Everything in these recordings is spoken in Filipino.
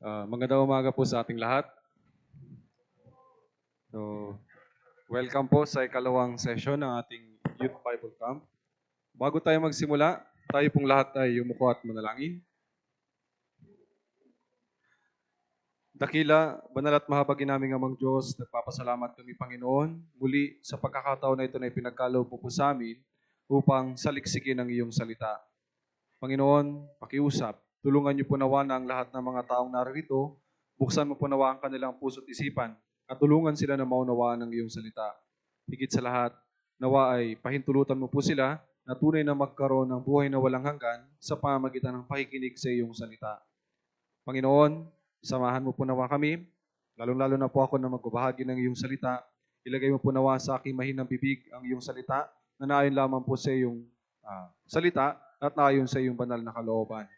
Magandang umaga po sa ating lahat. So, welcome po sa ikalawang session ng ating Youth Bible Camp. Bago tayo magsimula, tayo pong lahat ay yumuko at manalangin. Dakila, banal at mahabagin naming amang Diyos, nagpapasalamat kami Panginoon muli sa pagkakataon na ito na ipinagkaloob mo po sa amin upang saliksikin ang iyong salita. Panginoon, pakiusap, tulungan niyo po nawa na ang lahat ng mga taong narito, buksan mo po nawa ang kanilang puso't isipan at tulungan sila na maunawaan ng iyong salita. Higit sa lahat, nawa ay pahintulutan mo po sila na tunay na magkaroon ng buhay na walang hanggan sa pamamagitan ng pakikinig sa iyong salita. Panginoon, samahan mo po nawa kami, lalong-lalo na po ako na magbabahagi ng iyong salita. Ilagay mo po nawa sa aking mahinang bibig ang iyong salita na naayon lamang po sa iyong salita at naayon sa iyong banal na kalooban.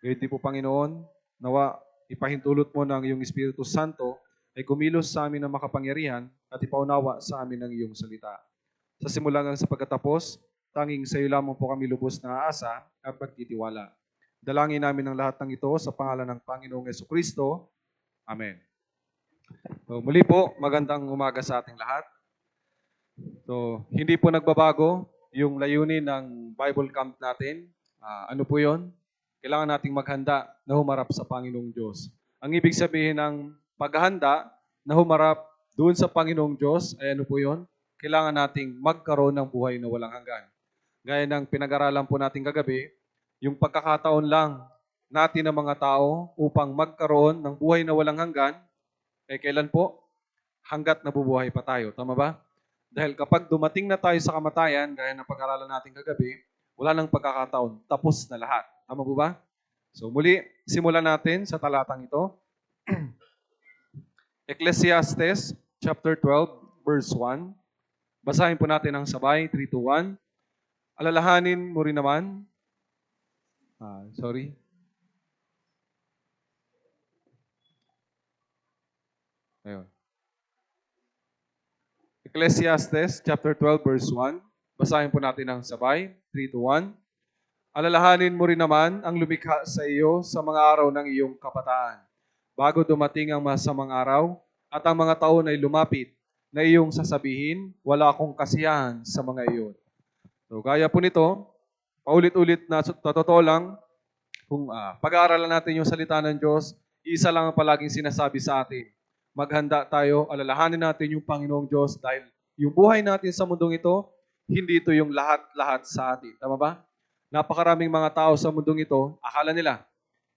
Ngayon din po, Panginoon, nawa ipahintulot mo ng iyong Espiritu Santo ay kumilos sa amin ng makapangyarihan at ipaunawa sa amin ng iyong salita. Sa simula hanggang sa pagkatapos, tanging sa iyo lamang po kami lubos na aasa at pagtitiwala. Dalangin namin ang lahat ng ito sa pangalan ng Panginoong Jesucristo. Amen. So, muli po, magandang umaga sa ating lahat. So, hindi po nagbabago yung layunin ng Bible Camp natin. Ano po yon? Kailangan nating maghanda na humarap sa Panginoong Diyos. Ang ibig sabihin ng paghahanda na humarap doon sa Panginoong Diyos ay ano po yon? Kailangan nating magkaroon ng buhay na walang hanggan. Gaya ng pinag-aralan po natin kagabi, yung pagkakataon lang natin ng mga tao upang magkaroon ng buhay na walang hanggan, eh kailan po? Hanggat nabubuhay pa tayo. Tama ba? Dahil kapag dumating na tayo sa kamatayan, gaya ng pag-aralan natin kagabi, wala nang pagkakataon. Tapos na lahat. Tama po ba? So muli, simulan natin sa talatang ito. Ecclesiastes chapter 12, verse 1. Basahin po natin ang sabay, 3, 2, 1. Alalahanin mo rin naman. Ayun. Ecclesiastes chapter 12, verse 1. Basahin po natin ang sabay, 3, 2, 1. Alalahanin mo rin naman ang lumikha sa iyo sa mga araw ng iyong kabataan, bago dumating ang masamang araw at ang mga taon ay lumapit, na iyong sasabihin, wala akong kasiyahan sa mga iyon. So, gaya po nito, paulit-ulit na totoo lang, kung pag-aaralan natin yung salita ng Diyos, isa lang ang palaging sinasabi sa atin. Maghanda tayo, alalahanin natin yung Panginoong Diyos dahil yung buhay natin sa mundong ito, hindi ito yung lahat-lahat sa atin. Tama ba? Napakaraming mga tao sa mundong ito, akala nila,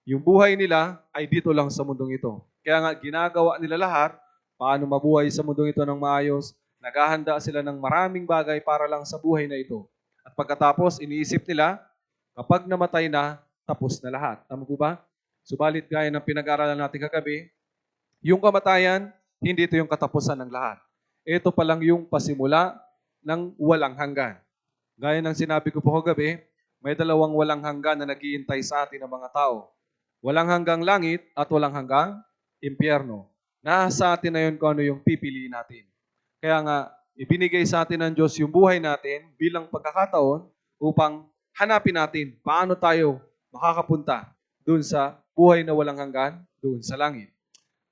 yung buhay nila ay dito lang sa mundong ito. Kaya nga, ginagawa nila lahat, paano mabuhay sa mundong ito ng maayos, naghahanda sila ng maraming bagay para lang sa buhay na ito. At pagkatapos, iniisip nila, kapag namatay na, tapos na lahat. Tama po ba? Subalit gaya ng pinag-aralan natin kagabi, yung kamatayan, hindi ito yung katapusan ng lahat. Ito pa lang yung pasimula ng walang hanggan. Gaya ng sinabi ko po kagabi, may dalawang walang hanggan na naghihintay sa atin ng mga tao. Walang hanggang langit at walang hanggang impyerno. Nasa atin na yun kung ano yung pipiliin natin. Kaya nga, ibinigay sa atin ng Diyos yung buhay natin bilang pagkakataon upang hanapin natin paano tayo makakapunta doon sa buhay na walang hanggan, doon sa langit.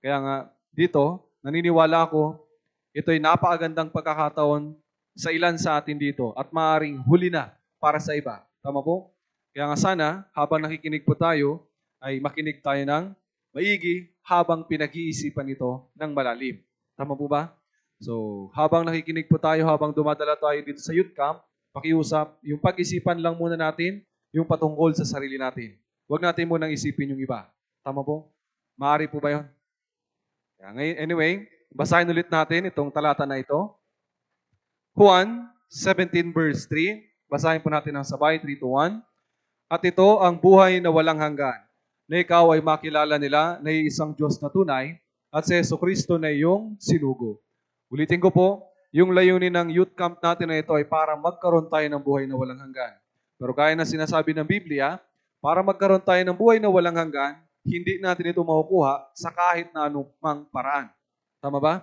Kaya nga, dito, naniniwala ako, ito'y napakagandang pagkakataon sa ilan sa atin dito at maaaring huli na para sa iba. Tama po? Kaya nga sana, habang nakikinig po tayo, ay makinig tayo ng maigi habang pinag-iisipan ito ng malalim. Tama po ba? So, habang nakikinig po tayo, habang dumadala tayo dito sa youth camp, pakiusap, yung pag-isipan lang muna natin, yung patungkol sa sarili natin. Huwag natin munang isipin yung iba. Tama po? Maaari po ba yun? Anyway, basahin ulit natin itong talata na ito. Juan 17 verse 3. Basahin po natin ang sabay, 3 to 1. At ito ang buhay na walang hanggan, na ikaw ay makilala nila na isang Diyos na tunay at si Jesucristo na iyong sinugo. Ulitin ko po, yung layunin ng youth camp natin na ito ay para magkaroon tayo ng buhay na walang hanggan. Pero gaya na sinasabi ng Biblia, para magkaroon tayo ng buhay na walang hanggan, hindi natin ito makukuha sa kahit na anumang paraan. Tama ba?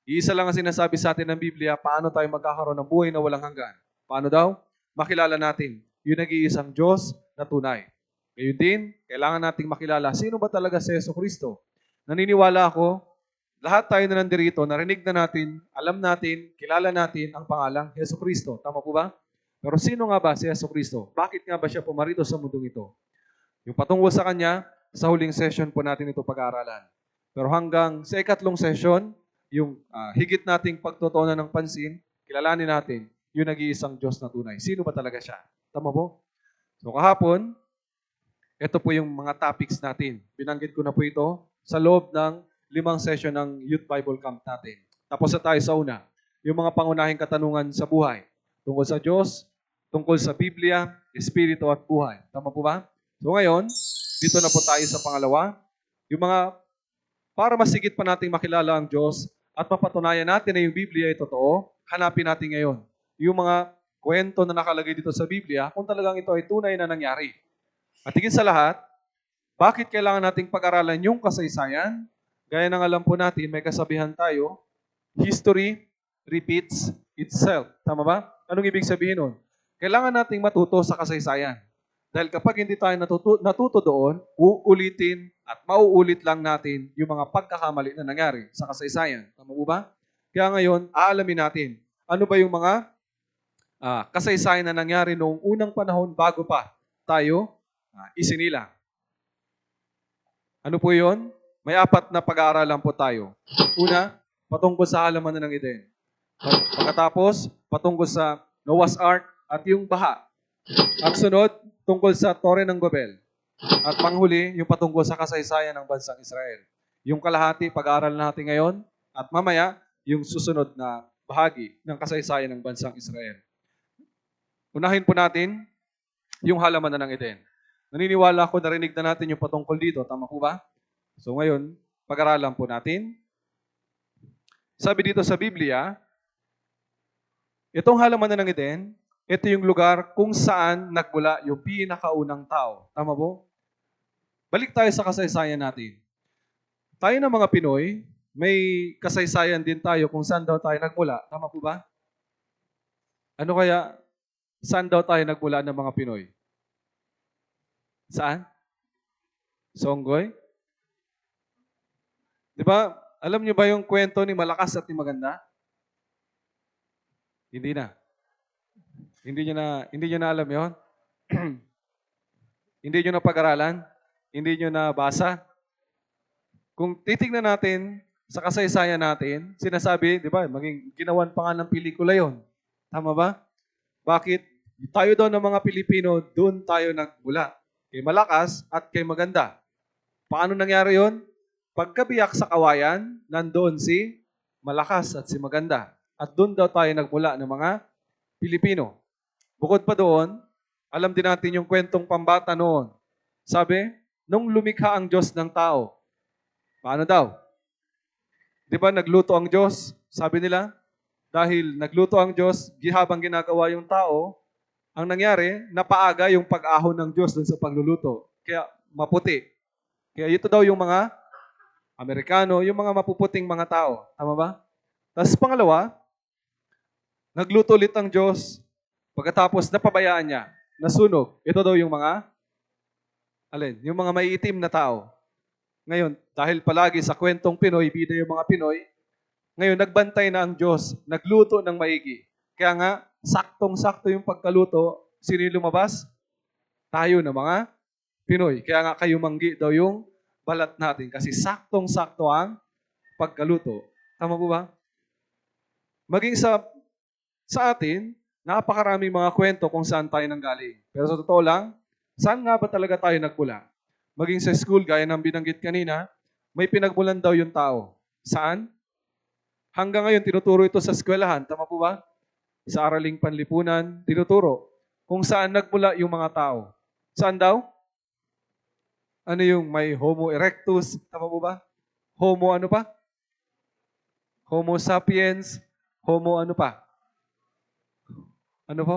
Iisa lang ang sinasabi sa atin ng Biblia, paano tayo magkakaroon ng buhay na walang hanggan. Paano daw? Makilala natin yung nag-iisang Diyos na tunay. Ngayon din, kailangan nating makilala, sino ba talaga si Jesucristo? Naniniwala ako, lahat tayo na nandirito, narinig na natin, alam natin, kilala natin ang pangalang Jesucristo. Tama po ba? Pero sino nga ba si Jesucristo? Bakit nga ba siya pumarito sa mundong ito? Yung patungkol sa Kanya, sa huling session po natin ito pag-aaralan. Pero hanggang sa ikatlong session, yung higit nating pagtutuunan ng pansin, kilalanin natin yung nag-iisang Diyos na tunay. Sino ba talaga siya? Tama po? So kahapon, ito po yung mga topics natin. Binanggit ko na po ito sa loob ng 5 session ng Youth Bible Camp natin. Tapos na tayo sa una, yung mga pangunahing katanungan sa buhay. Tungkol sa Diyos, tungkol sa Biblia, Espiritu at buhay. Tama po ba? So ngayon, dito na po tayo sa pangalawa. Yung mga, para masigit pa nating makilala ang Diyos at mapatunayan natin na yung Biblia ay totoo, hanapin natin ngayon yung mga kwento na nakalagay dito sa Biblia kung talagang ito ay tunay na nangyari. At higit sa lahat, bakit kailangan nating pag-aralan yung kasaysayan? Gaya ng alam po natin, may kasabihan tayo, history repeats itself. Tama ba? Anong ibig sabihin nun? Kailangan nating matuto sa kasaysayan. Dahil kapag hindi tayo natuto doon, uulitin at mauulit lang natin yung mga pagkakamali na nangyari sa kasaysayan. Tama po ba? Kaya ngayon, aalamin natin, ano ba yung mga kasaysayan na nangyari noong unang panahon bago pa tayo isinilang. Ano po yun? May 4 na pag-aaralan po tayo. Una, patungkol sa halamanan ng Eden. Pagkatapos, patungkol sa Noah's Ark at yung baha. At sunod, tungkol sa Tore ng Babel. At panghuli, yung patungkol sa kasaysayan ng bansang Israel. Yung kalahati, pag-aaral natin ngayon. At mamaya, yung susunod na bahagi ng kasaysayan ng bansang Israel. Unahin po natin yung halamanan ng Eden. Naniniwala ako, narinig na natin yung patungkol dito. Tama po ba? So ngayon, pag-aralan po natin. Sabi dito sa Biblia, itong halamanan ng Eden, ito yung lugar kung saan nagmula yung pinakaunang tao. Tama po? Balik tayo sa kasaysayan natin. Tayo na mga Pinoy, may kasaysayan din tayo kung saan daw tayo nagmula. Tama po ba? Ano kaya, saan daw tayo nagmula ng mga Pinoy? Saan? Songgoy? Di ba? Alam niyo ba yung kwento ni Malakas at ni Maganda? Hindi na. Hindi niyo na alam yon? Hindi niyo na pag-aralan? Hindi niyo na basa? Kung titingnan natin sa kasaysayan natin, sinasabi, di ba, maging ginawan pa nga ng pelikula yon. Tama ba? Bakit? Tayo daw ng mga Pilipino, doon tayo nagmula. Kay Malakas at kay Maganda. Paano nangyari yon? Pagkabiyak sa kawayan, nandoon si Malakas at si Maganda. At doon daw tayo nagmula ng mga Pilipino. Bukod pa doon, alam din natin yung kwentong pambata noon. Sabi, nung lumikha ang Diyos ng tao, paano daw? Di ba nagluto ang Diyos? Sabi nila, dahil nagluto ang Diyos, habang ginagawa yung tao, ang nangyari, napaaga yung pag-ahon ng Diyos dun sa pagluluto. Kaya maputi. Kaya ito daw yung mga Amerikano, yung mga mapuputing mga tao. Tama ba? Tapos pangalawa, nagluto ulit ang Diyos. Pagkatapos napabayaan niya, nasunog. Ito daw yung mga, yung mga maiitim na tao. Ngayon, dahil palagi sa kwentong Pinoy, bida yung mga Pinoy, ngayon nagbantay na ang Diyos, nagluto ng maigi. Kaya nga, saktong-sakto yung pagkaluto, sino yung lumabas? Tayo na mga Pinoy. Kaya nga kayo manggi daw yung balat natin kasi saktong-sakto ang pagkaluto. Tama po ba? Maging sa atin, napakaraming mga kwento kung saan tayo nanggaling. Pero sa totoo lang, saan nga ba talaga tayo nagmula? Maging sa school, gaya ng binanggit kanina, may pinagmulan daw yung tao. Saan? Hanggang ngayon, tinuturo ito sa eskwelahan. Tama po ba? Sa araling panlipunan, tinuturo kung saan nagmula yung mga tao. Saan daw? Ano yung may Homo erectus? Tama po ba? Homo ano pa? Homo sapiens. Homo ano pa? Ano po?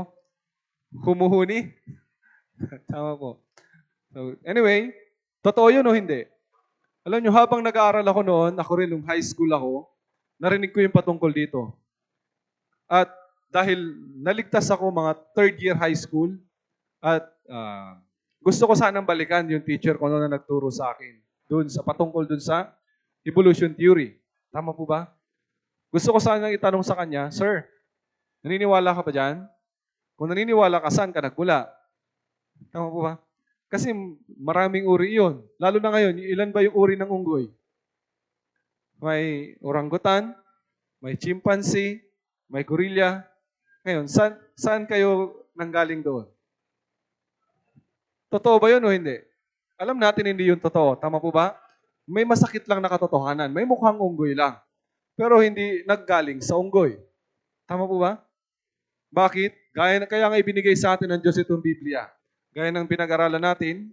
Humuhuni? Tama po. So, anyway, totoo yun o hindi? Alam nyo, habang nag-aaral ako noon, ako rin nung high school ako, narinig ko yung patungkol dito. At dahil naligtas ako mga third year high school at Gusto ko sanang balikan yung teacher ko noon na nagturo sa akin. Doon sa patungkol doon sa evolution theory. Tama po ba? Gusto ko sanang itanong sa kanya, Sir, naniniwala ka ba dyan? Kung naniniwala ka, saan ka nagmula? Tama po ba? Kasi maraming uri yun. Lalo na ngayon, ilan ba yung uri ng unggoy? May orangutan, may chimpanzee, may gorilla. Ngayon, saan kayo nanggaling doon? Totoo ba yun o hindi? Alam natin hindi yun totoo. Tama po ba? May masakit lang na katotohanan. May mukhang unggoy lang. Pero hindi naggaling sa unggoy. Tama po ba? Bakit? Kaya nga ibinigay sa atin ng Diyos itong Biblia. Gaya ng pinag-aralan natin,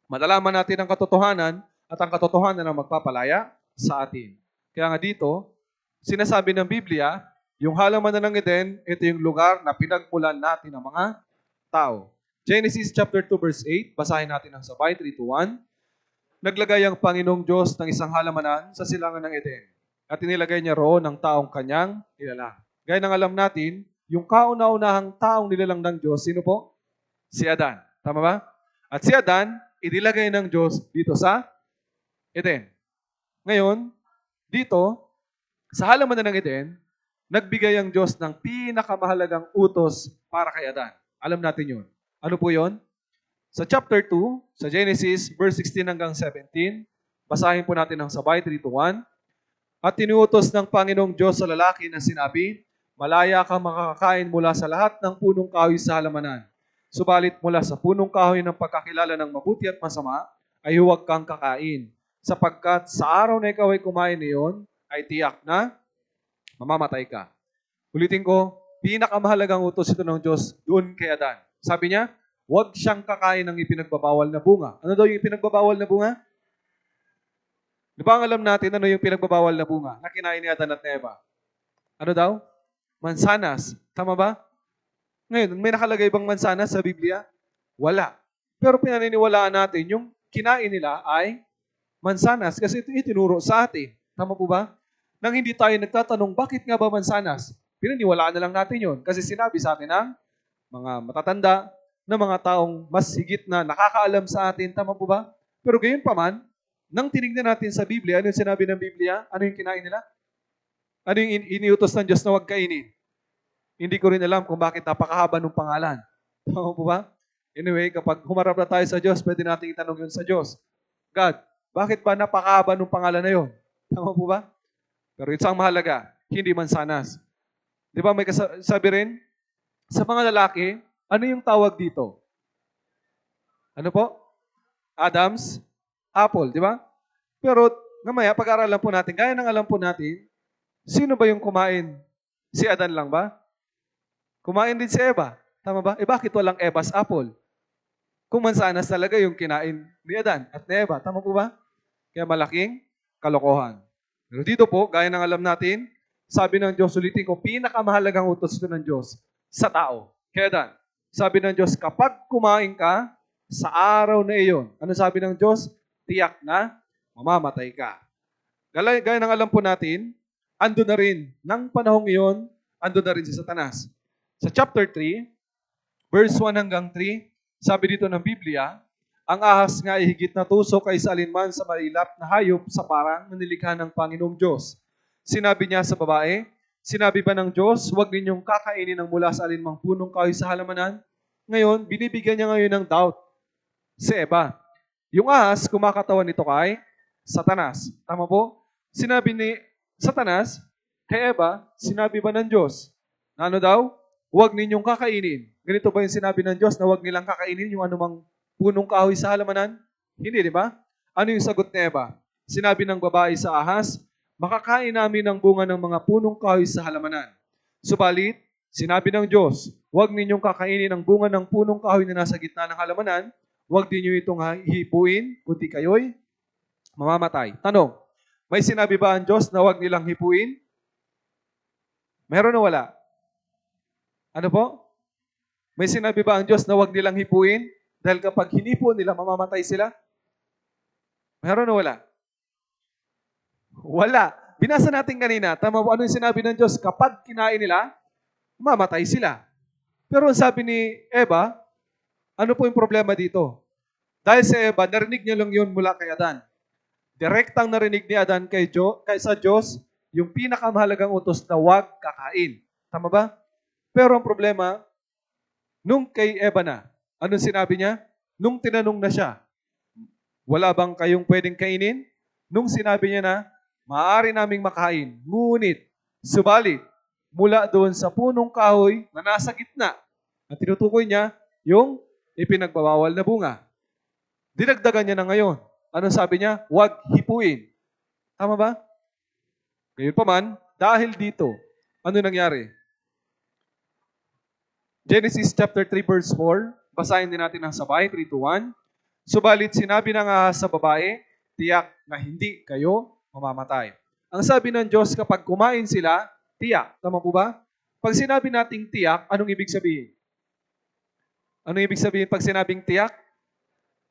malalaman natin ang katotohanan at ang katotohanan ang magpapalaya sa atin. Kaya nga dito, sinasabi ng Biblia, yung halaman ng Eden, ito yung lugar na pinagmulan natin ng mga tao. Genesis chapter 2 verse 8, basahin natin ang sabay, 3 to 1. Naglagay ang Panginoong Diyos ng isang halamanan sa silangan ng Eden at inilagay niya roon ang taong kanyang nilalang. Gaya ng alam natin, yung kauna-unahang taong nilalang ng Diyos, sino po? Si Adan. Tama ba? At si Adan, inilagay ng Diyos dito sa Eden. Ngayon, dito, sa halaman ng Eden, nagbigay ang Diyos ng pinakamahalagang utos para kay Adan. Alam natin yun. Ano po yun? Sa chapter 2, sa Genesis, verse 16 hanggang 17, basahin po natin ang sabay, 3 to 1. At tinuutos ng Panginoong Diyos sa lalaki na sinabi, malaya kang makakakain mula sa lahat ng punong kahoy sa halamanan. Subalit mula sa punong kahoy ng pagkakilala ng mabuti at masama, ay huwag kang kakain. Sapagkat sa araw na ikaw ay kumain niyon, ay tiyak na mamamatay ka. Ulitin ko, pinakamahalagang utos ito ng Diyos doon kay Adan. Sabi niya, huwag siyang kakain ng ipinagbabawal na bunga. Ano daw yung ipinagbabawal na bunga? Di ba ang alam natin ano yung pinagbabawal na bunga na kinain ni Adan at ni Eva? Ano daw? Mansanas. Tama ba? Ngayon, may nakalagay bang mansanas sa Biblia? Wala. Pero pinaniniwalaan natin yung kinain nila ay mansanas kasi ito itinuro sa atin. Tama po ba? Nang hindi tayo nagtatanong, bakit nga ba mansanas? Pinaniwalaan na lang natin yon kasi sinabi sa atin ng mga matatanda na mga taong mas higit na nakakaalam sa atin. Tama po ba? Pero gayon pa man, nang tinignan natin sa Biblia, ano yung sinabi ng Biblia? Ano yung kinain nila? Ano yung iniutos ng Diyos na huwag kainin? Hindi ko rin alam kung bakit napakahaba ng pangalan. Tama po ba? Anyway, kapag humarap na tayo sa Diyos, pwede natin itanong yun sa Diyos. God, bakit ba napakahaba ng pangalan na yun? Tama po ba? Pero isang mahalaga, hindi mansanas. Di ba may sabi rin, sa mga lalaki, ano yung tawag dito? Ano po? Adam's apple, di ba? Pero mamaya, pag-aralan po natin, gaya ng alam po natin, sino ba yung kumain? Si Adan lang ba? Kumain din si Eva. Tama ba? Bakit walang Eva's apple? Kung mansanas talaga yung kinain ni Adan at ni Eva. Tama po ba? Kaya malaking kalokohan. Pero dito po, gaya ng alam natin, sabi ng Diyos, ulitin ko, pinakamahalagang utos ito ng Diyos sa tao. Kaya Adan, sabi ng Diyos, kapag kumain ka sa araw na iyon, ano sabi ng Diyos? Tiyak na mamamatay ka. Gaya ng alam po natin, ando na rin, ng panahong iyon, ando na rin si Satanas. Sa chapter 3, verse 1 hanggang 3, sabi dito ng Biblia, ang ahas nga ay higit na tusok kaysa alinman sa mailap na hayop sa parang na nilikha ng Panginoong Diyos. Sinabi niya sa babae, sinabi ba ng Diyos, huwag ninyong kakainin ng mula sa alinmang punong kahoy sa halamanan? Ngayon, binibigyan niya ngayon ng doubt si Eva. Yung ahas, kumakatawan nito kay Satanas. Tama po? Sinabi ni Satanas kay Eva, sinabi ba ng Diyos na ano daw? Huwag ninyong kakainin. Ganito ba yung sinabi ng Diyos na huwag nilang kakainin yung anumang punong kahoy sa halamanan? Hindi, di ba? Ano yung sagot ni Eva? Sinabi ng babae sa ahas, makakain namin ng bunga ng mga punong kahoy sa halamanan. Subalit, sinabi ng Diyos, huwag ninyong kakainin ang bunga ng punong kahoy na nasa gitna ng halamanan, huwag din nyo itong hipuin, kundi kayo'y mamamatay. Tanong, may sinabi ba ang Diyos na huwag nilang hipuin? Meron o wala? Ano po? May sinabi ba ang Diyos na huwag nilang hipuin? Dahil kapag hinipo nila, mamamatay sila? Meron o wala? Wala. Binasa natin kanina. Tama po, ano yung sinabi ng Diyos? Kapag kinain nila, mamamatay sila. Pero ang sabi ni Eva, ano po yung problema dito? Dahil si Eva, narinig niya lang yun mula kay Adan. Direktang narinig ni Adan kay sa Diyos yung pinakamahalagang utos na huwag kakain. Tama ba? Pero ang problema, nung kay Eva na, anong sinabi niya? Nung tinanong na siya, wala bang kayong pwedeng kainin? Nung sinabi niya na, maaari naming makain, ngunit, subalit, mula doon sa punong kahoy na nasa gitna, ang tinutukoy niya, yung ipinagbabawal na bunga. Dinagdagan niya na ngayon. Anong sabi niya? Huwag hipuin. Tama ba? Ngayon pa man, dahil dito, ano nangyari? Genesis chapter 3 verse 4, basahin din natin ng sabay, 3 to 1. Subalit sinabi na nga sa babae, tiyak na hindi kayo mamamatay. Ang sabi ng Diyos, kapag kumain sila, tiyak. Tama po ba? Pag sinabi nating tiyak, anong ibig sabihin? Anong ibig sabihin pag sinabing tiyak?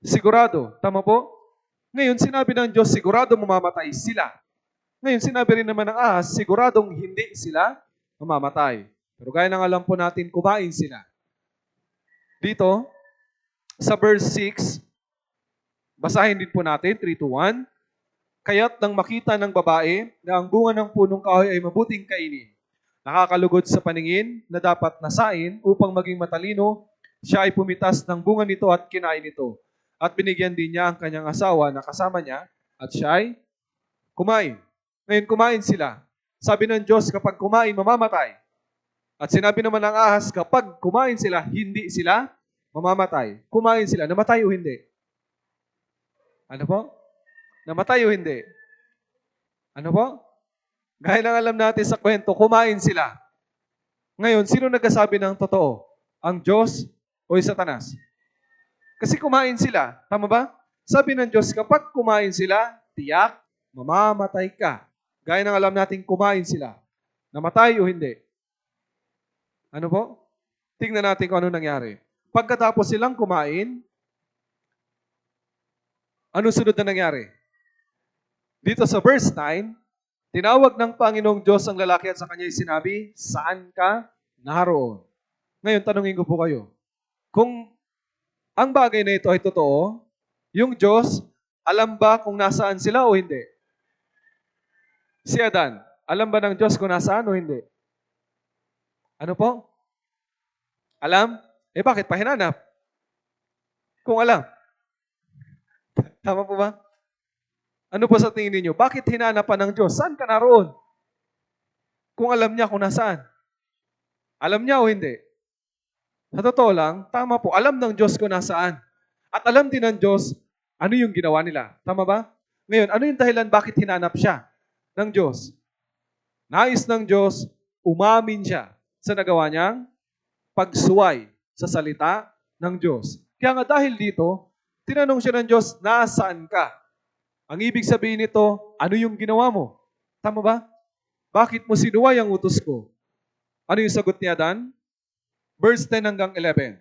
Sigurado. Tama po? Ngayon, sinabi ng Diyos, sigurado mamamatay sila. Ngayon, sinabi rin naman ng ahas, siguradong hindi sila mamamatay. Pero gaya ng alam po natin, kumain sila. Dito, sa verse 6, basahin din po natin, 3 to 1. Kaya't nang makita ng babae na ang bunga ng punong kahoy ay mabuting kainin, nakakalugod sa paningin na dapat nasain upang maging matalino, siya ay pumitas ng bunga nito at kinain ito. At binigyan din niya ang kanyang asawa na kasama niya at siya ay kumain. Ngayon kumain sila. Sabi ng Diyos, kapag kumain, mamamatay. At sinabi naman ng ahas, kapag kumain sila, hindi sila mamamatay. Kumain sila, namatay o hindi? Ano po? Namatay o hindi? Ano po? Gaya ng alam natin sa kwento, kumain sila. Ngayon, sino nagkasabi ng totoo? Ang Diyos o yung Satanas? Kasi kumain sila. Tama ba? Sabi ng Diyos, kapag kumain sila, tiyak, mamamatay ka. Gaya ng alam natin, kumain sila. Namatay o hindi? Ano po? Tingnan natin kung ano nangyari. Pagkatapos silang kumain, ano sunod na nangyari? Dito sa verse 9, tinawag ng Panginoong Diyos ang lalaki at sa kanya sinabi, saan ka naroon? Ngayon, tanungin ko po kayo. Kung ang bagay na ito ay totoo, yung Diyos, alam ba kung nasaan sila o hindi? Si Adan, alam ba ng Diyos kung nasaan o hindi? Ano po? Alam? Eh bakit pa hinanap? Kung alam. Tama po ba? Ano po sa tingin ninyo? Bakit hinanapan ng Diyos? Saan ka naroon? Kung alam niya kung nasaan. Alam niya o hindi? Sa totoo lang, tama po. Alam ng Diyos kung nasaan. At alam din ng Diyos ano yung ginawa nila. Tama ba? Ngayon, ano yung dahilan bakit hinanap siya ng Diyos? Nais ng Diyos, umamin siya sa nagawa niyang pagsuway sa salita ng Diyos. Kaya nga dahil dito, tinanong siya ng Diyos, nasaan ka? Ang ibig sabihin nito, ano yung ginawa mo? Tama ba? Bakit mo sinuway ang utos ko? Ano yung sagot ni Adan? Verse 10 hanggang 11.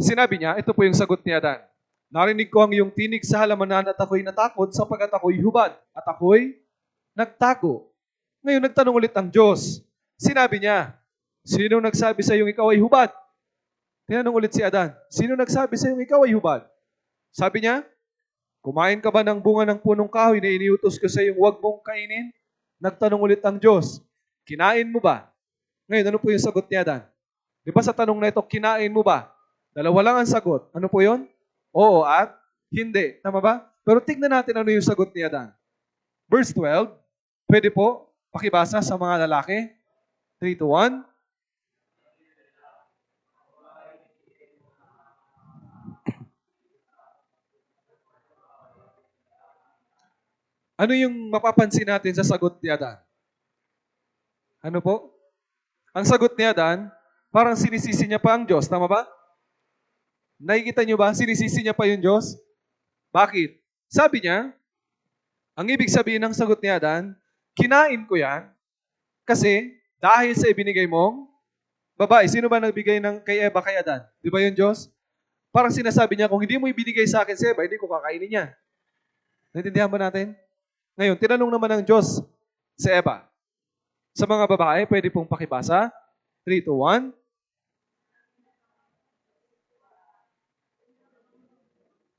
Sinabi niya, ito po yung sagot ni Adan. Narinig ko ang iyong tinig sa halamanan at ako'y natakot sapagkat ako'y hubad at ako'y nagtago. Ngayon nagtanong ulit ang Diyos. Sinabi niya, sino nagsabi sa iyong ikaw ay hubad? Tinanong ulit si Adan, sino nagsabi sa iyong ikaw ay hubad? Sabi niya, kumain ka ba ng bunga ng punong kahoy na iniutos ko sa iyong huwag mong kainin? Nagtanong ulit ang Diyos, kinain mo ba? Ngayon, ano po yung sagot ni Adan? Di ba sa tanong na ito, kinain mo ba? Dalawa lang ang sagot. Ano po yun? Oo at hindi. Tama ba? Pero tignan natin ano yung sagot ni Adan. Verse 12, pwede po pakibasa sa mga lalaki. 3 to 1. Ano yung mapapansin natin sa sagot ni Adan? Ano po? Ang sagot ni Adan, parang sinisisi niya pa ang Diyos. Tama ba? Nakikita niyo ba? Sinisisi niya pa yung Diyos. Bakit? Sabi niya, ang ibig sabihin ng sagot ni Adan, kinain ko yan kasi dahil sa ibinigay mong babae. Sino ba nagbigay ng kay Eva kay Adan? Di ba yung Diyos? Parang sinasabi niya, kung hindi mo ibinigay sa akin si Eva, hindi ko kakainin yan. Naintindihan ba natin? Ngayon, tinanong naman ng Diyos si Eva. Sa mga babae, pwede pong pakibasa. 3 to 1.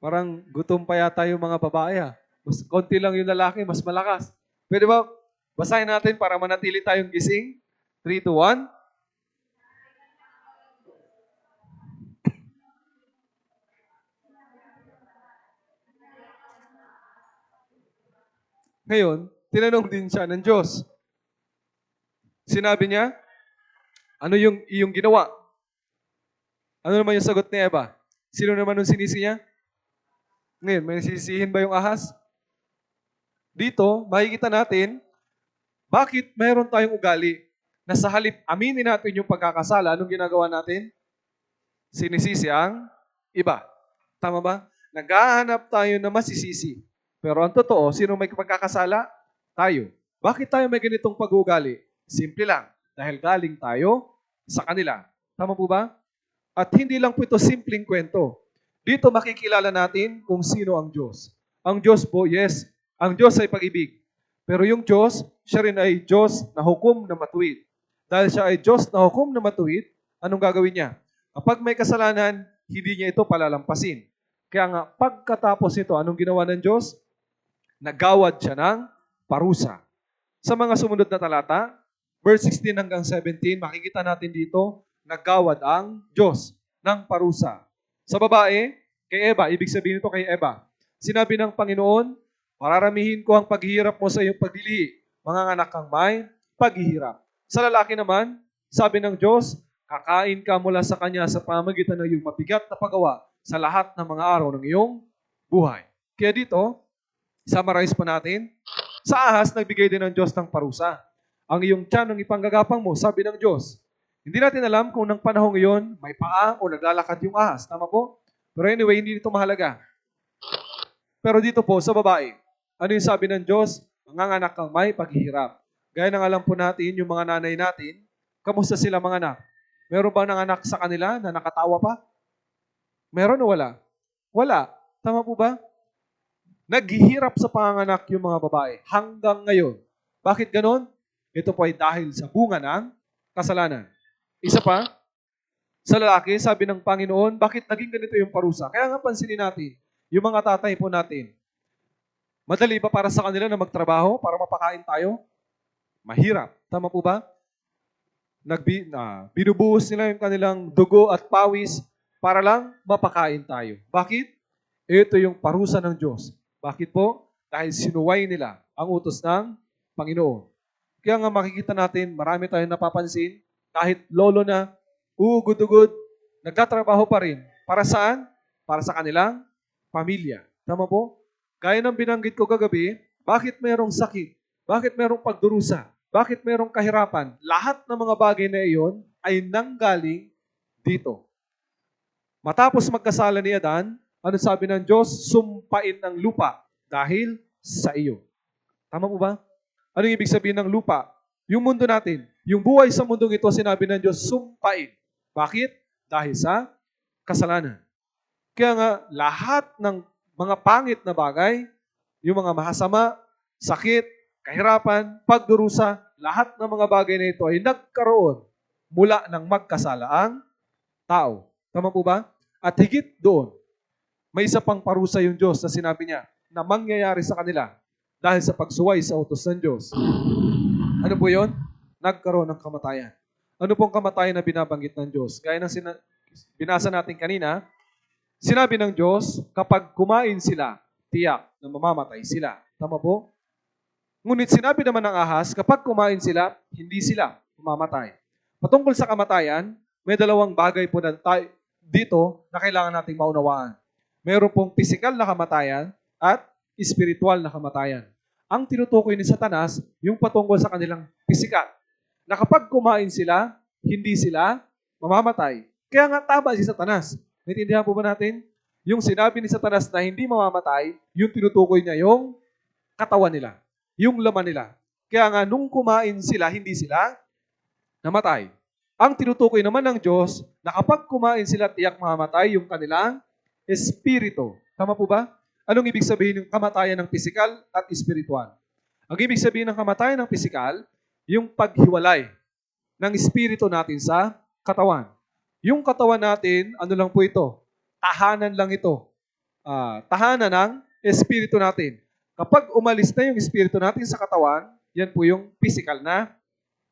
Parang gutom pa yata yung mga babae. Mas konti lang yung lalaki, mas malakas. Pwede ba basahin natin para manatili tayong gising? 3, 2, 1. Ngayon, tinanong din siya ng Diyos. Sinabi niya, ano yung iyong ginawa? Ano naman yung sagot ni Eva? Sino naman yung sinisi niya? Ngayon, may sisihin ba yung ahas? Dito, makikita natin, bakit mayroon tayong ugali na sa halip aminin natin yung pagkakasala, anong ginagawa natin? Sinisisi ang iba. Tama ba? Naghahanap tayo na masisisi. Pero ang totoo, sino may pagkakasala? Tayo. Bakit tayo may ganitong pag-uugali? Simple lang. Dahil galing tayo sa kanila. Tama po ba? At hindi lang po ito simpleng kwento. Dito makikilala natin kung sino ang Diyos. Ang Diyos po, yes, ang Diyos ay pag-ibig. Pero yung Diyos, siya rin ay Diyos na hukom na matuwid. Dahil siya ay Diyos na hukom na matuwid, anong gagawin niya? Kapag may kasalanan, hindi niya ito palalampasin. Kaya nga, pagkatapos nito, anong ginawa ng Diyos? Nagawad siya ng parusa. Sa mga sumunod na talata, verse 16 hanggang 17, makikita natin dito, nagawad ang Diyos ng parusa. Sa babae, kay Eva, ibig sabihin ito kay Eva, sinabi ng Panginoon, pararamihin ko ang paghihirap mo sa iyong paglilihi, mga anak kang may paghihirap. Sa lalaki naman, sabi ng Diyos, kakain ka mula sa Kanya sa pamagitan ng iyong mabigat na paggawa sa lahat ng mga araw ng iyong buhay. Kaya dito, summarize pa natin, sa ahas, nagbigay din ng Diyos ng parusa. Ang iyong tiyan ng ipanggagapang mo, sabi ng Diyos. Hindi natin alam kung ng panahong iyon, may paa o naglalakad yung ahas. Tama po? Pero anyway, hindi dito mahalaga. Pero dito po, sa babae, ano yung sabi ng Diyos? Mga anak kang may paghihirap. Gaya ng alam po natin, yung mga nanay natin, kamusta sila mga anak? Meron bang nanganak sa kanila na nakatawa pa? Meron o wala? Wala. Tama po ba? Naghihirap sa panganganak yung mga babae hanggang ngayon. Bakit ganon? Ito po ay dahil sa bunga ng kasalanan. Isa pa, sa lalaki, sabi ng Panginoon, bakit naging ganito yung parusa? Kaya nga pansinin natin, yung mga tatay po natin, madali ba para sa kanila na magtrabaho para mapakain tayo? Mahirap. Tama po ba? Binubuhos nila yung kanilang dugo at pawis para lang mapakain tayo. Bakit? Ito yung parusa ng Diyos. Bakit po? Dahil sinuway nila ang utos ng Panginoon. Kaya nga makikita natin, marami tayong napapansin, kahit lolo na, ugod-ugod, nagtatrabaho pa rin. Para saan? Para sa kanilang pamilya. Tama po? Gaya ng binanggit ko kagabi, bakit mayroong sakit? Bakit mayroong pagdurusa? Bakit mayroong kahirapan? Lahat ng mga bagay na iyon ay nanggaling dito. Matapos magkasala ni Adan, ano sabi ng Diyos? Sumpain ng lupa dahil sa iyo. Tama po ba? Ano ibig sabihin ng lupa? Yung mundo natin. Yung buhay sa mundong ito, sinabi ng Diyos, sumpain. Bakit? Dahil sa kasalanan. Kaya nga, lahat ng mga pangit na bagay, yung mga mahasama, sakit, kahirapan, pagdurusa, lahat ng mga bagay na ito ay nagkaroon mula ng magkasalaang tao. Tama po ba? At higit doon, may isa pang parusa yung Diyos na sinabi niya na mangyayari sa kanila dahil sa pagsuway sa utos ng Diyos. Ano po yun? Nagkaroon ng kamatayan. Ano pong kamatayan na binabanggit ng Diyos? Gaya ng binasa natin kanina, sinabi ng Diyos, kapag kumain sila, tiyak na mamamatay sila. Tama po? Ngunit sinabi naman ng ahas, kapag kumain sila, hindi sila mamamatay. Patungkol sa kamatayan, may dalawang bagay po na dito na kailangan nating maunawaan. Meron pong pisikal na kamatayan at espiritual na kamatayan. Ang tinutukoy ni Satanas, yung patungkol sa kanilang pisikal. Na kapag kumain sila, hindi sila mamamatay. Kaya nga tama si Satanas. Naintindihan po ba natin? Yung sinabi ni Satanas na hindi mamamatay, yung tinutukoy niya yung katawan nila. Yung laman nila. Kaya nga nung kumain sila, hindi sila namatay. Ang tinutukoy naman ng Diyos na kapag kumain sila tiyak mamamatay yung kanilang espiritu. Tama po ba? Anong ibig sabihin ng kamatayan ng pisikal at espiritual? Ang ibig sabihin ng kamatayan ng pisikal, yung paghiwalay ng espiritu natin sa katawan. Yung katawan natin, ano lang po ito? Tahanan lang ito tahanan ng espiritu natin. Kapag umalis na yung espiritu natin sa katawan, yan po yung physical na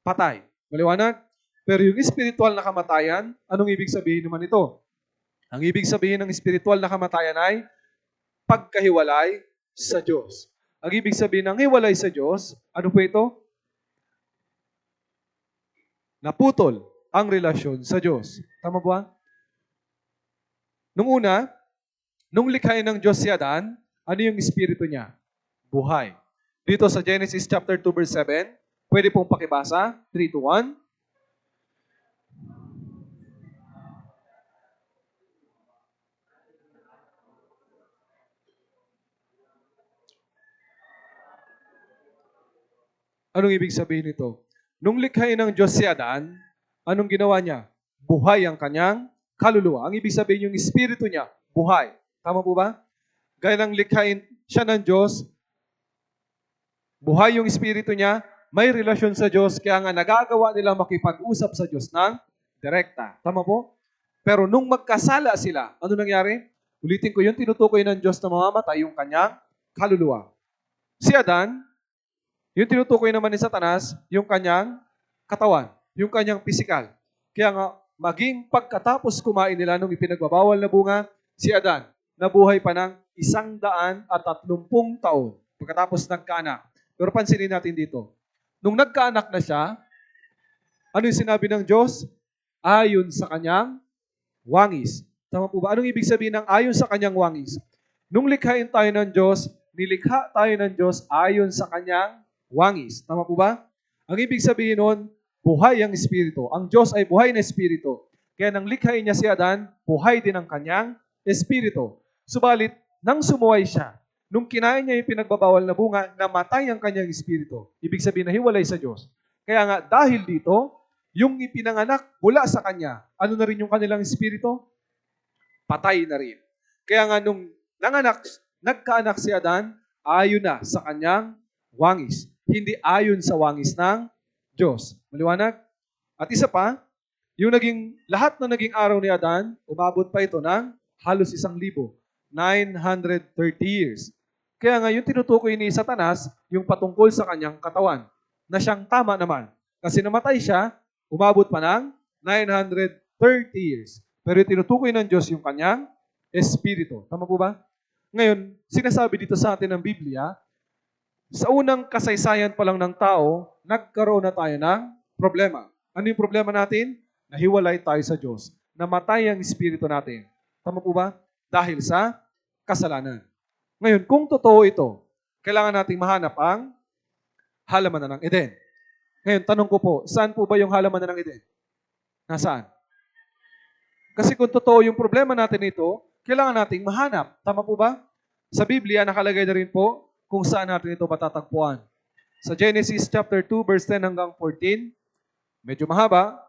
patay. Maliwanag? Pero yung spiritual na kamatayan, anong ibig sabihin naman ito? Ang ibig sabihin ng spiritual na kamatayan ay pagkahiwalay sa Diyos. Ang ibig sabihin ng hiwalay sa Diyos, ano po ito? Naputol ang relasyon sa Diyos. Tama ba? Nung una, nung likhain ng Diyos si Adan, ano yung espiritu niya? Buhay. Dito sa Genesis chapter 2 verse 7, pwede pong pakibasa, 3 to 1. Anong ibig sabihin nito? Nung likhain ng Diyos si Adan, anong ginawa niya? Buhay ang kanyang kaluluwa. Ang ibig sabihin yung espiritu niya, buhay. Tama po ba? Gaya ng likhain siya ng Diyos, buhay yung espiritu niya, may relasyon sa Diyos, kaya nga nagagawa nila makipag-usap sa Diyos ng direkta. Tama po? Pero nung magkasala sila, ano nangyari? Ulitin ko yun, tinutukoy ng Diyos na mamamatay yung kanyang kaluluwa. Si Adan, yung tinutukoy naman ni Satanas, yung kanyang katawan, yung kanyang pisikal. Kaya nga, maging pagkatapos kumain nila nung ipinagbabawal na bunga, si Adan, nabuhay pa ng 130 taon pagkatapos nagkaanak. Pero pansinin natin dito, nung nagkaanak na siya, ano yung sinabi ng Diyos? Ayon sa kanyang wangis. Tama po ba? Anong ibig sabihin ng ayon sa kanyang wangis? Nung likhain tayo ng Diyos, nilikha tayo ng Diyos ayon sa kanyang wangis. Tama po ba? Ang ibig sabihin nun, buhay ang espiritu. Ang Diyos ay buhay na espiritu. Kaya nang likhain niya si Adan, buhay din ang kanyang espiritu. Subalit, nang sumuway siya, nung kinain niya yung pinagbabawal na bunga, namatay ang kanyang espiritu. Ibig sabihin na hiwalay sa Diyos. Kaya nga, dahil dito, yung ipinanganak mula sa kanya, ano na rin yung kanilang espiritu? Patay na rin. Kaya nga, nung nagkaanak si Adan, ayon na sa kanyang wangis. Hindi ayon sa wangis ng Diyos. Maliwanag? At isa pa, yung lahat na naging araw ni Adan, umabot pa ito ng halos 1,000. 930 years. Kaya nga yung tinutukoy ni Satanas, yung patungkol sa kanyang katawan, na siyang tama naman. Kasi namatay siya, umabot pa ng 930 years. Pero yung tinutukoy ng Diyos yung kanyang espiritu. Tama po ba? Ngayon, sinasabi dito sa atin ng Biblia, sa unang kasaysayan pa lang ng tao, nagkaroon na tayo ng problema. Ano yung problema natin? Nahiwalay tayo sa Diyos. Namatay ang espiritu natin. Tama po ba? Dahil sa kasalanan. Ngayon, kung totoo ito, kailangan nating mahanap ang halamanan ng Eden. Ngayon, tanong ko po, saan po ba yung halamanan ng Eden? Nasaan? Kasi kung totoo yung problema natin ito, kailangan nating mahanap. Tama po ba? Sa Biblia, nakalagay na rin po kung saan natin ito matatagpuan. Sa Genesis chapter 2, verse 10 hanggang 14, medyo mahaba,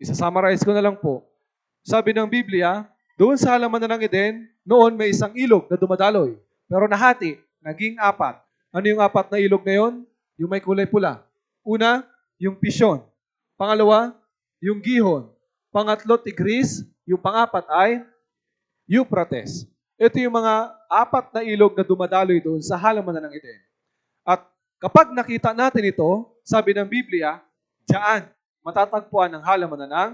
isa-summarize ko na lang po. Sabi ng Biblia, doon sa halamanan ng Eden, noon may isang ilog na dumadaloy. Pero nahati, naging 4. Ano yung 4 na ilog na yon? Yung may kulay pula. Una, yung Pishon. Pangalawa, yung Gihon. Pangatlo, Tigris. Yung pangapat ay Euphrates. Ito yung mga 4 na ilog na dumadaloy doon sa halamanan ng Eden. At kapag nakita natin ito, sabi ng Biblia, diyan matatagpuan ang halamanan ng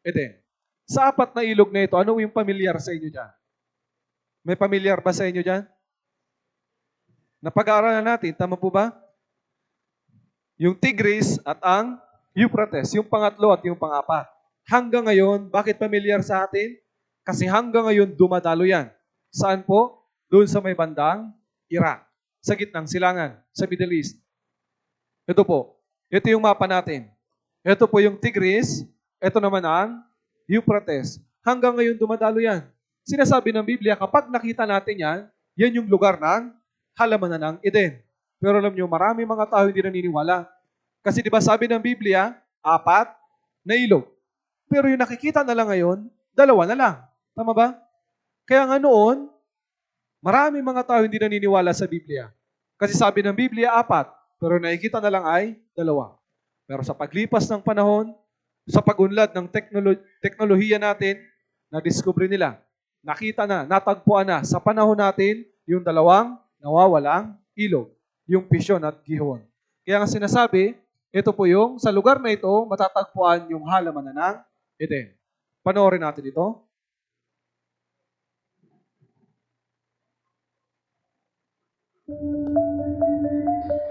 Eden. Sa 4 na ilog na ito, ano yung pamilyar sa inyo dyan? May pamilyar ba sa inyo dyan? Napag-aaralan natin, tama po ba? Yung Tigris at ang Euphrates, yung pangatlo at yung pangapat. Hanggang ngayon, bakit pamilyar sa atin? Kasi hanggang ngayon dumadalo yan. Saan po? Doon sa may bandang Iraq, sa gitnang silangan, sa Middle East. Ito po, ito yung mapa natin. Ito po yung Tigris, ito naman ang Euphrates. Hanggang ngayon dumadalo yan. Sinasabi ng Biblia, kapag nakita natin yan, yan yung lugar ng halamanan ng Eden. Pero alam nyo, marami mga tao hindi naniniwala. Kasi di ba sabi ng Biblia, 4 na ilog. Pero yung nakikita na lang ngayon, 2 na lang. Tama ba? Kaya nga noon, marami mga tao hindi naniniwala sa Biblia. Kasi sabi ng Biblia, 4. Pero nakikita na lang ay 2. Pero sa paglipas ng panahon, sa pagunlad ng teknolohiya natin, na-discover nila nakita na, natagpuan na sa panahon natin yung dalawang nawawalang ilog, yung Pishon at Gihon. Kaya nga sinasabi, ito po yung sa lugar na ito matatagpuan yung halamanan ng Eden. Panoorin natin ito.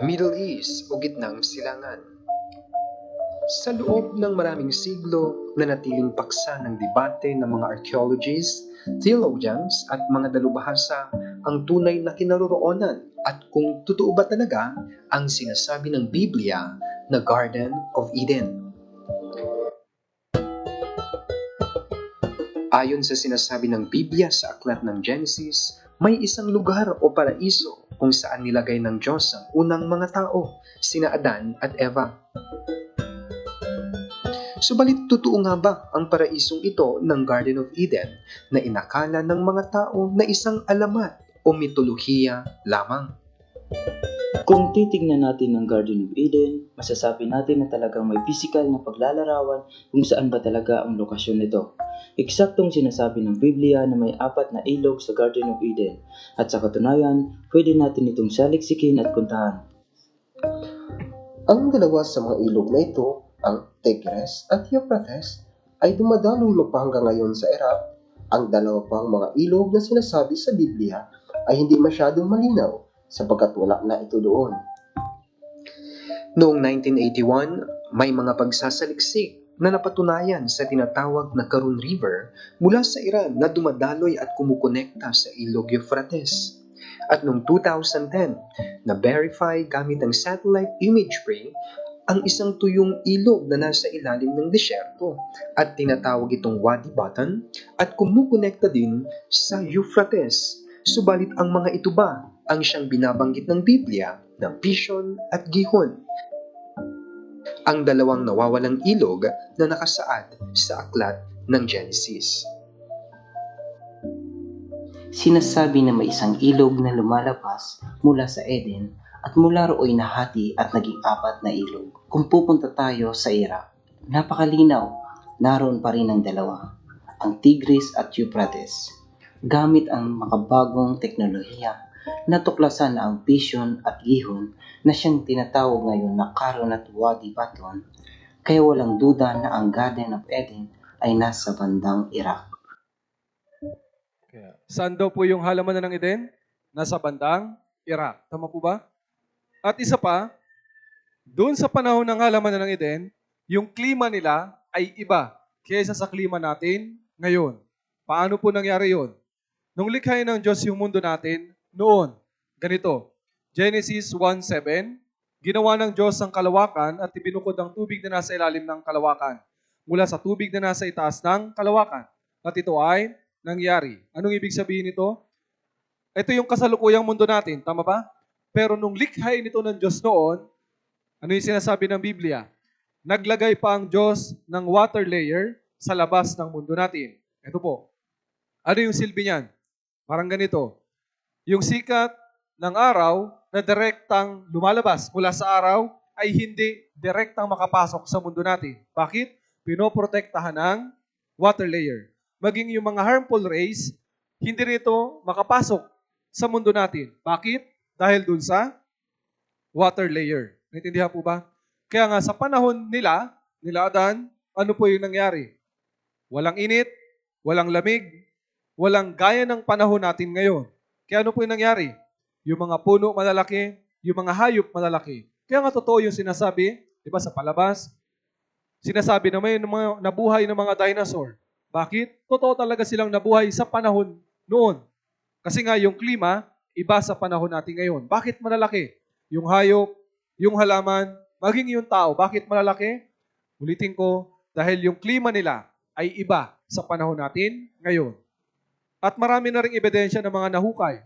Middle East o Gitnang Silangan. Sa loob ng maraming siglo, nanatiling paksa ng debate ng mga archaeologists, theologians at mga dalubhasa ang tunay na kinaroroonan at kung totoo ba talaga ang sinasabi ng Biblia na Garden of Eden. Ayon sa sinasabi ng Biblia sa aklat ng Genesis, may isang lugar o paraiso kung saan nilagay ng Diyos ang unang mga tao, sina Adan at Eva. Subalit totoo nga ba ang paraisong ito ng Garden of Eden na inakala ng mga tao na isang alamat o mitolohiya lamang? Kung titignan natin ang Garden of Eden, masasabi natin na talagang may physical na paglalarawan kung saan ba talaga ang lokasyon nito. Eksaktong sinasabi ng Biblia na may 4 na ilog sa Garden of Eden at sa katunayan, pwede natin itong saliksikin at puntahan. Ang dalawa sa mga ilog na ito, ang Tigris at Euphrates, ay dumadaloy pa hanggang ngayon sa Iraq. Ang dalawa pang mga ilog na sinasabi sa Biblia ay hindi masyadong malinaw sapagkat wala na ito doon. Noong 1981, may mga pagsasaliksik na napatunayan sa tinatawag na Karun River mula sa Iran na dumadaloy at kumukonekta sa ilog Euphrates. At noong 2010, na-verify gamit ang satellite imagery ang isang tuyong ilog na nasa ilalim ng desyerto at tinatawag itong Wadi Batan at kumukonekta din sa Euphrates. Subalit ang mga ito ba ang siyang binabanggit ng Biblia ng Pishon at Gihon? Ang dalawang nawawalang ilog na nakasaad sa aklat ng Genesis. Sinasabi na may isang ilog na lumalabas mula sa Eden at mula rooy nahati at naging 4 na ilog. Kung pupunta tayo sa Iraq, napakalinaw, naroon pa rin ang dalawa, ang Tigris at Euphrates. Gamit ang makabagong teknolohiya, natuklasan na ang Pishon at Gihon na siyang tinatawag ngayon na Karun at Wadi Batan, kaya walang duda na ang Garden of Eden ay nasa bandang Iraq. Saan daw po yung halamanan ng Eden? Nasa bandang Iraq. Tama po ba? At isa pa, doon sa panahon ng halamanan ng Eden, yung klima nila ay iba kaysa sa klima natin ngayon. Paano po nangyari yun? Nung likhain ng Diyos yung mundo natin, noon, ganito, Genesis 1:7, ginawa ng Diyos ang kalawakan at ibinukod ang tubig na nasa ilalim ng kalawakan mula sa tubig na nasa itaas ng kalawakan. At ito ay nangyari. Anong ibig sabihin nito? Ito yung kasalukuyang mundo natin, tama ba? Pero nung likhain nito ng Diyos noon, ano yung sinasabi ng Biblia? Naglagay pa ang Diyos ng water layer sa labas ng mundo natin. Ito po. Ano yung silbi niyan? Parang ganito. Yung sikat ng araw na direktang lumalabas mula sa araw ay hindi direktang makapasok sa mundo natin. Bakit? Pinoprotektahan ng water layer. Maging yung mga harmful rays, hindi rito makapasok sa mundo natin. Bakit? Dahil dun sa water layer. Naintindihan po ba? Kaya nga sa panahon nila Adan, ano po yung nangyari? Walang init, walang lamig, walang gaya ng panahon natin ngayon. Kaya ano po yung nangyari? Yung mga puno malalaki, yung mga hayop malalaki. Kaya nga totoo yung sinasabi, di ba sa palabas, sinasabi na may mga nabuhay ng mga dinosaur. Bakit? Totoo talaga silang nabuhay sa panahon noon. Kasi nga yung klima, iba sa panahon natin ngayon. Bakit malalaki? Yung hayop, yung halaman, maging yung tao. Bakit malalaki? Ulitin ko, dahil yung klima nila ay iba sa panahon natin ngayon. At marami na ring ebidensya ng mga nahukay.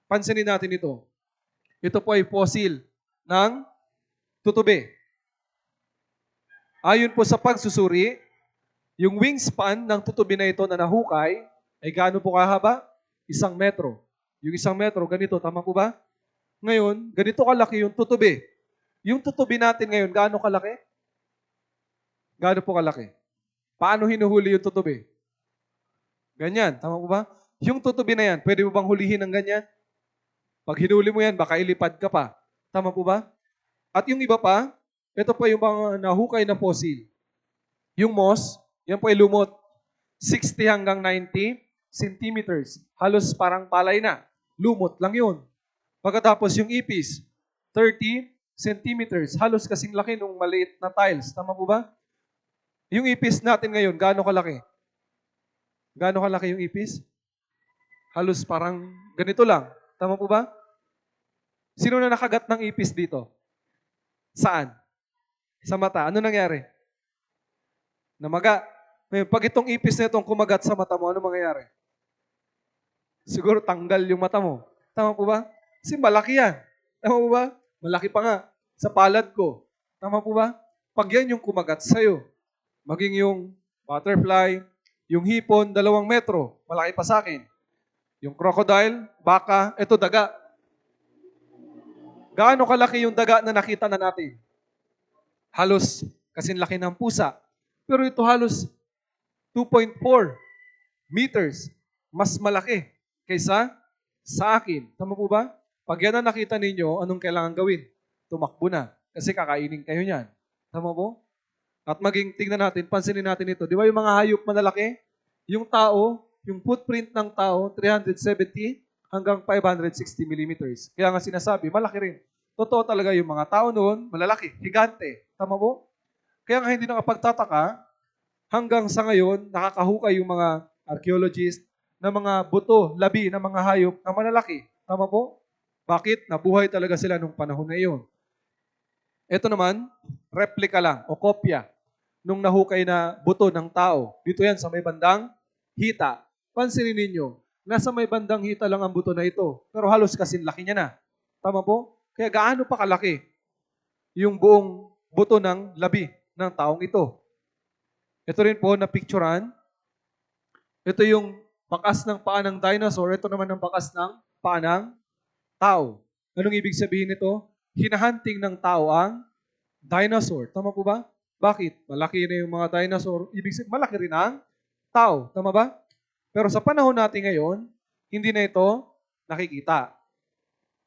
Pansinin natin ito. Ito po ay fossil ng tutubi. Ayon po sa pagsusuri, yung wingspan ng tutubi na ito na nahukay ay gaano po kahaba? 1 metro. Yung 1 metro, ganito, tama po ba? Ngayon, ganito kalaki yung tutubi. Yung tutubi natin ngayon, gaano kalaki? Gaano po kalaki? Paano hinuhuli yung tutubi? Ganyan, tama po ba? Yung tutubi na yan, pwede mo bang hulihin ng ganyan? Pag hinuli mo yan, baka ilipad ka pa. Tama po ba? At yung iba pa, ito pa yung mga nahukay na fossil. Yung moss, yan po ay lumot. 60 hanggang 90 centimeters. Halos parang palay na. Lumot lang yun. Pagkatapos yung ipis, 30 centimeters. Halos kasing laki nung maliit na tiles. Tama po ba? Yung ipis natin ngayon, gaano kalaki? Gaano kalaki yung ipis? Halos parang ganito lang. Tama po ba? Sino na nakagat ng ipis dito? Saan? Sa mata. Ano nangyari? Namaga. Ngayon, pag itong ipis na itong kumagat sa mata mo, ano mangyayari? Siguro tanggal yung mata mo. Tama po ba? Kasi malaki yan. Tama po ba? Malaki pa nga. Sa palad ko. Tama po ba? Pag yan yung kumagat sa'yo, maging yung butterfly, yung hipon, 2 metro, malaki pa sa akin. Yung crocodile, baka, ito daga. Gaano kalaki yung daga na nakita na natin? Halos kasing laki ng pusa. Pero ito halos 2.4 meters. Mas malaki kaysa sa akin. Tama po ba? Pag yan ang nakita ninyo, anong kailangan gawin? Tumakbo na. Kasi kakainin kayo niyan. Tama po? At maging tingnan natin, pansinin natin ito. Di ba yung mga hayop malalaki? Yung tao, yung footprint ng tao, 370 hanggang 560 millimeters. Kaya nga sinasabi, malaki rin. Totoo talaga yung mga tao noon, malalaki, higante. Tama po? Kaya nga hindi nakapagtataka, hanggang sa ngayon, nakakahukay yung mga archaeologist na mga buto, labi ng mga hayop na malalaki. Tama po? Bakit? Nabuhay talaga sila nung panahon na iyon. Ito naman, replika lang o kopya nung nahukay na buto ng tao. Dito yan sa may bandang hita. Pansinin ninyo, nasa may bandang hita lang ang buto na ito. Pero halos kasing laki niya na. Tama po? Kaya gaano pa kalaki yung buong buto ng labi ng taong ito. Ito rin po na picturean. Ito yung bakas ng paa ng dinosaur. Ito naman ang bakas ng paa ng tao. Anong ibig sabihin nito? Hinahunting ng tao ang dinosaur. Tama po ba? Bakit? Malaki na yung mga dinosaur. Ibig sabihin, malaki rin ang tao. Tama ba? Pero sa panahon natin ngayon, hindi na ito nakikita.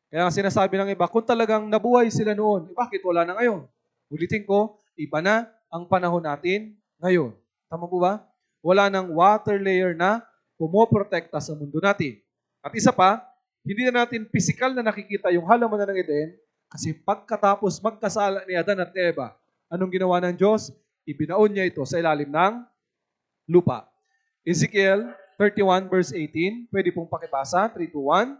Kaya sinasabi ng iba, kung talagang nabuhay sila noon, bakit wala na ngayon? Ulitin ko, iba na ang panahon natin ngayon. Tama po ba? Wala nang water layer na pumoprotekta sa mundo natin. At isa pa, hindi na natin physical na nakikita yung halaman ng Eden kasi pagkatapos magkasala ni Adan at Eva, anong ginawa ng Diyos? Ibinaon niya ito sa ilalim ng lupa. Ezekiel 31 verse 18, pwede pong pakibasa, 3, 2, 1.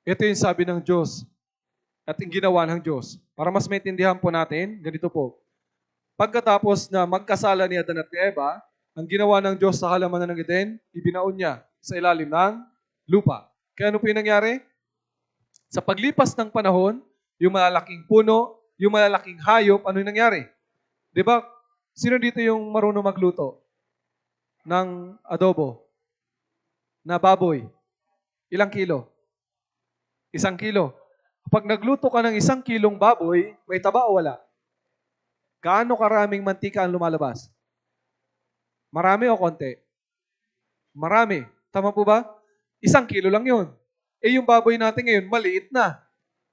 Ito yung sabi ng Diyos at yung ginawa ng Diyos. Para mas maintindihan po natin, ganito po. Pagkatapos na magkasala ni Adan at ni Eva, ang ginawa ng Diyos sa halamanan ng Eden, ibinaon niya sa ilalim ng lupa. Kaya ano po yung nangyari? Sa paglipas ng panahon, yung malalaking puno, yung malalaking hayop, ano yung nangyari? Di ba? Sino dito yung marunong magluto ng adobo na baboy? Ilang kilo? 1 kilo. Pag nagluto ka ng 1 kilong baboy, may taba o wala? Gaano karaming mantika ang lumalabas? Marami o konti? Marami. Tama po ba? 1 kilo lang yun. Eh yung baboy natin ngayon, maliit na.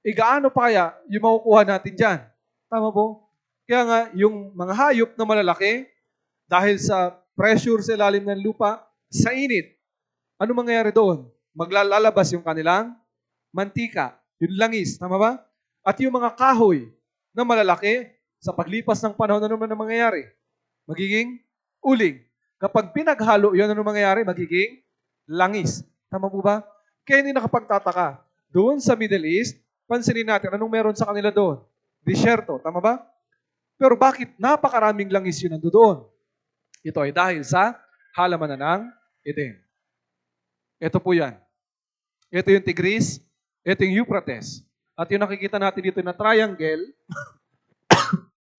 Eh gaano pa kaya yung makukuha natin dyan? Tama po? Kaya nga, yung mga hayop na malalaki, dahil sa pressure sa ilalim ng lupa, sa init, ano mangyayari doon? Maglalabas yung kanilang mantika, yung langis, tama ba? At yung mga kahoy na malalaki, sa paglipas ng panahon, ano man ang mangyayari? Magiging uling. Kapag pinaghalo, yun ano mangyayari? Magiging langis. Tama po ba? Kaya hindi nakapagtataka. Doon sa Middle East, pansinin natin, anong meron sa kanila doon? Disyerto, tama ba? Pero bakit napakaraming langis yun nando doon? Ito ay dahil sa halamanan ng Eden. Ito po yan. Ito yung Tigris, ito yung Euphrates. At yung nakikita natin dito na triangle,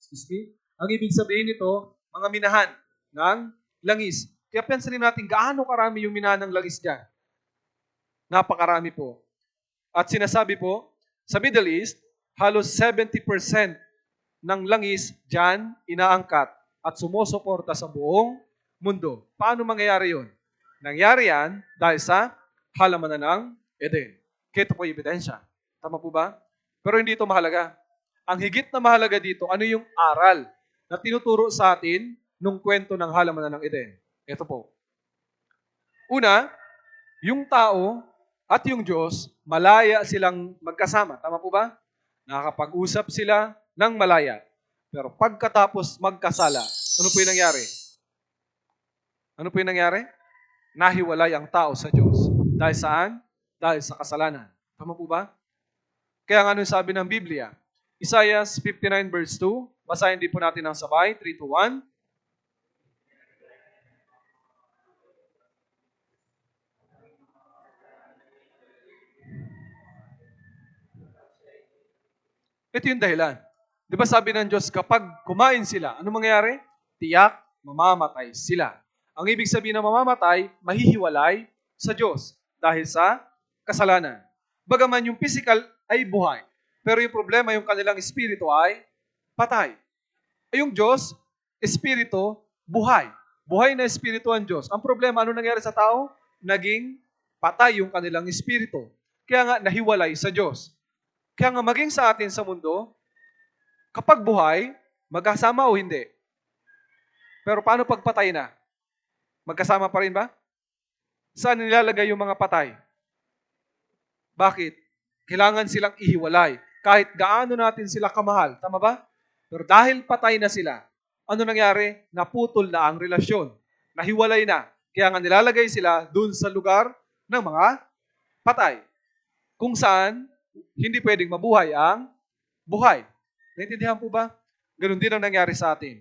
excuse me, ang ibig sabihin nito, mga minahan ng langis. Kaya pensanin natin, gaano karami yung minahan ng langis dyan? Napakarami po. At sinasabi po, Sa Middle East, halos 70% ng langis dyan inaangkat at sumusuporta sa buong mundo. Paano mangyayari yun? Nangyari yan dahil sa halamanan ng Eden. Kaya ito po yung ebidensya. Tama po ba? Pero hindi ito mahalaga. Ang higit na mahalaga dito, ano yung aral na tinuturo sa atin nung kwento ng halamanan ng Eden? Ito po. Una, yung tao at yung Diyos, malaya silang magkasama. Tama po ba? Nakakapag-usap sila ng malaya. Pero pagkatapos magkasala, ano po yung nangyari? Ano po yung nangyari? Nahiwalay ang tao sa Diyos. Dahil saan? Dahil sa kasalanan. Tama po ba? Kaya nga ano yung sabi ng Biblia? Isaiah 59 verse 2. Basahin din po natin ng sabay. 3 to 1. Ito yung dahilan. Di ba sabi ng Diyos, kapag kumain sila, ano mangyayari? Tiyak, mamamatay sila. Ang ibig sabihin ng mamamatay, mahihiwalay sa Diyos dahil sa kasalanan. Bagaman yung physical ay buhay, pero yung problema, yung kanilang espiritu ay patay. Ay yung Diyos, espiritu, buhay. Buhay na espiritu ang Diyos. Ang problema, ano nangyari sa tao? Naging patay yung kanilang espiritu. Kaya nga, nahiwalay sa Diyos. Kaya nga maging sa atin sa mundo, kapag buhay, magkasama o hindi? Pero paano pag patay na? Magkasama pa rin ba? Saan nilalagay yung mga patay? Bakit? Kailangan silang ihiwalay. Kahit gaano natin sila kamahal. Tama ba? Pero dahil patay na sila, ano nangyari? Naputol na ang relasyon. Nahiwalay na. Kaya nga nilalagay sila dun sa lugar ng mga patay. Kung saan, hindi pwedeng mabuhay ang buhay. Naintindihan po ba? Ganon din ang nangyari sa atin.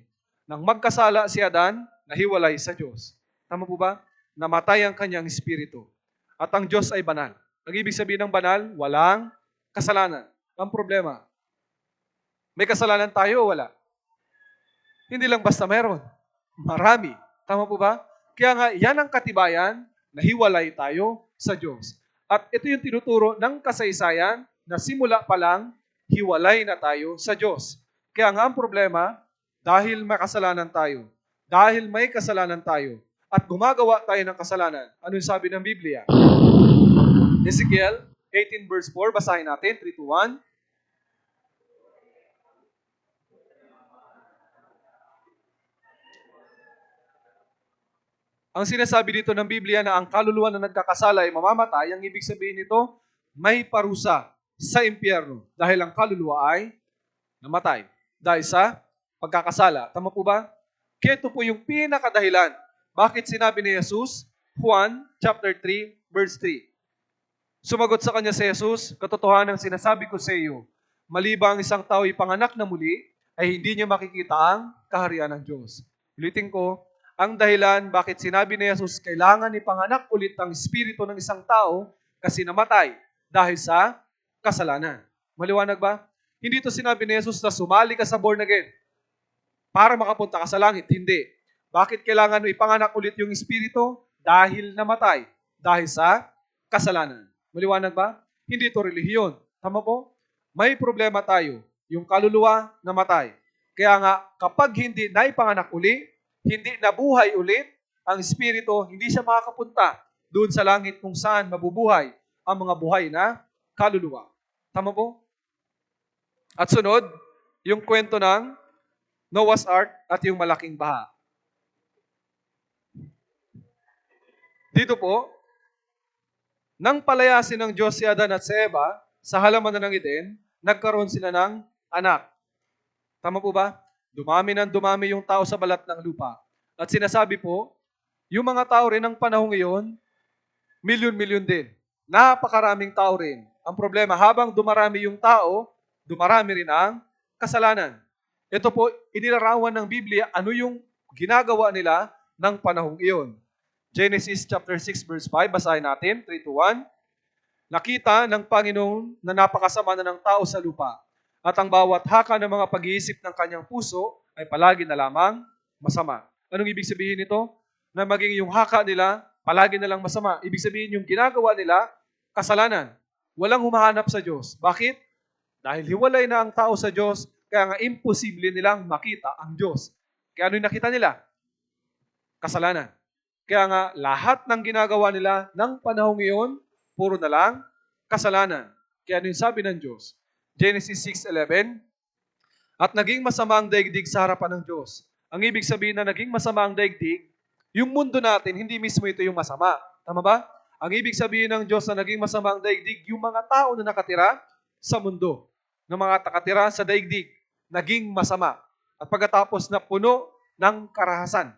Nang magkasala si Adan, nahiwalay sa Diyos. Tama po ba? Namatay ang kanyang espiritu. At ang Diyos ay banal. Ang ibig sabihin ng banal, walang kasalanan. Ang problema, may kasalanan tayo o wala? Hindi lang basta meron. Marami. Tama po ba? Kaya nga, yan ang katibayan na hiwalay tayo sa Diyos. At ito yung tinuturo ng kasaysayan na simula pa lang, hiwalay na tayo sa Diyos. Kaya nga ang problema, dahil may kasalanan tayo, dahil may kasalanan tayo, at gumagawa tayo ng kasalanan, ano yung sabi ng Biblia? Ezekiel 18 verse 4, basahin natin, 3 to 1. Ang sinasabi dito ng Biblia na ang kaluluwa na nagkakasala ay mamamatay, ang ibig sabihin nito, may parusa sa impyerno dahil ang kaluluwa ay namatay dahil sa pagkakasala. Tama po ba? Kaya ito po yung pinakadahilan. Bakit sinabi ni Jesus? Juan chapter 3 verse 3. Sumagot sa kanya si Jesus, katotohanan ang sinasabi ko sa iyo, malibang isang tao ipanganak na muli, ay hindi niya makikita ang kaharian ng Diyos. Ulitin ko, ang dahilan bakit sinabi ni Jesus, kailangan ipanganak ulit ang espiritu ng isang tao kasi namatay dahil sa kasalanan. Maliwanag ba? Hindi ito sinabi ni Jesus na sumali ka sa born again para makapunta ka sa langit. Hindi. Bakit kailangan ipanganak ulit yung espiritu? Dahil namatay. Dahil sa kasalanan. Maliwanag ba? Hindi ito relihiyon. Tama po? May problema tayo. Yung kaluluwa namatay. Kaya nga, kapag hindi naipanganak uli, hindi nabuhay ulit, ang espiritu, hindi siya makakapunta doon sa langit kung saan mabubuhay ang mga buhay na kaluluwa. Tama po? At sunod, yung kwento ng Noah's Ark at yung malaking baha. Dito po, nang palayasin ng Diyos si Adan at si Eva sa halamanan ng Eden, nagkaroon sila ng anak. Tama po ba? Dumami ng dumami yung tao sa balat ng lupa. At sinasabi po, yung mga tao rin ng panahong iyon, milyon-milyon din. Napakaraming tao rin. Ang problema, habang dumarami yung tao, dumarami rin ang kasalanan. Ito po, inilarawan ng Biblia, ano yung ginagawa nila ng panahong iyon. Genesis chapter 6 verse 5, basahin natin, 3 to 1. Nakita ng Panginoon na napakasama na ng tao sa lupa, at ang bawat haka ng mga pag-iisip ng kanyang puso ay palagi na lamang masama. Anong ibig sabihin nito? Na maging yung haka nila, palagi na lang masama. Ibig sabihin yung ginagawa nila, kasalanan. Walang humahanap sa Diyos. Bakit? Dahil hiwalay na ang tao sa Diyos, kaya nga imposible nilang makita ang Diyos. Kaya ano yung nakita nila? Kasalanan. Kaya nga lahat ng ginagawa nila ng panahong iyon, puro na lang kasalanan. Kaya ano yung sabi ng Diyos? Genesis 6:11, at naging masama ang daigdig sa harapan ng Diyos. Ang ibig sabihin na naging masama ang daigdig, yung mundo natin, hindi mismo ito yung masama. Tama ba? Ang ibig sabihin ng Diyos na naging masama ang daigdig, yung mga tao na nakatira sa mundo, na mga nakatira sa daigdig, naging masama. At pagkatapos na puno ng karahasan.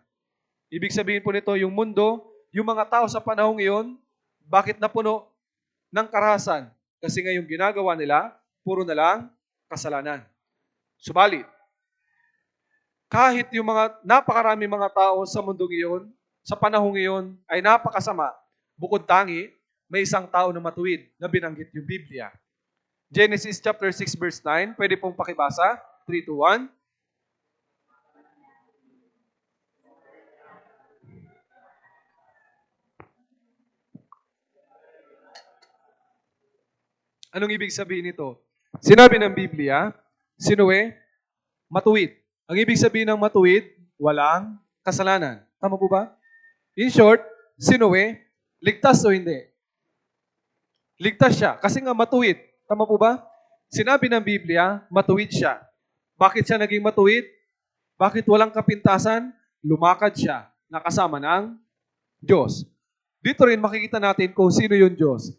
Ibig sabihin po nito, yung mundo, yung mga tao sa panahong iyon, bakit napuno ng karahasan? Kasi nga yung ginagawa nila, puro na lang kasalanan. Subalit, kahit yung mga napakarami mga tao sa mundo ngayon, sa panahong iyon, ay napakasama, bukod tangi, may isang tao na matuwid na binanggit yung Biblia. Genesis chapter 6 verse 9, pwede pong pakibasa, 3 to 1. Anong ibig sabihin nito? Sinabi ng Biblia, si Noe, matuwid. Ang ibig sabihin ng matuwid, walang kasalanan. Tama po ba? In short, si Noe, ligtas o hindi? Ligtas siya kasi nga matuwid. Tama po ba? Sinabi ng Biblia, matuwid siya. Bakit siya naging matuwid? Bakit walang kapintasan? Lumakad siya nakasama ng Diyos. Dito rin makikita natin kung sino yung Diyos.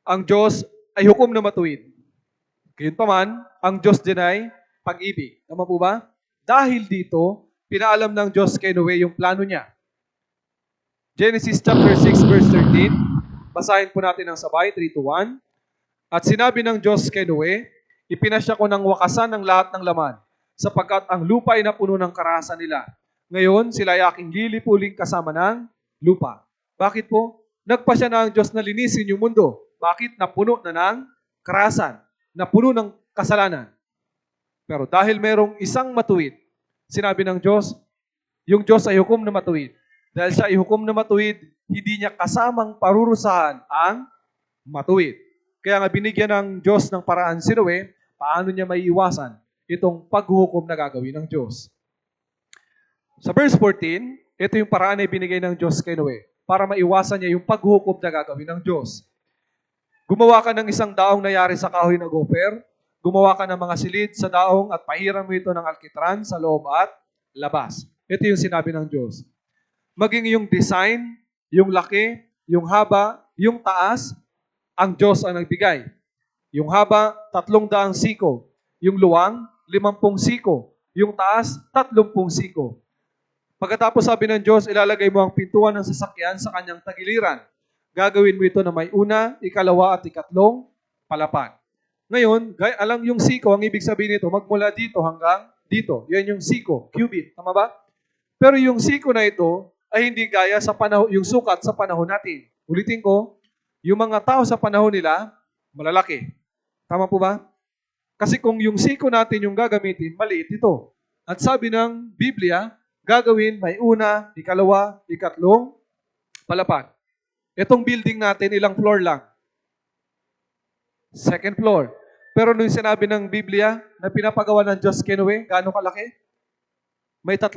Ang Diyos ay hukom na matuwid. Gayunpaman, ang Diyos din ay pag-ibig. Tama po ba? Dahil dito, pinaalam ng Diyos kay Noe yung plano niya. Genesis chapter 6 verse 13. Basahin po natin ang sabay, 3 to 1. At sinabi ng Diyos kay Noe, ipinasya ko ng wakasan ng lahat ng laman, sapagkat ang lupa ay napuno ng karahasan nila. Ngayon, sila ay aking lilipuling kasama ng lupa. Bakit po? Nagpasya na ang Diyos na linisin yung mundo. Bakit? Napuno na ng karahasan. Napuno ng kasalanan. Pero dahil merong isang matuwid, sinabi ng Diyos, yung Diyos ay hukom na matuwid. Dahil siya ay hukom na matuwid, hindi niya kasamang parurusahan ang matuwid. Kaya nga binigyan ng Diyos ng paraan si Noe, paano niya maiiwasan itong paghuhukom na gagawin ng Diyos. Sa verse 14, ito yung paraan na ibinigay ng Diyos kay Noe para maiwasan niya yung paghuhukom na gagawin ng Diyos. Gumawa ka ng isang daong na yari sa kahoy na gopher, gumawa ka ng mga silid sa daong at pahiram mo ito ng alkitran sa loob at labas. Ito yung sinabi ng Diyos. Maging yung design, yung laki, yung haba, yung taas, ang Diyos ang nagbigay. Yung haba, 300 siko. Yung luwang, 50 siko. Yung taas, 30 siko. Pagkatapos sabi ng Diyos, ilalagay mo ang pintuan ng sasakyan sa kanyang tagiliran. Gagawin mo ito na may una, ikalawa at ikatlong palapag. Ngayon, alang yung siko, ang ibig sabihin nito, magmula dito hanggang dito. Yan yung siko, cubit. Tama ba? Pero yung siko na ito ay hindi gaya sa panahon, yung sukat sa panahon natin. Ulitin ko, yung mga tao sa panahon nila, malalaki. Tama po ba? Kasi kung yung siko natin yung gagamitin, maliit ito. At sabi ng Biblia, gagawin may una, ikalawa, ikatlong palapag. Itong building natin, ilang floor lang? Second floor. Pero nung sinabi ng Biblia na pinapagawa ng Diyos kay Noe, gaano kalaki? May 3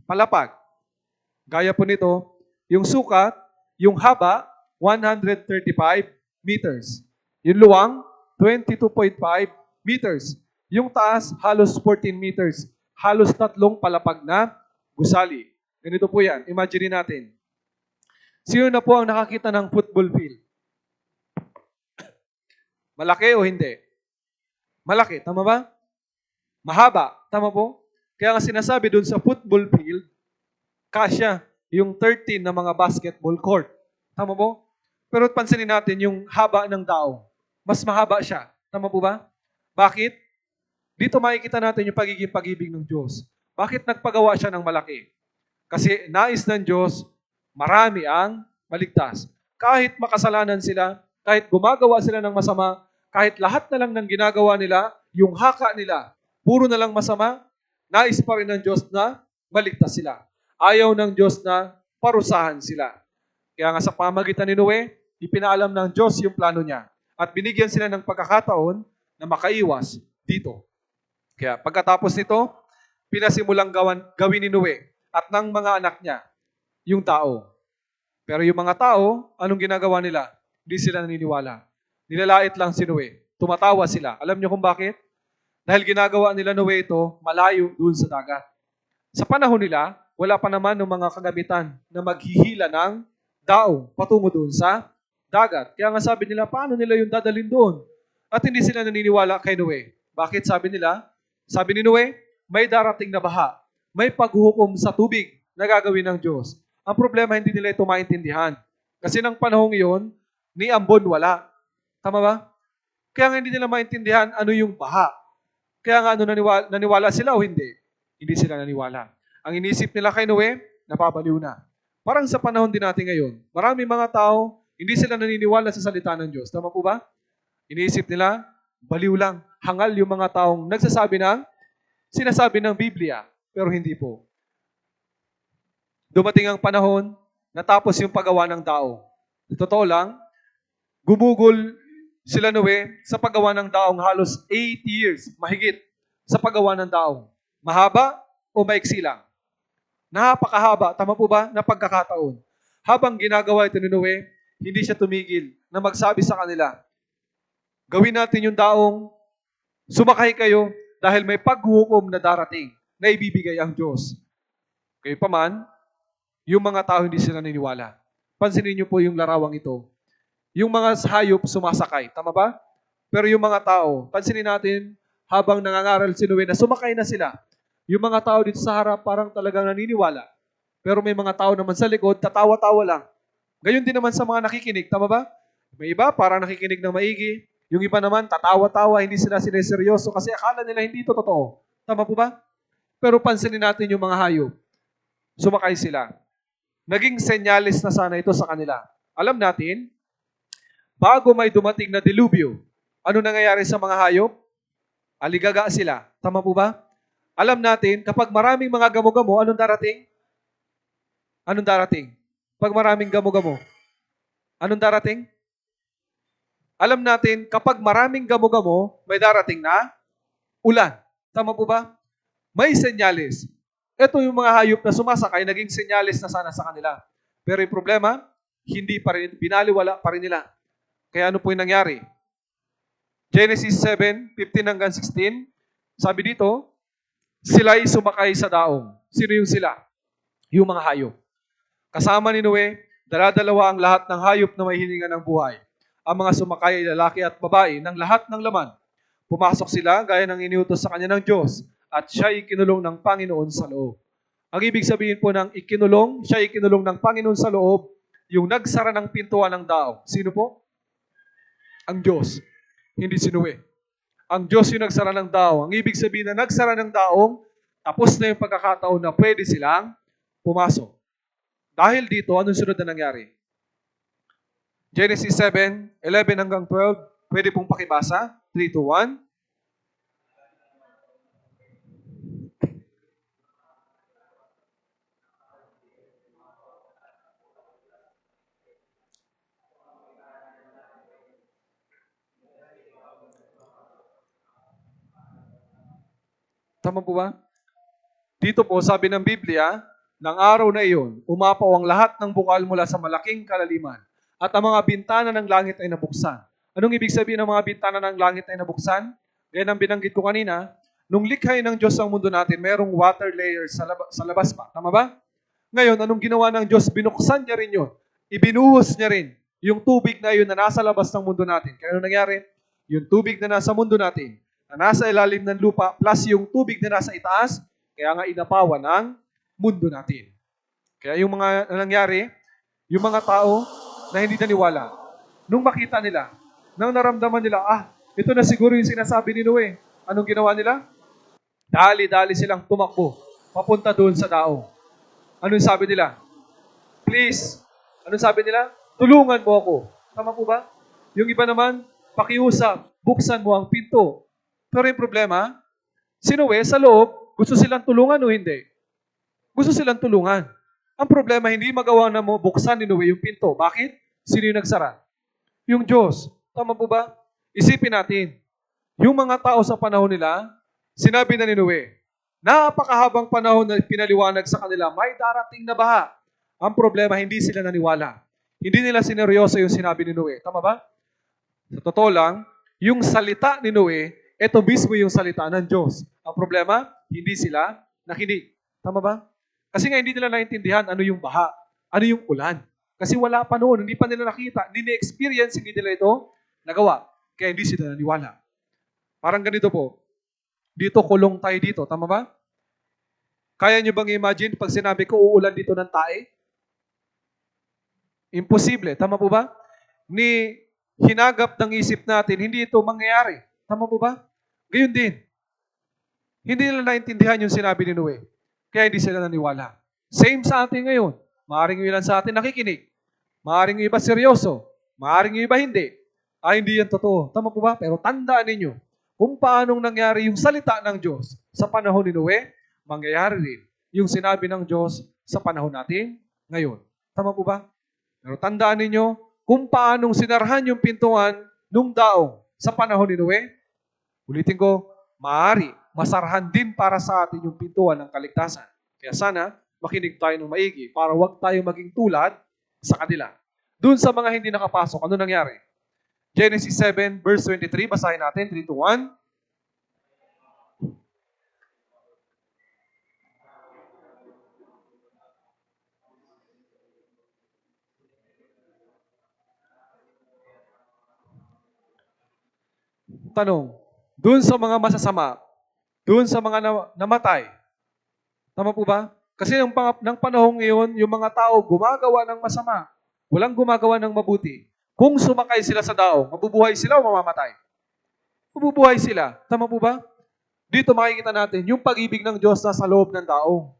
palapag. Gaya po nito, yung sukat, yung haba, 135 meters. Yung luwang, 22.5 meters. Yung taas, halos 14 meters. Halos 3 palapag na gusali. Ganito po yan. Imagine natin. Sino na po ang nakakita ng football field? Malaki o hindi? Malaki. Tama ba? Mahaba. Tama po? Kaya nga sinasabi dun sa football field, kasya yung 13 na mga basketball court. Tama po? Pero pansinin natin yung haba ng daong. Mas mahaba siya. Tama po ba? Bakit? Dito makikita natin yung pagiging pag-ibig ng Diyos. Bakit nagpagawa siya ng malaki? Kasi nais ng Diyos, marami ang maligtas. Kahit makasalanan sila, kahit gumagawa sila ng masama, kahit lahat na lang ng ginagawa nila, yung haka nila, puro na lang masama, nais pa rin ng Diyos na maligtas sila. Ayaw ng Diyos na parusahan sila. Kaya nga sa pamagitan ni Noe, ipinaalam ng Diyos yung plano niya. At binigyan sila ng pagkakataon na na makaiwas dito. Kaya pagkatapos nito, pinasimulang gawin ni Noe at ng mga anak niya yung tao. Pero yung mga tao, anong ginagawa nila? Hindi sila naniniwala. Nilalait lang si Noe. Tumatawa sila. Alam niyo kung bakit? Dahil ginagawa nila Noe ito malayo doon sa dagat. Sa panahon nila, wala pa naman ng mga kagamitan na maghihila ng daong patungo doon sa dagat. Kaya nga sabi nila, paano nila yung dadalhin doon? At hindi sila naniniwala kay Noe. Bakit sabi nila? Sabi ni Noe, may darating na baha. May paghuhukom sa tubig na gagawin ng Diyos. Ang problema, hindi nila ito maintindihan. Kasi ng panahong iyon, ni ambon wala. Tama ba? Kaya nga hindi nila maintindihan ano yung baha. Kaya nga naniwala sila o hindi? Hindi sila naniwala. Ang inisip nila kay Noe, napabaliw na. Parang sa panahon din natin ngayon, maraming mga tao, hindi sila naniniwala sa salita ng Diyos. Tama po ba? Iniisip nila, baliw lang. Hangal yung mga taong sinasabi ng Biblia, pero hindi po. Dumating ang panahon, natapos yung paggawa ng dao. Totoo lang, gumugol sila Noe sa paggawa ng daong halos 8 years, mahigit sa paggawa ng daong. Mahaba o maiksi lang? Napakahaba, tama po ba, na pagkakataon. Habang ginagawa ito ni Noe, hindi siya tumigil na magsabi sa kanila, gawin natin yung daong, sumakay kayo dahil may paghuhukom na darating na ibibigay ang Diyos. Kayo pa man, yung mga tao hindi sila naniniwala. Pansinin niyo po yung larawang ito. Yung mga hayop sumasakay, tama ba? Pero yung mga tao, pansinin natin, habang nangangaral si Noe na sumakay na sila, yung mga tao dito sa harap parang talagang naniniwala. Pero may mga tao naman sa likod, tatawa-tawa lang. Gayon din naman sa mga nakikinig, tama ba? May iba parang nakikinig ng maigi. Yung iba naman, tatawa-tawa, hindi sila sineseryoso kasi akala nila hindi ito totoo. Tama po ba? Pero pansinin natin yung mga hayop. Sumakay sila. Naging senyalis na sana ito sa kanila. Alam natin, bago may dumating na dilubyo, ano nangyayari sa mga hayop? Aligaga sila. Tama po ba? Alam natin, kapag maraming mga gamo-gamo, anong darating? Anong darating? Pag maraming gamo-gamo, anong darating? Alam natin, kapag maraming gamo-gamo, may darating na ulan. Tama po ba? May senyalis. Ito yung mga hayop na sumasakay, naging senyalis na sana sa kanila. Pero yung problema, hindi pa rin, binaliwala pa rin nila. Kaya ano po yung nangyari? Genesis 7:15 hanggang 16, sabi dito, sila'y sumakay sa daong. Sino yung sila? Yung mga hayop. Kasama ni Noe, dala-dalawa ang lahat ng hayop na may hininga ng buhay. Ang mga sumakay ay lalaki at babae ng lahat ng laman. Pumasok sila gaya ng iniutos sa kanya ng Diyos at siya ikinulong ng Panginoon sa loob. Ang ibig sabihin po ng ikinulong, siya ikinulong ng Panginoon sa loob, yung nagsara ng pintuan ng daong. Sino po? Ang Diyos. Hindi si Noe. Ang Diyos yung nagsara ng daong. Ang ibig sabihin na nagsara ng daong, tapos na yung pagkakataon na pwede silang pumasok. Dahil dito, anong sunod na nangyari? Genesis 7:11 hanggang 12, pwede pong pakibasa. 3, 2, 1. Tama po ba? Dito po, sabi ng Biblia, ng araw na iyon, umapaw ang lahat ng bukal mula sa malaking kalaliman at ang mga bintana ng langit ay nabuksan. Anong ibig sabihin ng mga bintana ng langit ay nabuksan? Gaya ng binanggit ko kanina, nung likhay ng Diyos ang mundo natin, mayroong water layer sa labas pa. Tama ba? Ngayon, anong ginawa ng Diyos? Binuksan niya rin yun. Ibinuhos niya rin yung tubig na yun na nasa labas ng mundo natin. Kaya anong nangyari? Yung tubig na nasa mundo natin, na nasa ilalim ng lupa, plus yung tubig na nasa itaas, kaya nga inapawan ng mundo natin. Kaya yung mga nangyari, yung mga tao na hindi naniwala, nung makita nila, nang naramdaman nila, ito na siguro yung sinasabi ni Noe. Anong ginawa nila? Dali-dali silang tumakbo, papunta doon sa daong. Anong sabi nila? Please, anong sabi nila? Tulungan mo ako. Tama po ba? Yung iba naman, pakiusap, buksan mo ang pinto. Pero yung problema, si Noe sa loob, gusto silang tulungan o hindi? Gusto silang tulungan. Ang problema, hindi magawa na mo buksan ni Noe yung pinto. Bakit? Sino yung nagsara? Yung Diyos. Tama po ba? Isipin natin. Yung mga tao sa panahon nila, sinabi na ni Noe, napakahabang panahon na pinaliwanag sa kanila, may darating na baha. Ang problema, hindi sila naniwala. Hindi nila sineryoso yung sinabi ni Noe. Tama ba? Sa totoo lang, yung salita ni Noe, ito mismo yung salita ng Diyos. Ang problema, hindi sila nakinig. Tama ba? Kasi nga hindi nila naintindihan ano yung baha, ano yung ulan. Kasi wala pa noon, hindi pa nila nakita, hindi na-experience, hindi nila ito nagawa. Kaya hindi sila naniwala. Parang ganito po, dito kulong tayo dito, tama ba? Kaya nyo bang imagine pag sinabi ko uulan dito ng tae? Imposible, tama po ba? Ni hinagap ng isip natin, hindi ito mangyayari. Tama po ba? Gayun din. Hindi nila naintindihan yung sinabi ni Noe. Kaya hindi sila naniwala. Same sa atin ngayon. Maaring yung ilan sa atin nakikinig. Maaring yung iba seryoso. Maaring yung iba hindi. Hindi yan totoo. Tama po ba? Pero tandaan ninyo, kung paanong nangyari yung salita ng Diyos sa panahon ni Noe, mangyayari rin yung sinabi ng Diyos sa panahon natin ngayon. Tama po ba? Pero tandaan ninyo, kung paanong sinarhan yung pintuan nung daong sa panahon ni Noe, ulitin ko, maaari masarhan din para sa atin yung pintuan ng kaligtasan. Kaya sana, makinig tayo ng maigi para wag tayo maging tulad sa kanila. Doon sa mga hindi nakapasok, ano nangyari? Genesis 7 verse 23, basahin natin, 3 to 1. Tanong, doon sa mga masasama, doon sa mga namatay, tama po ba? Kasi ng panahong ngayon, yung mga tao gumagawa ng masama, walang gumagawa ng mabuti. Kung sumakay sila sa daong, mabubuhay sila o mamamatay? Mabubuhay sila. Tama po ba? Dito makikita natin, yung pag-ibig ng Diyos nasa loob ng daong.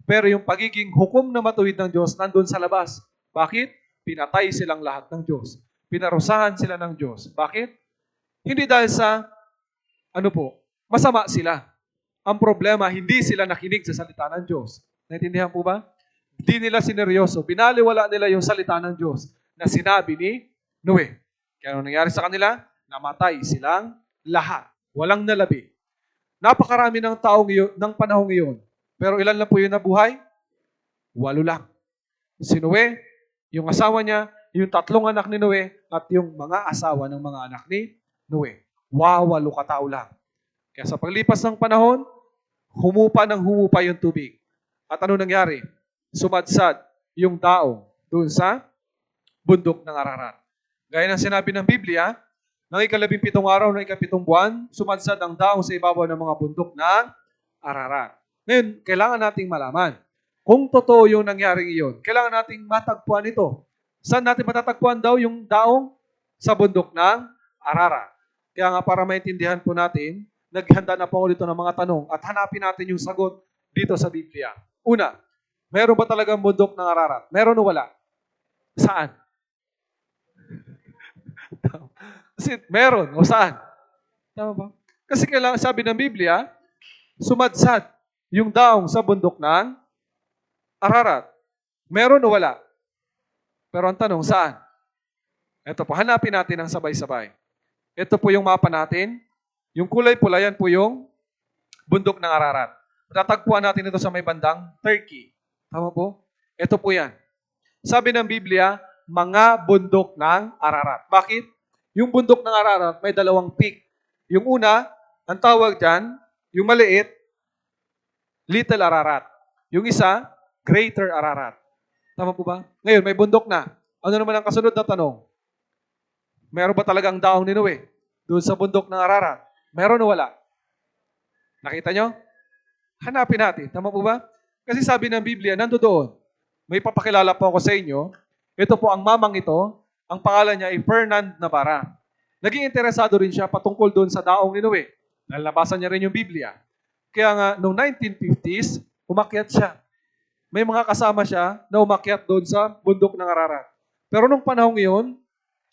Pero yung pagiging hukom na matuwid ng Diyos nandun sa labas. Bakit? Pinatay silang lahat ng Diyos. Pinarusahan sila ng Diyos. Bakit? Hindi dahil sa, masama sila. Ang problema, hindi sila nakinig sa salita ng Diyos. Naintindihan po ba? Hindi nila sineryoso. Binaliwala nila yung salita ng Diyos na sinabi ni Noe. Kaya anong nangyari sa kanila? Namatay silang lahat. Walang nalabi. Napakarami ng ng panahong iyon. Pero ilan lang po yung nabuhay? 8 lang. Si Noe, yung asawa niya, yung 3 anak ni Noe, at yung mga asawa ng mga anak ni Noe. 8 katao lang. Kaya sa paglipas ng panahon, humupa yung tubig. At ano nangyari? Sumadsad yung daong doon sa bundok ng Ararat. Gaya ng sinabi ng Biblia, ng 17 araw ng 17 buwan, sumadsad ang daong sa ibabaw ng mga bundok ng Ararat. Ngayon, kailangan nating malaman kung totoo yung nangyaring iyon. Kailangan nating matagpuan ito. Saan natin matatagpuan daw yung daong? Sa bundok ng Ararat. Kaya nga para maintindihan po natin, naghanda na po ako dito ng mga tanong at hanapin natin yung sagot dito sa Biblia. Una, meron ba talagang bundok ng Ararat? Meron o wala? Saan? Kasi meron o saan? Tama ba? Kasi kailangan sabi ng Biblia, sumadsad yung daong sa bundok ng Ararat. Meron o wala? Pero ang tanong, saan? Ito po, hanapin natin ang sabay-sabay. Ito po yung mapa natin. Yung kulay pula, yan po yung bundok ng Ararat. Matatagpuan natin ito sa may bandang Turkey. Tama po? Ito po yan. Sabi ng Biblia, mga bundok ng Ararat. Bakit? Yung bundok ng Ararat may 2 peak. Yung una, ang tawag dyan, yung maliit, Little Ararat. Yung isa, Greater Ararat. Tama po ba? Ngayon, may bundok na. Ano naman ang kasunod na tanong? Meron ba talagang daong ni Noe doon sa bundok ng Ararat? Meron o wala? Nakita nyo? Hanapin natin. Tama po ba? Kasi sabi ng Biblia, nandoon. May papakilala po ako sa inyo. Ito po ang mamang ito. Ang pangalan niya ay Fernand Navarra. Naging interesado rin siya patungkol doon sa daong ni Noe. Dahil nabasa niya rin yung Biblia. Kaya nga, noong 1950s, umakyat siya. May mga kasama siya na umakyat doon sa bundok ng Ararat. Pero nung panahong iyon,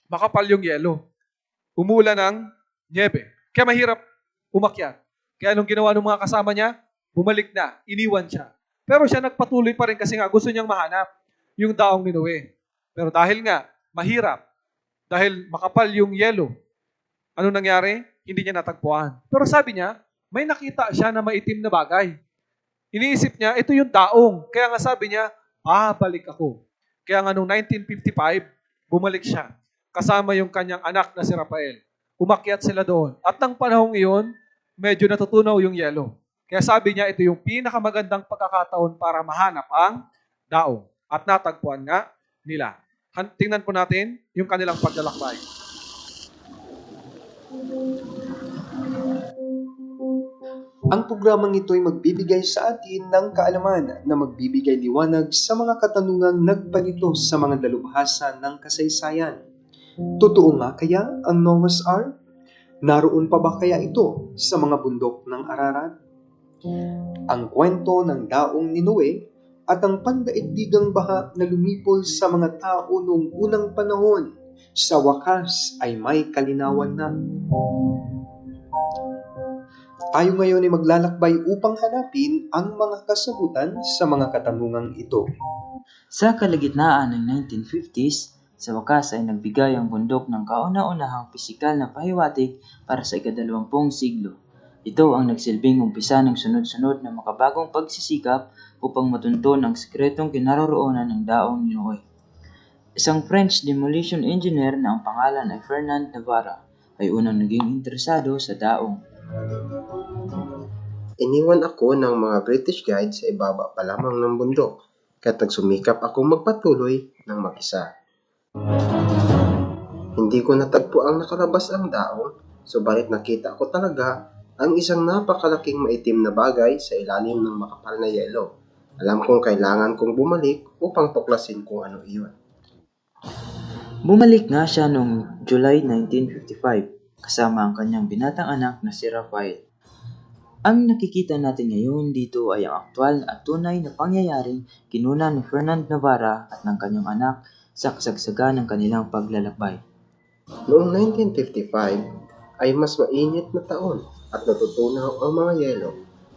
makapal yung yelo. Umulan ng niebe. Kaya mahirap umakyat. Kaya anong ginawa ng mga kasama niya? Bumalik na. Iniwan siya. Pero siya nagpatuloy pa rin kasi nga gusto niyang mahanap yung daong ni Noe. Pero dahil nga, mahirap. Dahil makapal yung yelo. Ano nangyari? hindi niya natagpuan. Pero sabi niya, may nakita siya na maitim na bagay. Iniisip niya, ito yung daong. Kaya nga sabi niya, babalik ako. Kaya nga noong 1955, bumalik siya. Kasama yung kanyang anak na si Rafael. Umakyat sila doon. At ng panahong iyon, medyo natutunaw yung yelo. Kaya sabi niya, ito yung pinakamagandang pagkakataon para mahanap ang daong. At natagpuan nga nila. Tingnan po natin yung kanilang paglalakbay. Ang programang ito ay magbibigay sa atin ng kaalaman na magbibigay liwanag sa mga katanungang nagpalito sa mga dalubhasa ng kasaysayan. Totoo nga kaya ang Noah's Ark? Naroon pa ba kaya ito sa mga bundok ng Ararat? Ang kwento ng daong ni Noe at ang pandaigdigang baha na lumipol sa mga tao noong unang panahon, sa wakas ay may kalinawan na. Tayo ngayon ay maglalakbay upang hanapin ang mga kasagutan sa mga katanungang ito. Sa kalagitnaan ng 1950s, sa wakas ay nagbigay ang bundok ng kauna-unahang pisikal na pahiwatig para sa ika-20 siglo. Ito ang nagsilbing umpisa ng sunod-sunod na makabagong pagsisikap upang matunton ang sikretong kinaroroonan ng daong ni Noe. Isang French demolition engineer na ang pangalan ay Fernand Navarra ay unang naging interesado sa daong. Iniwan ako ng mga British guide sa ibaba pa lamang ng bundok, kaya't nagsumikap akong magpatuloy ng mag-isa. Hindi ko natagpo ang nakalabas ang daong, subalit nakita ko talaga ang isang napakalaking maitim na bagay sa ilalim ng makapal na yelo. Alam kong kailangan kong bumalik upang tuklasin kung ano iyon. Bumalik nga siya noong July 1955 kasama ang kanyang binatang anak na si Rafael. Ang nakikita natin ngayon dito ay ang aktwal at tunay na pangyayaring kinuna ni Fernand Navarra at ng kanyang anak sa kasagsagan ng kanilang paglalakbay. Noong 1955 ay mas mainit na taon at natutunaw ang mga yelo.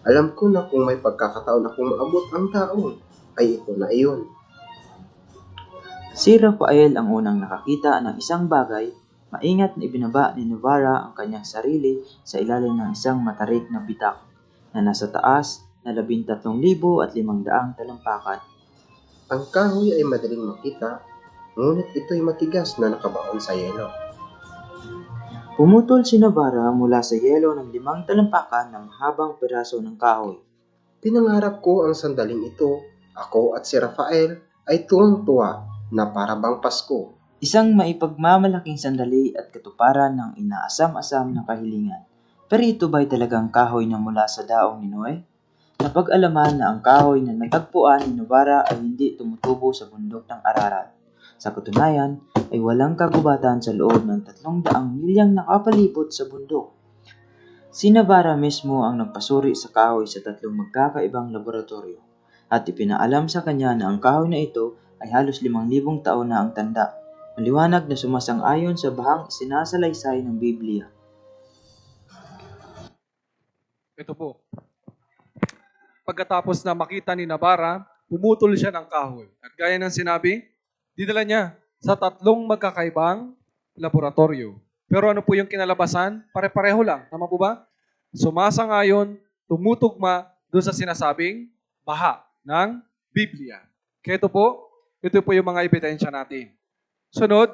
Alam ko na kung may pagkakataon akong maabot ang daong, ay ito na iyon. Si Rafael ang unang nakakita ng isang bagay. Maingat na ibinaba ni Navarra ang kanyang sarili sa ilalim ng isang matarik na bitak na nasa taas na 13,500 talampakan. Ang kahoy ay madaling makita, ngunit ito'y matigas na nakabaon sa yelo. Pumutol si Navarra mula sa yelo ng 5 talampakan ng mahabang piraso ng kahoy. Pinangarap ko ang sandaling ito. Ako at si Rafael ay tuwang-tuwa na para bang Pasko. Isang maipagmamalaking sandali at katuparan ng inaasam-asam na kahilingan. Pero ito ba'y talagang kahoy na mula sa daong ni Noe? Napag-alaman na ang kahoy na natagpuan ni Navarra ay hindi tumutubo sa bundok ng Ararat. Sa katunayan, ay walang kagubatan sa loob ng 300 milyang nakapalibot sa bundok. Si Navarra mismo ang nagpasuri sa kahoy sa 3 magkakaibang laboratorio at ipinaalam sa kanya na ang kahoy na ito ay halos 5,000 taon na ang tanda. Maliwanag na sumasang-ayon sa bahang sinasalaysay ng Biblia. Ito po. Pagkatapos na makita ni Navarra, pumutol siya ng kahoy. At gaya ng sinabi, dinala niya sa 3 magkakaibang laboratorio. Pero ano po yung kinalabasan? Pare-pareho lang. Tama po ba? Sumasang-ayon, tumutugma doon sa sinasabing baha ng Biblia. Kaya ito po yung mga ebidensya natin. Sunod,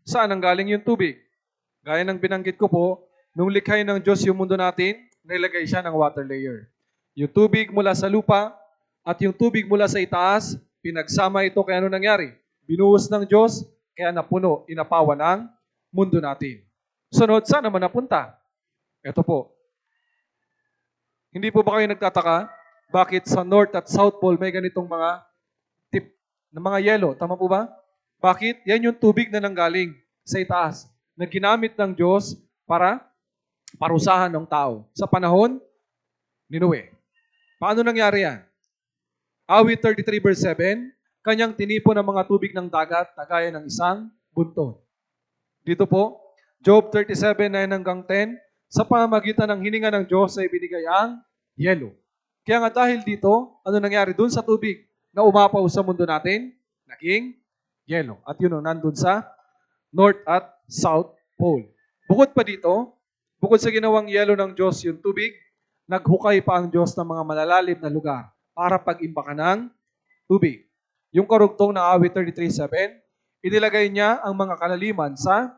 saan ang galing yung tubig? Gaya ng binanggit ko po, nung likhay ng Diyos yung mundo natin, nilagay siya ng water layer. Yung tubig mula sa lupa at yung tubig mula sa itaas, pinagsama ito kaya ano nangyari? Binuhos ng Diyos, kaya napuno, inapawan ng mundo natin. Sunod, saan naman napunta? Ito po. Hindi po ba kayo nagtataka bakit sa North at South Pole may ganitong mga tip ng mga yelo? Tama po ba? Bakit? Yan yung tubig na nanggaling sa itaas na ginamit ng Diyos para parusahan ng tao sa panahon ni Noe. Paano nangyari yan? Awit 33 verse 7, kanyang tinipon ng mga tubig ng dagat na gaya ng isang bunton. Dito po, Job 37:9-10, sa pamamagitan ng hininga ng Diyos ay binigay ang yelo. Kaya nga dahil dito, ano nangyari dun sa tubig na umapaw sa mundo natin? Naging yelo. At yun nandun sa North at South Pole. Bukod pa dito, Bukod sa ginawang yelo ng Diyos yung tubig, naghukay pa ang Diyos ng mga malalalim na lugar para pag-imbakan ng tubig. Yung karugtong ng awit 33:7, inilagay niya ang mga kalaliman sa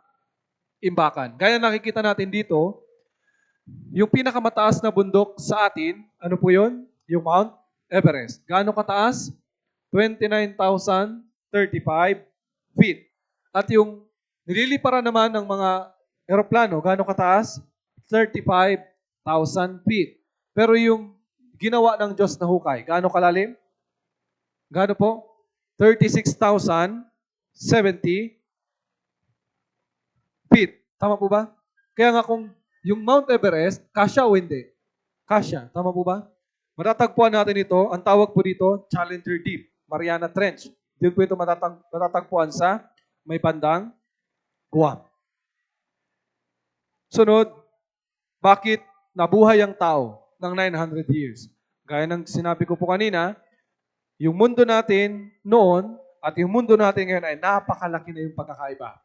imbakan. Gaya nakikita natin dito, yung pinakamataas na bundok sa atin, ano po yun? Yung Mount Everest. Gaano kataas? 29,035 feet. At yung nililiparan naman ng mga eroplano, gaano kataas? 35,000 feet. Pero yung ginawa ng Diyos na hukay, gaano kalalim? Gaano po? 36,070 feet. Tama po ba? Kaya nga kung yung Mount Everest, kasya o hindi? Kasya. Tama po ba? Matatagpuan natin ito, ang tawag po dito, Challenger Deep, Mariana Trench. Doon po ito matatagpuan sa may bandang Guam. Sunod, bakit nabuhay ang tao ng 900 years? Gaya ng sinabi ko po kanina, yung mundo natin noon at yung mundo natin ngayon ay napakalaki na yung pagkakaiba.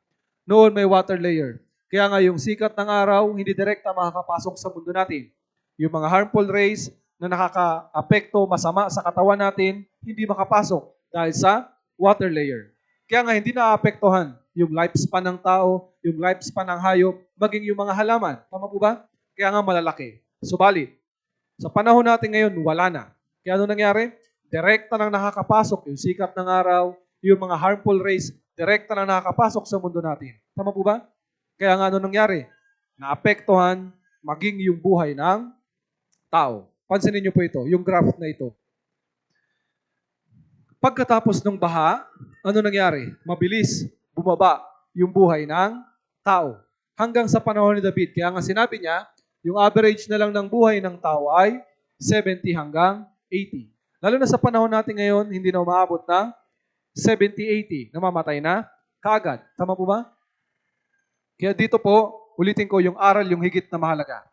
Noon may water layer. Kaya nga yung sikat ng araw, hindi direkta makakapasok sa mundo natin. Yung mga harmful rays na nakaka-apekto, masama sa katawan natin, hindi makapasok dahil sa water layer. Kaya nga hindi naapektuhan yung lifespan ng tao, yung lifespan ng hayop, maging yung mga halaman. Tama po ba? Kaya nga malalaki. Subalit, sa panahon natin ngayon, wala na. Kaya ano nangyari? Direkta nang nakakapasok yung sikat ng araw, yung mga harmful rays, direkta nang nakakapasok sa mundo natin. Tama po ba? Kaya nga ano nangyari? Naapektuhan maging yung buhay ng tao. Pansinin niyo po ito, yung graph na ito. Pagkatapos ng baha, ano nangyari? Mabilis bumaba yung buhay ng tao. Hanggang sa panahon ni David. Kaya nga sinabi niya, yung average na lang ng buhay ng tao ay 70 hanggang 80. Lalo na sa panahon natin ngayon, hindi na umaabot ng 70, 80. Namamatay na kaagad. Tama po ba? Kaya dito po, ulitin ko yung aral yung higit na mahalaga.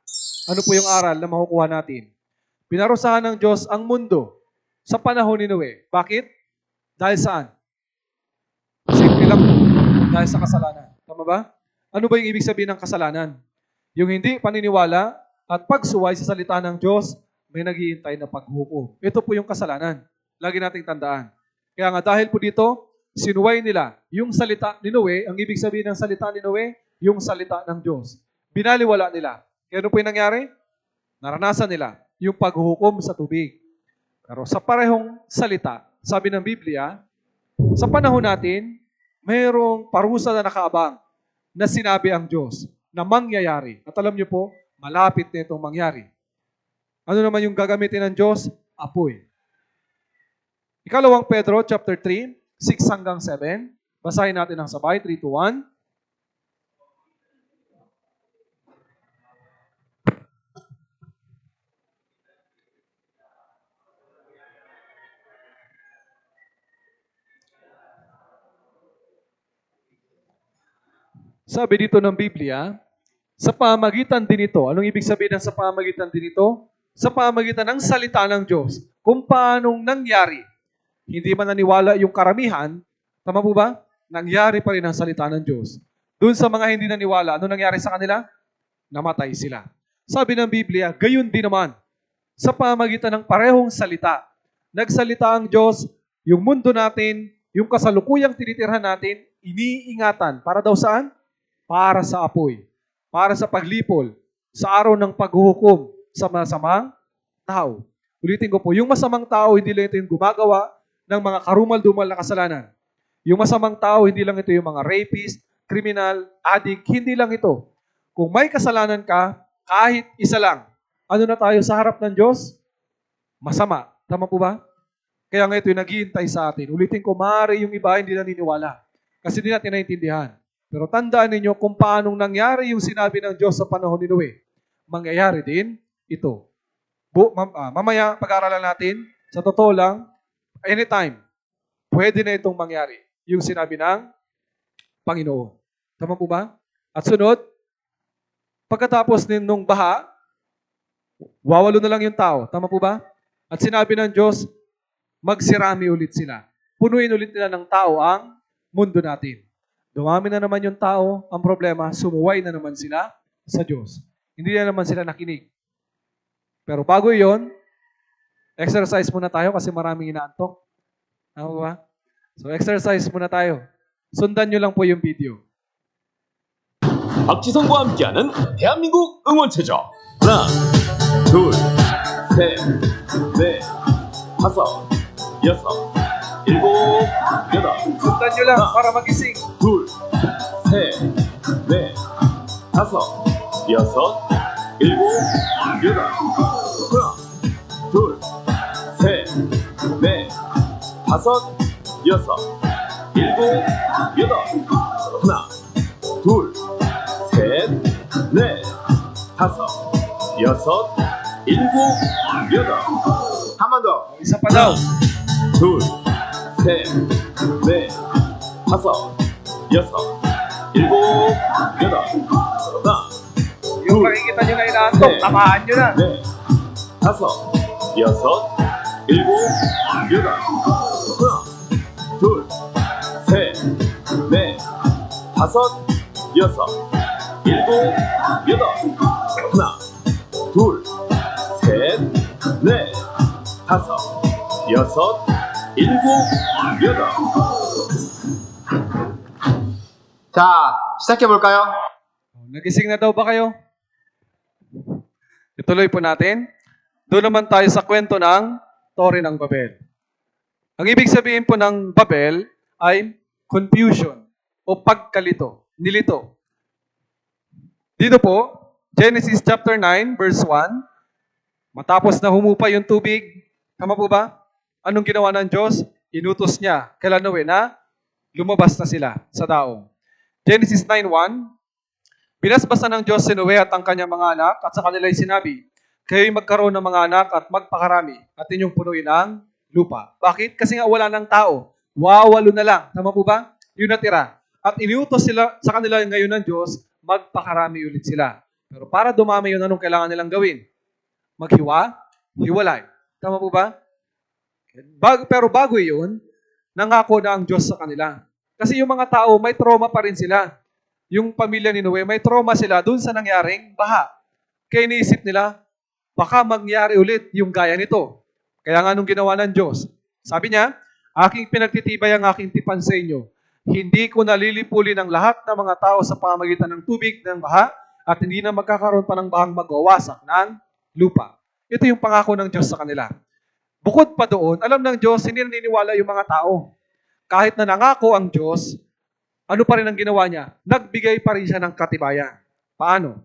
Ano po yung aral na makukuha natin? Pinarusahan ng Diyos ang mundo sa panahon ni Noe. Bakit? Dahil saan? Simple lang po. Dahil sa kasalanan. Tama ba? Ano ba yung ibig sabihin ng kasalanan? Yung hindi paniniwala at pagsuway sa salita ng Diyos, may naghihintay na paghukom. Ito po yung kasalanan. Lagi nating tandaan. Kaya nga dahil po dito, sinuway nila yung salita ni Noe, ang ibig sabihin ng salita ni Noe, yung salita ng Diyos. Binaliwala nila. Kaya ano po yung nangyari? Naranasan nila yung paghuhukom sa tubig. Pero sa parehong salita, sabi ng Biblia, sa panahon natin, mayroong parusa na nakaabang na sinabi ang Diyos na mangyayari. At alam niyo po, malapit na itong mangyari. Ano naman yung gagamitin ng Diyos? Apoy. Ikalawang Pedro, chapter 3, 6 hanggang 7. Basahin natin ang sabay, 3 to 1. Sabi dito ng Biblia, sa pamagitan din ito, anong ibig sabihin ng sa pamagitan din ito? Sa pamagitan ng salita ng Diyos, kung paanong nangyari. Hindi man naniwala yung karamihan, tama po ba? Nangyari pa rin ang salita ng Diyos. Doon sa mga hindi naniwala, ano nangyari sa kanila? Namatay sila. Sabi ng Biblia, gayon din naman, sa pamagitan ng parehong salita. Nagsalita ang Diyos, yung mundo natin, yung kasalukuyang tinitirhan natin, iniingatan. Para daw saan? Para sa apoy. Para sa paglipol. Sa araw ng paghuhukom sa masamang tao. Ulitin ko po, yung masamang tao, hindi lang ito yung gumagawa ng mga karumal-dumal na kasalanan. Yung masamang tao, hindi lang ito yung mga rapist, kriminal, addict, hindi lang ito. Kung may kasalanan ka, kahit isa lang, ano na tayo sa harap ng Diyos? Masama. Tama po ba? Kaya nga ito yung naghihintay sa atin. Ulitin ko, maaari yung iba hindi naniniwala. Kasi hindi natin naintindihan. Pero tandaan ninyo kung paanong nangyari yung sinabi ng Diyos sa panahon ni Noe. Mangyayari din ito. Mamaya pag-aaralan natin, sa totoo lang, anytime, pwede na itong mangyari. Yung sinabi ng Panginoon. Tama po ba? At sunod, pagkatapos nung baha, wawalo na lang yung tao. Tama po ba? At sinabi ng Diyos, magsirami ulit sila. Punuin ulit nila ng tao ang mundo natin. Dumami na naman yung tao, ang problema, sumuway na naman sila sa Diyos. Hindi na naman sila nakinig. Pero bago yon, exercise muna tayo kasi maraming inaantok. Tama ba? So exercise muna tayo. Sundan nyo lang po yung video. 박지성과 함께하는 대한민국 응원체조. 하나, 둘, 셋, 넷, 다섯, 여섯, 일곱, 여덟, Sundan nyo lang para magising. 둘, 셋, 넷, 다섯, 여섯, 일곱, 여덟, 하나, 둘, 셋, 넷, 다섯, 여섯, 일곱, 여덟, 하나, 둘, 셋, 넷, 다섯, 여섯, 일곱, 여덟. 한 번 더. Isa pa daw. 둘, 셋, 넷, 다섯, 여섯, 일곱, 여덟. 하나, Yung makikita nyo na inaantok, 네. tamaan nyo na. 넷, 다섯, 여섯, 일곱, 여덟. 하나, 둘, 셋, 넷, 다섯, 여섯, 일곱, 여덟. 하나, 둘, 셋, 넷, 다섯, 여섯, 일곱, 여덟. 자, 시작해볼까요? Nagising na daw ba kayo? Ituloy po natin. Doon naman tayo sa kwento ng Tore ng Babel. Ang ibig sabihin po ng Babel ay confusion o pagkalito, nilito. Dito po, Genesis chapter 9 verse 1, matapos na humupa yung tubig, tama po ba? Anong ginawa ng Diyos? Inutos niya kay Noe na lumabas na sila sa daong. Genesis 9:1, binasbasan ng Diyos si Noe at ang kanyang mga anak at sa kanila ay sinabi, kayo'y magkaroon ng mga anak at magpakarami at inyong punuin ang lupa. Bakit? Kasi nga wala ng tao. Wawalo na lang. Tama po ba? Yun natira. At iniutos sila sa kanila ngayon ng Diyos, magpakarami ulit sila. Pero para dumami yun, anong kailangan nilang gawin? Hiwalay. Tama po ba? Pero bago yun, nangako na ang Diyos sa kanila. Kasi yung mga tao, may trauma pa rin sila. Yung pamilya ni Noe, may trauma sila dun sa nangyaring baha. Kaya iniisip nila, baka mangyari ulit yung gaya nito. Kaya nga nung ginawa ng Diyos, sabi niya, aking pinagtitibay ang aking tipan sa inyo. Hindi ko nalilipulin ang lahat ng mga tao sa pamamagitan ng tubig ng baha at hindi na magkakaroon pa ng bahang magwawasak ng lupa. Ito yung pangako ng Diyos sa kanila. Bukod pa doon, alam ng Diyos, hindi naniniwala yung mga tao. Kahit na nangako ang Diyos, ano pa rin ang ginawa niya? Nagbigay pa rin siya ng katibayan. Paano?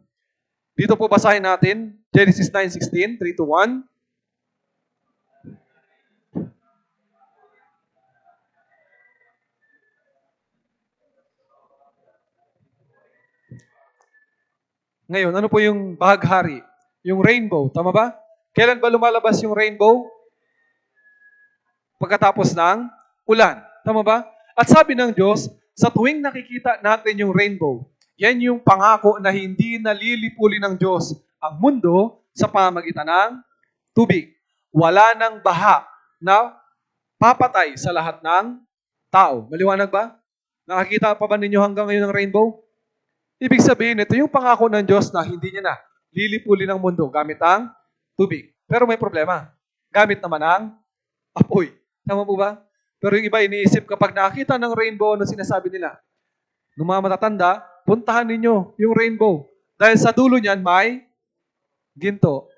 Dito po basahin natin, Genesis 9:16, 3-1. Ngayon, ano po yung bahaghari? Yung rainbow, tama ba? Kailan ba lumalabas yung rainbow? Pagkatapos ng ulan, tama ba? At sabi ng Diyos, sa tuwing nakikita natin yung rainbow, yan yung pangako na hindi nalilipulin ng Diyos ang mundo sa pamamagitan ng tubig. Wala nang baha na papatay sa lahat ng tao. Maliwanag ba? Nakakita pa ba ninyo hanggang ngayon ng rainbow? Ibig sabihin, ito yung pangako ng Diyos na hindi niya na lilipulin ang mundo gamit ang tubig. Pero may problema. Gamit naman ang apoy. Tama po ba? Pero yung iba iniisip kapag nakakita ng rainbow, ano sinasabi nila? Nung mga matatanda, puntahan ninyo yung rainbow. Dahil sa dulo niyan may ginto.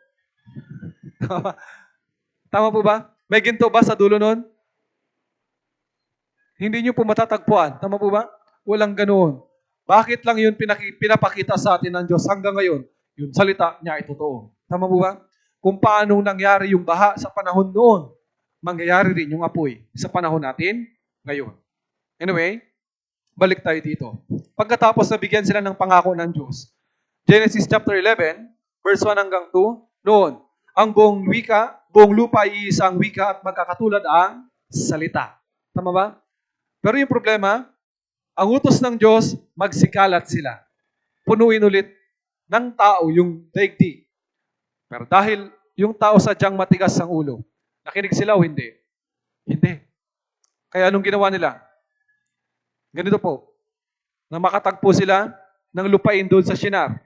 Tama po ba? May ginto ba sa dulo nun? Hindi nyo po matatagpuan. Tama po ba? Walang ganoon. Bakit lang yun pinapakita sa atin ng Diyos hanggang ngayon? Yung salita niya ay totoo. Tama po ba? Kung paano nangyari yung baha sa panahon noon, mangyayari rin yung apoy sa panahon natin ngayon. Anyway, balik tayo dito. Pagkatapos nabigyan sila ng pangako ng Diyos, Genesis chapter 11, verse 1 hanggang 2, noon, ang buong lupa ay isang wika at magkakatulad ang salita. Tama ba? Pero yung problema, ang utos ng Diyos, magsikalat sila. Punuin ulit ng tao yung daigdig. Pero dahil yung tao sadyang matigas ang ulo, nakinig sila o hindi? Hindi. Kaya anong ginawa nila? Ganito po, na makatagpo sila ng lupain doon sa Shinar.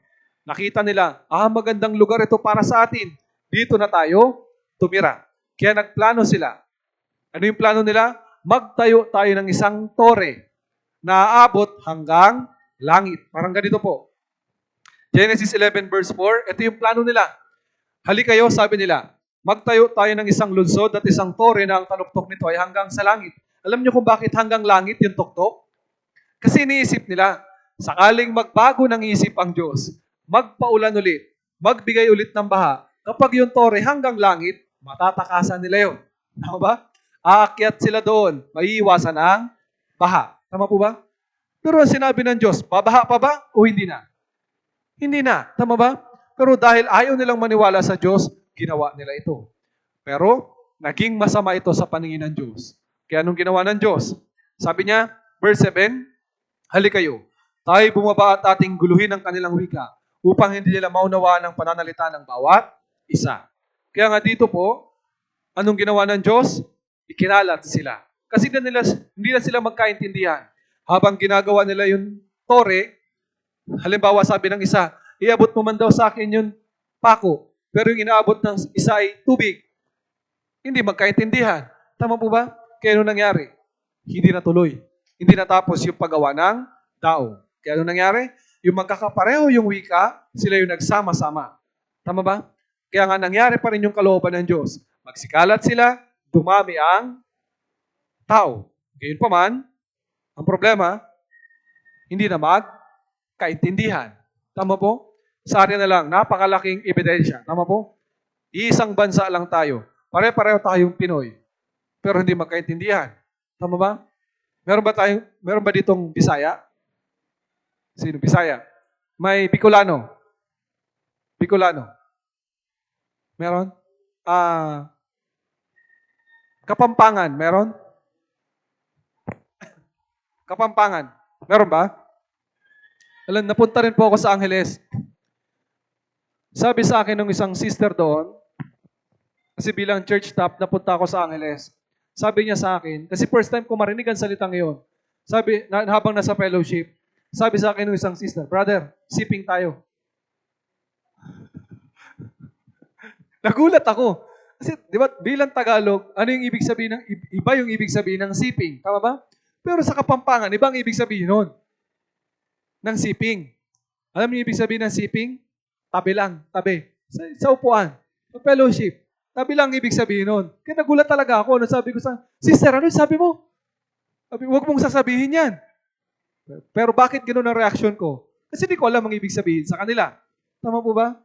Nakita nila, magandang lugar ito para sa atin. Dito na tayo tumira. Kaya nagplano sila. Ano yung plano nila? Magtayo tayo ng isang tore na aabot hanggang langit. Parang ganito po. Genesis 11 verse 4, ito yung plano nila. Hali kayo, sabi nila, magtayo tayo ng isang lungsod at isang tore na ang taluktok nito ay hanggang sa langit. Alam niyo kung bakit hanggang langit yung tuktok? Kasi iniisip nila, sakaling magbago ng isip ang Diyos, magpaulan ulit, magbigay ulit ng baha, kapag yung tore hanggang langit, matatakasan nila yun. Tama ba? Aakyat sila doon, maiiwasan ang baha. Tama po ba? Pero ang sinabi ng Diyos, babaha pa ba o hindi na? Hindi na. Tama ba? Pero dahil ayaw nilang maniwala sa Diyos, ginawa nila ito. Pero, naging masama ito sa paningin ng Diyos. Kaya anong ginawa ng Diyos? Sabi niya, verse 7, hali kayo, tayo bumaba at ating guluhin ang kanilang wika upang hindi nila maunawaan ang pananalita ng bawat isa. Kaya nga dito po, anong ginawa ng Diyos? Ikinalat sila. Kasi hindi na sila magkaintindihan. Habang ginagawa nila yung tore, halimbawa sabi ng isa, iabot mo man daw sa akin yung pako, pero yung inaabot ng isa ay tubig. Hindi magkaintindihan. Tama po ba? Kaya ano nangyari? Hindi natuloy. Hindi natapos yung paggawa ng tao. Kaya ano nangyari? Yung magkakapareho yung wika, sila yung nagsama-sama. Tama ba? Kaya nga nangyari pa rin yung kalooban ng Diyos. Magsikalat sila, dumami ang tao. Gayun pa man, ang problema, hindi na magkaintindihan. Tama po? Sa atin na lang, napakalaking ebidensya. Tama po? Iisang bansa lang tayo. Pare-pareho tayong Pinoy. Pero hindi magkaintindihan. Tama ba? Meron ba ditong Bisaya? Sino? Bisaya. May Bicolano. Bicolano. Meron? Kapampangan. Meron? Kapampangan. Meron ba? Alam, napunta rin po ako sa Angeles. Sabi sa akin ng isang sister doon, kasi bilang church staff, napunta ako sa Angeles. Sabi niya sa akin, kasi first time ko marinig ang salita ngayon. Sabi, habang nasa fellowship, sabi sa akin ng isang sister, brother, siping tayo. Nagulat ako. Kasi, di ba, bilang Tagalog, ano yung ibig sabihin iba yung ibig sabihin ng siping. Tama ba? Pero sa Kapampangan, iba ang ibig sabihin nun. Ng siping. Alam niyo ibig sabihin ng siping? Tabi lang, tabi. Sa upuan. Sa fellowship. Tabi lang ibig sabihin nun. Kaya nagulat talaga ako. Ano sabi ko sa, sister, ano sabi mo? Sabi, huwag mong sasabihin yan. Pero bakit gano'n ang reaction ko? Kasi di ko alam ang ibig sabihin sa kanila. Tama po ba?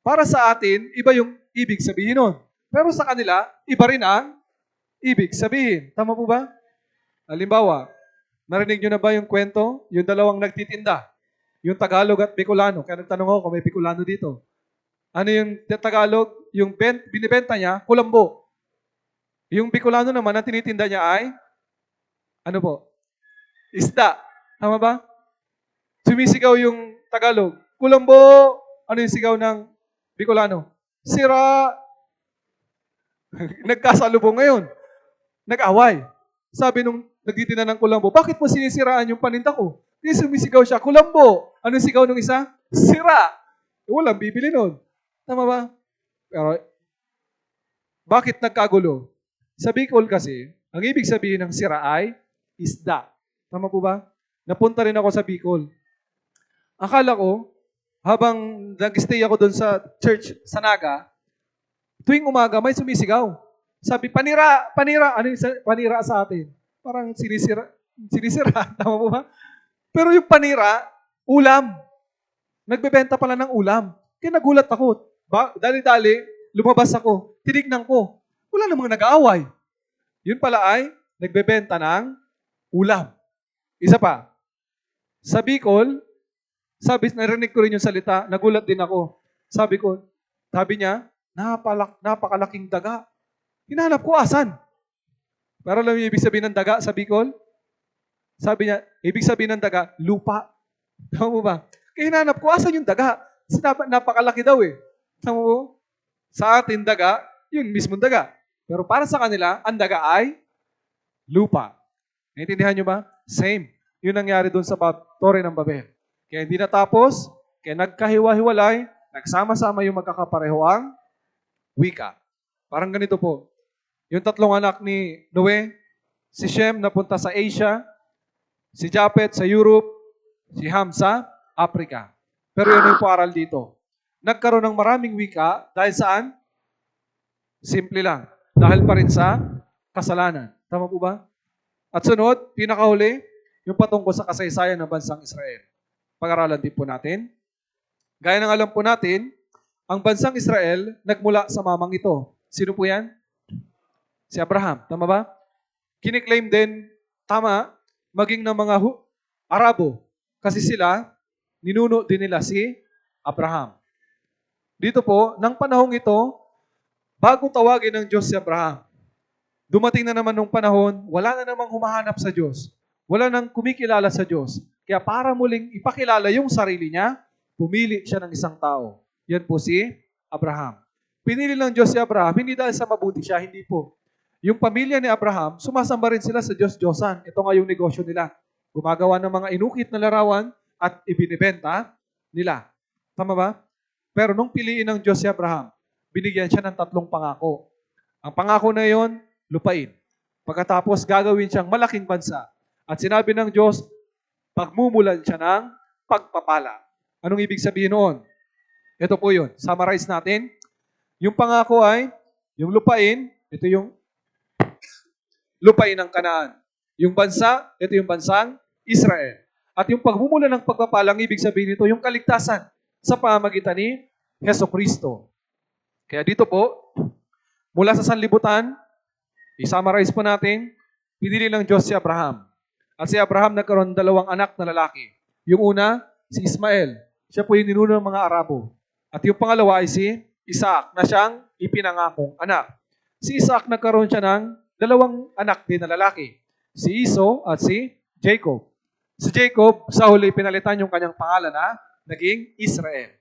Para sa atin, iba yung ibig sabihin nun. Pero sa kanila, iba rin ang ibig sabihin. Tama po ba? Halimbawa, narinig nyo na ba yung kwento? Yung dalawang nagtitinda. Yung Tagalog at Bicolano. Kaya nagtanong ako kung may Bicolano dito. Ano yung Tagalog? Yung binibenta niya, kulambo. Yung Bicolano naman, ang tinitinda niya ay, ano po? Isda. Tama ba? Sumisigaw yung Tagalog. Kulambo! Ano yung sigaw ng Bicolano? Sira! Nagkasalubong ngayon. Nag-away. Sabi nung nagtitinda ng kulambo, bakit mo sinisiraan yung paninda ko? Hindi sumisigaw siya, kulambo. Anong sigaw ng isa? Sira. Walang bibili nun. Tama ba? Pero, bakit nagkagulo? Sa Bicol kasi, ang ibig sabihin ng sira ay isda. Tama po ba? Napunta rin ako sa Bicol. Akala ko, habang nag-stay ako doon sa church sa Naga, tuwing umaga may sumisigaw. Sabi, panira, panira. Ano yung panira sa atin? Parang sinisira. Tama po ba? Pero yung panira, ulam. Nagbebenta pala ng ulam. Kaya nagulat ako. Dali-dali, lumabas ako. Tinignan ko. Wala namang nag-aaway. Yun pala ay nagbebenta ng ulam. Isa pa. Sa Bicol, narinig ko rin yung salita, nagulat din ako. Sabi niya, napakalaking daga. Hinanap ko, asan? Pero alam niyo ibig sabihin ng daga sa Bicol? Sabi niya, ibig sabihin ng daga, lupa. Tama mo ba? Kaya hinanap ko, asan yung daga? Kasi napakalaki daw eh. Tama mo? Sa atin daga, yun mismong daga. Pero para sa kanila, ang daga ay lupa. Naintindihan niyo ba? Same. Yun nangyari doon sa Torre ng Babel. Kaya hindi natapos, Kaya nagkahiwa-hiwalay, nagsama-sama yung magkakaparehong wika. Parang ganito po. Yung tatlong anak ni Noe, si Shem napunta sa Asia, si Japhet sa Europe, si Ham sa Africa. Pero yun yung paral dito. Nagkaroon ng maraming wika dahil saan? Simple lang. Dahil pa rin sa kasalanan. Tama po ba? At sunod, pinakahuli, yung patungkol sa kasaysayan ng bansang Israel. Pag-aralan din po natin. Gaya ng alam po natin, ang bansang Israel nagmula sa mamang ito. Sino po yan? Si Abraham. Tama ba? Kiniklaim din, tama, maging ng mga Arabo. Kasi sila, ninuno din nila si Abraham. Dito po, ng panahong ito, bago tawagin ng Diyos si Abraham, dumating na naman nung panahon, wala na namang humahanap sa Diyos. Wala nang kumikilala sa Diyos. Kaya para muling ipakilala yung sarili niya, pumili siya ng isang tao. Yan po si Abraham. Pinili ng Diyos si Abraham, hindi dahil sa mabuti siya, hindi po. Yung pamilya ni Abraham, sumasamba rin sila sa Diyos-Diyosan. Ito nga yung negosyo nila. Gumagawa ng mga inukit na larawan at ibinibenta nila. Tama ba? Pero nung piliin ng Diyos si Abraham, binigyan siya ng 3 pangako. Ang pangako na yon, lupain. Pagkatapos gagawin siyang malaking bansa. At sinabi ng Diyos, pagmumulan siya ng pagpapala. Anong ibig sabihin noon? Ito po yun. Summarize natin. Yung pangako ay, yung lupain, ito yung lupain ng Kanaan. Yung bansa, ito yung bansang Israel. At yung pagmumula ng pagpapalang, ibig sabihin nito, yung kaligtasan sa pamamagitan ni Hesukristo. Kaya dito po, mula sa sanlibutan, i-summarize po natin, pinili ng Diyos si Abraham. At si Abraham nagkaroon 2 anak na lalaki. Yung una, si Ismael. Siya po yung ninuno ng mga Arabo. At yung pangalawa ay si Isaac, na siyang ipinangakong anak. Si Isaac nagkaroon siya ng 2 anak din na lalaki. Si Esau at si Jacob. Si Jacob, sa huli pinalitan yung kanyang pangalan na naging Israel.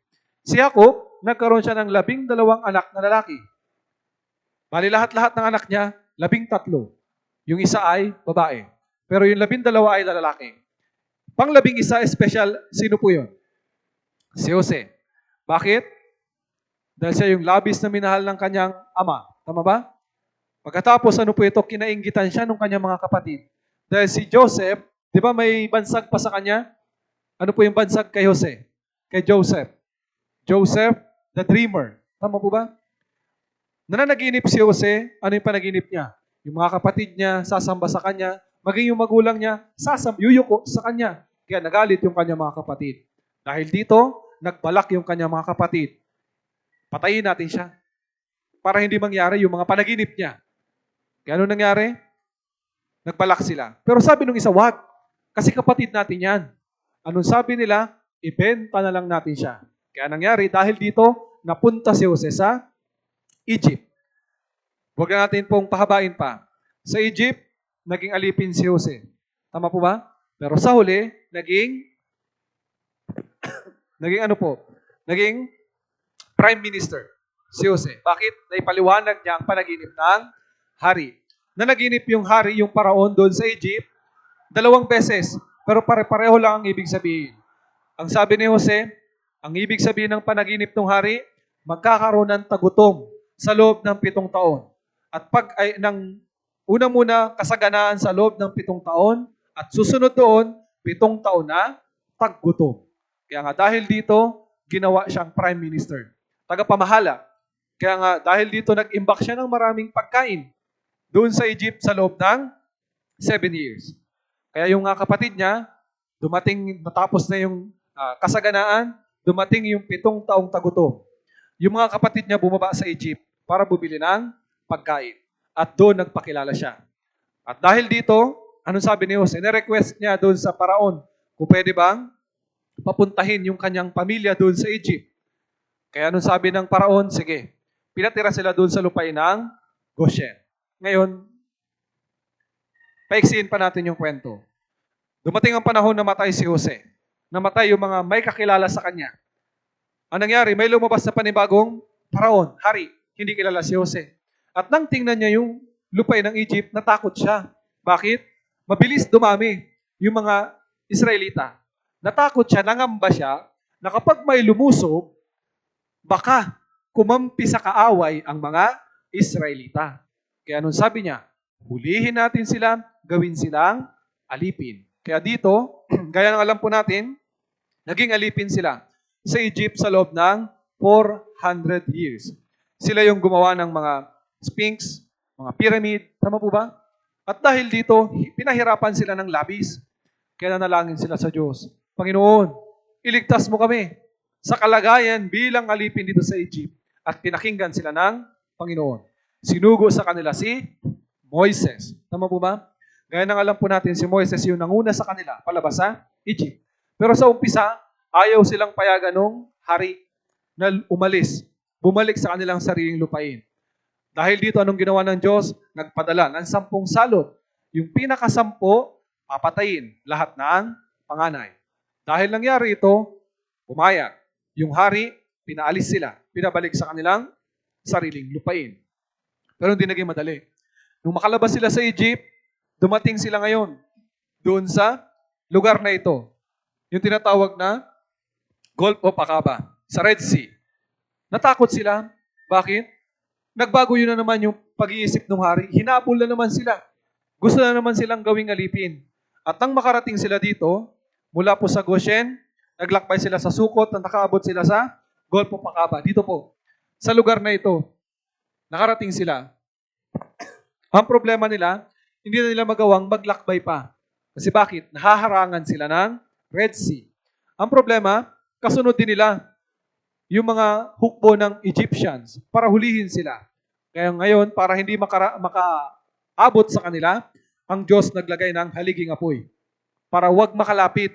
Si Jacob, nagkaroon siya ng 12 anak na lalaki. Bali lahat-lahat ng anak niya, 13. Yung isa ay babae. Pero yung 12 ay lalaki. Pang-11, special, sino po yun? Si Jose. Bakit? Dahil siya yung labis na minahal ng kanyang ama. Tama ba? Pagkatapos, ano po ito? Kinainggitan siya ng kanyang mga kapatid. Dahil si Joseph, di ba may bansag pa sa kanya? Ano po yung bansag kay Jose? Kay Joseph. Joseph, the dreamer. Tama po ba? Nananaginip si Jose, ano yung panaginip niya? Yung mga kapatid niya, sasamba sa kanya, maging yung magulang niya, yuyuko sa kanya. Kaya nagalit yung kanyang mga kapatid. Dahil dito, nagbalak yung kanyang mga kapatid. Patayin natin siya. Para hindi mangyari yung mga panaginip niya. Kaya ano nangyari? Nagbalak sila. Pero sabi nung isa, wag. Kasi kapatid natin yan. Anong sabi nila? Ibenta na lang natin siya. Kaya nangyari, dahil dito, napunta si Jose sa Egypt. Huwag na natin pong pahabain pa. Sa Egypt, naging alipin si Jose. Tama po ba? Pero sa huli, naging Naging prime minister si Jose. Bakit? Naipaliwanag niya ang panaginip ng hari. Nanaginip yung hari, yung paraon doon sa Egypt, 2 beses. Pero pare-pareho lang ang ibig sabihin. Ang sabi ni Jose, ang ibig sabihin ng panaginip ng hari, magkakaroon ng tagutom sa loob ng 7 taon. At una muna kasaganaan sa loob ng 7 taon, at susunod doon, 7 taon na taggutom. Kaya nga dahil dito, ginawa siyang prime minister. Tagapamahala. Kaya nga dahil dito, nag-imbak siya ng maraming pagkain doon sa Egypt sa loob ng 7 years. Kaya yung kapatid niya, dumating, natapos na yung kasaganaan, dumating yung 7 taong tagutom. Yung mga kapatid niya bumaba sa Egypt para bumili ng pagkain. At doon nagpakilala siya. At dahil dito, anong sabi ni Jose? Nirequest niya doon sa paraon, kung pwede bang papuntahin yung kanyang pamilya doon sa Egypt. Kaya anong sabi ng paraon? Sige, pinatira sila doon sa lupain ng Goshen. Ngayon, paiksiin pa natin yung kwento. Dumating ang panahon na matay si Jose. Namatay yung mga may kakilala sa kanya. Ang nangyari, may lumabas na panibagong paraon, hari, hindi kilala si Jose. At nang tingnan niya yung lupain ng Egypt, natakot siya. Bakit? Mabilis dumami yung mga Israelita. Natakot siya, nangamba siya, na kapag may lumusob, baka kumampi sa kaaway ang mga Israelita. Kaya nung sabi niya, hulihin natin sila, gawin silang alipin. Kaya dito, gaya ng alam po natin, naging alipin sila sa Egypt sa loob ng 400 years. Sila yung gumawa ng mga sphinx, mga pyramid, tama po ba? At dahil dito, pinahirapan sila ng labis. Kaya nanalangin sila sa Diyos, Panginoon, iligtas mo kami sa kalagayan bilang alipin dito sa Egypt. At pinakinggan sila ng Panginoon. Sinugo sa kanila si Moises. Tama po ba? Gaya ng alam po natin, si Moises yung nanguna sa kanila palabas sa Egypt. Pero sa umpisa, ayaw silang payagan ng hari na umalis. Bumalik sa kanilang sariling lupain. Dahil dito, anong ginawa ng Diyos? Nagpadala ng 10 salot. Yung pinakasampo, papatayin lahat ng panganay. Dahil nangyari ito, pumayag. Yung hari, pinaalis sila. Pinabalik sa kanilang sariling lupain. Pero hindi naging madali. Nung makalabas sila sa Egypt, dumating sila ngayon doon sa lugar na ito. Yung tinatawag na Gulf of Aqaba, sa Red Sea. Natakot sila. Bakit? Nagbago yun na naman yung pag-iisip ng hari. Hinabol na naman sila. Gusto na naman silang gawing alipin. At nang makarating sila dito, mula po sa Goshen, naglakbay sila sa Sukot at nakaabot sila sa Gulf of Aqaba. Dito po, sa lugar na ito, nakarating sila. Ang problema nila, hindi na nila magawang maglakbay pa. Kasi bakit? Nahaharangan sila ng Red Sea. Ang problema, kasunod din nila yung mga hukbo ng Egyptians para hulihin sila. Kaya ngayon, para hindi makaabot sa kanila, ang Diyos naglagay ng haliging apoy para wag makalapit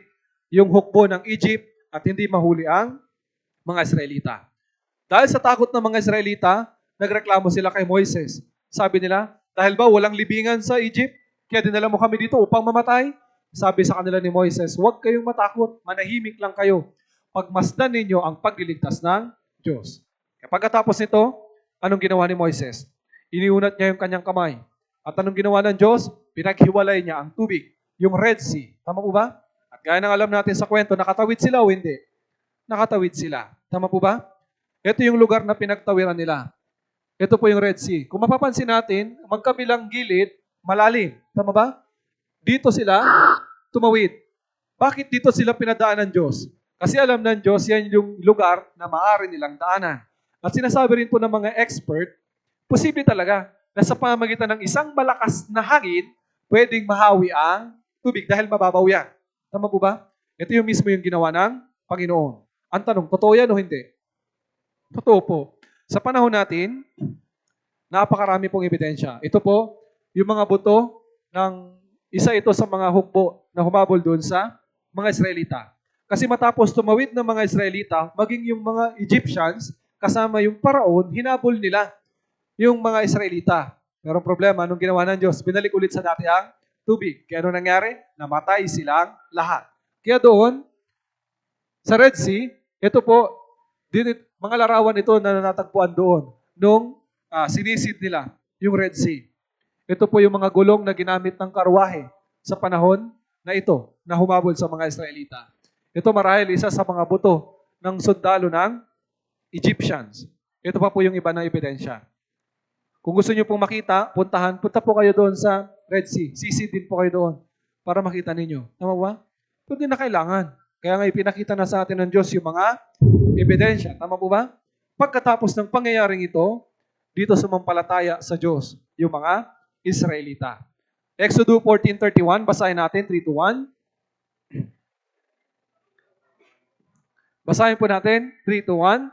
yung hukbo ng Egypt at hindi mahuli ang mga Israelita. Dahil sa takot ng mga Israelita, nagreklamo sila kay Moises. Sabi nila, dahil ba walang libingan sa Egypt, kaya dinala mo kami dito upang mamatay? Sabi sa kanila ni Moises, huwag kayong matakot, manahimik lang kayo. Pagmasdan ninyo ang pagliligtas ng Diyos. Pagkatapos nito, anong ginawa ni Moises? Iniunat niya yung kanyang kamay. At anong ginawa ng Diyos? Pinaghiwalay niya ang tubig, yung Red Sea. Tama po ba? At gaya ng alam natin sa kwento, nakatawid sila o hindi? Nakatawid sila. Tama po ba? Ito yung lugar na pinagtawiran nila. Ito po yung Red Sea. Kung mapapansin natin, magkabilang gilid, malalim. Tama ba? Dito sila tumawid. Bakit dito sila pinadaan ng Diyos? Kasi alam ng Diyos, yan yung lugar na maaari nilang daanan. At sinasabi rin po ng mga expert, posible talaga na sa pamamagitan ng isang malakas na hangin, pwedeng mahawi ang tubig dahil mababaw yan. Tama po ba? Ito yung mismo yung ginawa ng Panginoon. Ang tanong, totoo yan o hindi? Totoo po. Sa panahon natin, napakarami pong ebidensya. Ito po, yung mga buto ng isa ito sa mga hukbo na humabol doon sa mga Israelita. Kasi matapos tumawid ng mga Israelita, maging yung mga Egyptians, kasama yung paraon, hinabol nila yung mga Israelita. Pero problema, nung ginawa ng Diyos, binalik ulit sa dati ang tubig. Kaya ano nangyari? Namatay silang lahat. Kaya doon, sa Red Sea, ito po, mga larawan ito na natagpuan doon nung sinisid nila yung Red Sea. Ito po yung mga gulong na ginamit ng karwahe sa panahon na ito, na humabol sa mga Israelita. Ito marahil isa sa mga buto ng sundalo ng Egyptians. Ito pa po yung iba na ebidensya. Kung gusto niyo pong makita, punta po kayo doon sa Red Sea. Sisidin po kayo doon para makita ninyo. Tama ba? Hindi na kailangan. Kaya nga ipinakita na sa atin ng Diyos yung mga ebidensya. Tama po ba? Pagkatapos ng pangyayaring ito, dito sumampalataya sa Diyos yung mga Israelita. Exodus 14:31, basahin natin, 3-1. Basahin po natin, 3-1.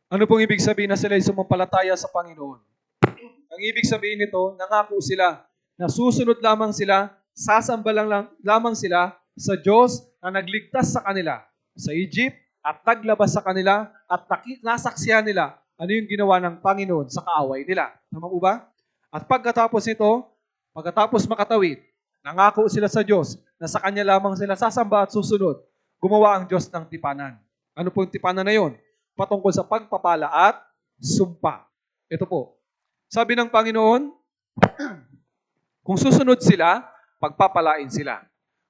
Ano pong ibig sabihin na sila ay sumampalataya sa Panginoon? Ang ibig sabihin nito, nangako sila na susunod lamang sila, sasamba lamang sila sa Diyos na nagligtas sa kanila sa Egypt at naglabas sa kanila at nasaksihan nila ano yung ginawa ng Panginoon sa kaaway nila. Tama po ba? At pagkatapos nito, pagkatapos makatawid, nangako sila sa Diyos na sa Kanya lamang sila sasamba at susunod. Gumawa ang Diyos ng tipanan. Ano po yung tipanan na yun? Patungkol sa pagpapala at sumpa. Ito po. Sabi ng Panginoon, kung susunod sila, pagpapalain sila.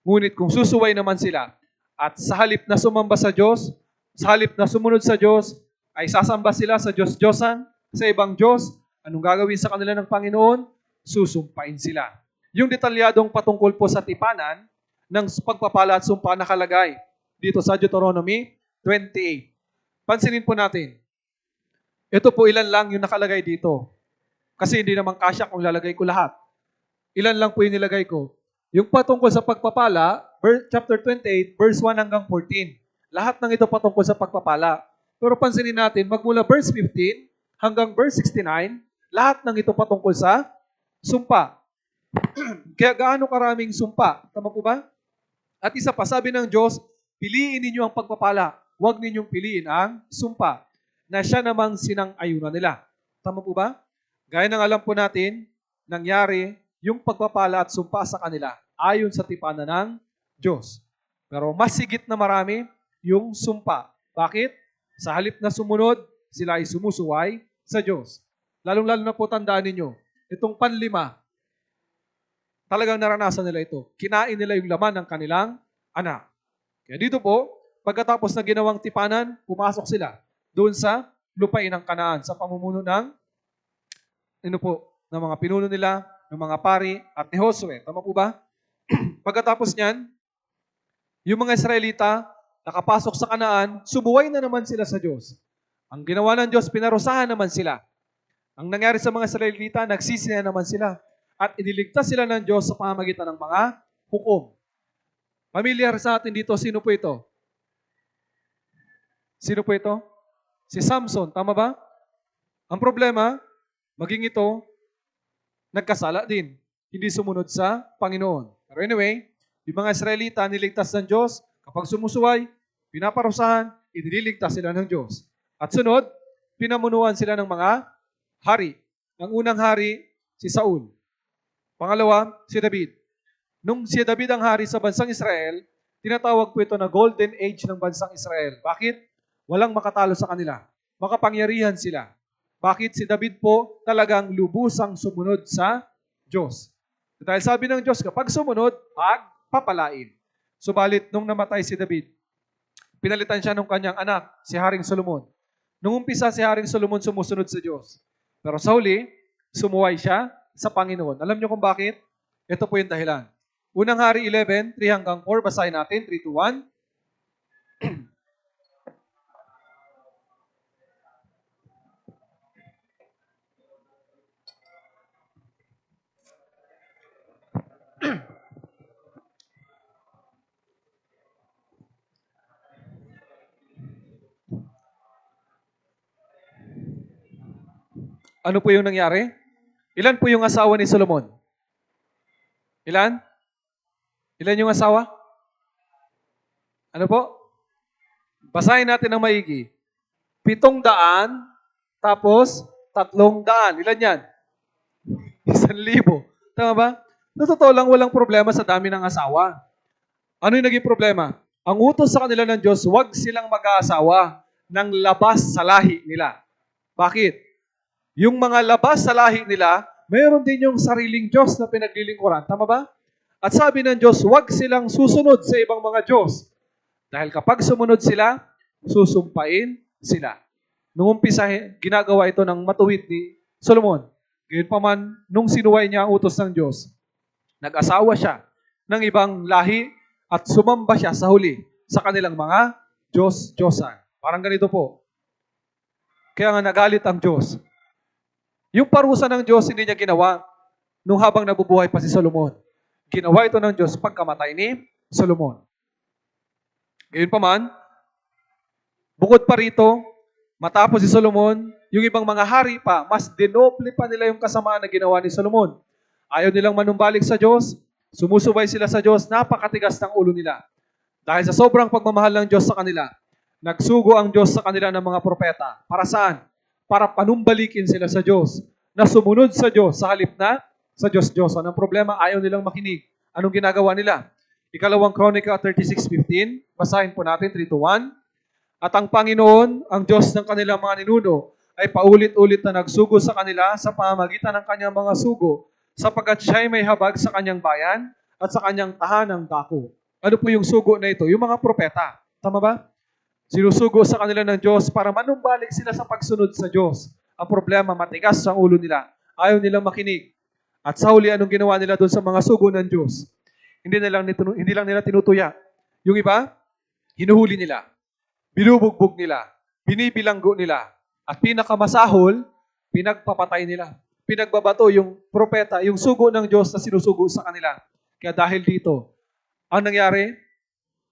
Ngunit kung susuway naman sila at sa halip na sumamba sa Diyos, sa halip na sumunod sa Diyos, ay sasamba sila sa Diyos-Diyosan, sa ibang Diyos, anong gagawin sa kanila ng Panginoon? Susumpain sila. Yung detalyadong patungkol po sa tipanan ng pagpapala at sumpa nakalagay dito sa Deuteronomy 28. Pansinin po natin. Ito po ilan lang yung nakalagay dito. Kasi hindi naman kasya kung lalagay ko lahat. Ilan lang po yung nilagay ko. Yung patungkol sa pagpapala, chapter 28, verse 1 hanggang 14. Lahat ng ito patungkol sa pagpapala. Pero pansinin natin, magmula verse 15 hanggang verse 69, lahat ng ito patungkol sa sumpa. Kaya gaano karaming sumpa? Tama po ba? At isa pa, sabi ng Diyos, piliin ninyo ang pagpapala. Huwag ninyong piliin ang sumpa na siya namang sinang-ayunan nila. Tama po ba? Gaya ng alam po natin, nangyari yung pagpapala at sumpa sa kanila ayon sa tipanan ng Diyos. Pero mas higit na marami yung sumpa. Bakit? Sa halip na sumunod, sila ay sumusuway sa Diyos. Lalong-lalo na po tandaan ninyo, itong panlima, talagang naranasan nila ito. Kinain nila yung laman ng kanilang anak. Kaya dito po, pagkatapos na ginawang tipanan, pumasok sila doon sa lupain ng Kanaan sa pamumuno ng ng mga pinuno nila, ng mga pari at ni Josue. Tama po ba? Pagkatapos niyan, yung mga Israelita nakapasok sa Kanaan, sumuway na naman sila sa Diyos. Ang ginawa ng Diyos, pinarusahan naman sila. Ang nangyari sa mga Israelita, nagsisi na naman sila. At iniligtas sila ng Diyos sa pamamagitan ng mga hukom. Familiar sa atin dito, sino po ito? Sino po ito? Si Samson, tama ba? Ang problema, maging ito, nagkasala din. Hindi sumunod sa Panginoon. Pero anyway, yung mga Israelita niligtas ng Diyos, kapag sumusuway, pinaparusahan, iniligtas sila ng Diyos. At sunod, pinamunuan sila ng mga hari. Ang unang hari, si Saul. Pangalawa, si David. Nung si David ang hari sa bansang Israel, tinatawag po ito na golden age ng bansang Israel. Bakit? Walang makatalo sa kanila. Makapangyarihan sila. Bakit? Si David po talagang lubusang sumunod sa Diyos. Dahil sabi ng Diyos, kapag sumunod, pagpapalain. Subalit, nung namatay si David, pinalitan siya ng kanyang anak, si Haring Solomon. Nung umpisa si Haring Solomon sumusunod sa Diyos. Pero sa huli, sumuway siya sa Panginoon. Alam niyo kung bakit? Ito po yung dahilan. Unang Hari 11, 3 hanggang 4, basahin natin, 3 to 1. Ano po yung nangyari? Ilan po yung asawa ni Solomon? Ilan? Ilan yung asawa? Ano po? Basahin natin ng maigi. 700, tapos 300. Ilan yan? 1,000. Tama ba? Na totoo lang, walang problema sa dami ng asawa. Ano yung naging problema? Ang utos sa kanila ng Diyos, huwag silang mag-aasawa ng labas sa lahi nila. Bakit? Yung mga labas sa lahi nila, mayroon din yung sariling Diyos na pinaglilingkuran. Tama ba? At sabi ng Diyos, huwag silang susunod sa ibang mga Diyos. Dahil kapag sumunod sila, susumpain sila. Nung umpisa, ginagawa ito ng matuwid ni Solomon. Gayun pa man, nung sinuway niya ang utos ng Diyos, nag-asawa siya ng ibang lahi at sumamba siya sa huli sa kanilang mga Diyos-Diyosan. Parang ganito po. Kaya nga nagalit ang Diyos. Yung parusa ng Diyos, hindi niya ginawa nung habang nabubuhay pa si Solomon. Ginawa ito ng Diyos pagkamatay ni Solomon. Gayun pa man, bukod pa rito, matapos si Solomon, yung ibang mga hari pa, mas dinoble pa nila yung kasamaan na ginawa ni Solomon. Ayaw nilang manumbalik sa Diyos, sumusubay sila sa Diyos, napakatigas ng ulo nila. Dahil sa sobrang pagmamahal ng Diyos sa kanila, nagsugo ang Diyos sa kanila ng mga propeta. Para saan? Para panumbalikin sila sa Diyos, na sumunod sa Diyos sa halip na sa Diyos-Diyos. Anong problema? Ayaw nilang makinig. Anong ginagawa nila? Ikalawang Kronika 36:15, basahin po natin 3 to 1. At ang Panginoon, ang Diyos ng kanilang mga ninuno, ay paulit-ulit na nagsugo sa kanila sa pamamagitan ng kanyang mga sugo, sapagkat siya'y may habag sa kanyang bayan at sa kanyang tahanang dako. Ano po yung sugo na ito? Yung mga propeta. Tama ba? Sinusugo sa kanila ng Diyos para manumbalik sila sa pagsunod sa Diyos. Ang problema, matigas ang ulo nila. Ayaw nilang makinig. At sa huli, anong ginawa nila doon sa mga sugo ng Diyos? Hindi lang nila tinutuya. Yung iba, hinuhuli nila. Binubugbog nila. Binibilanggo nila. At pinakamasahol, pinagpapatay nila. Pinagbabato yung propeta, yung sugo ng Diyos na sinusugo sa kanila. Kaya dahil dito, ang nangyari,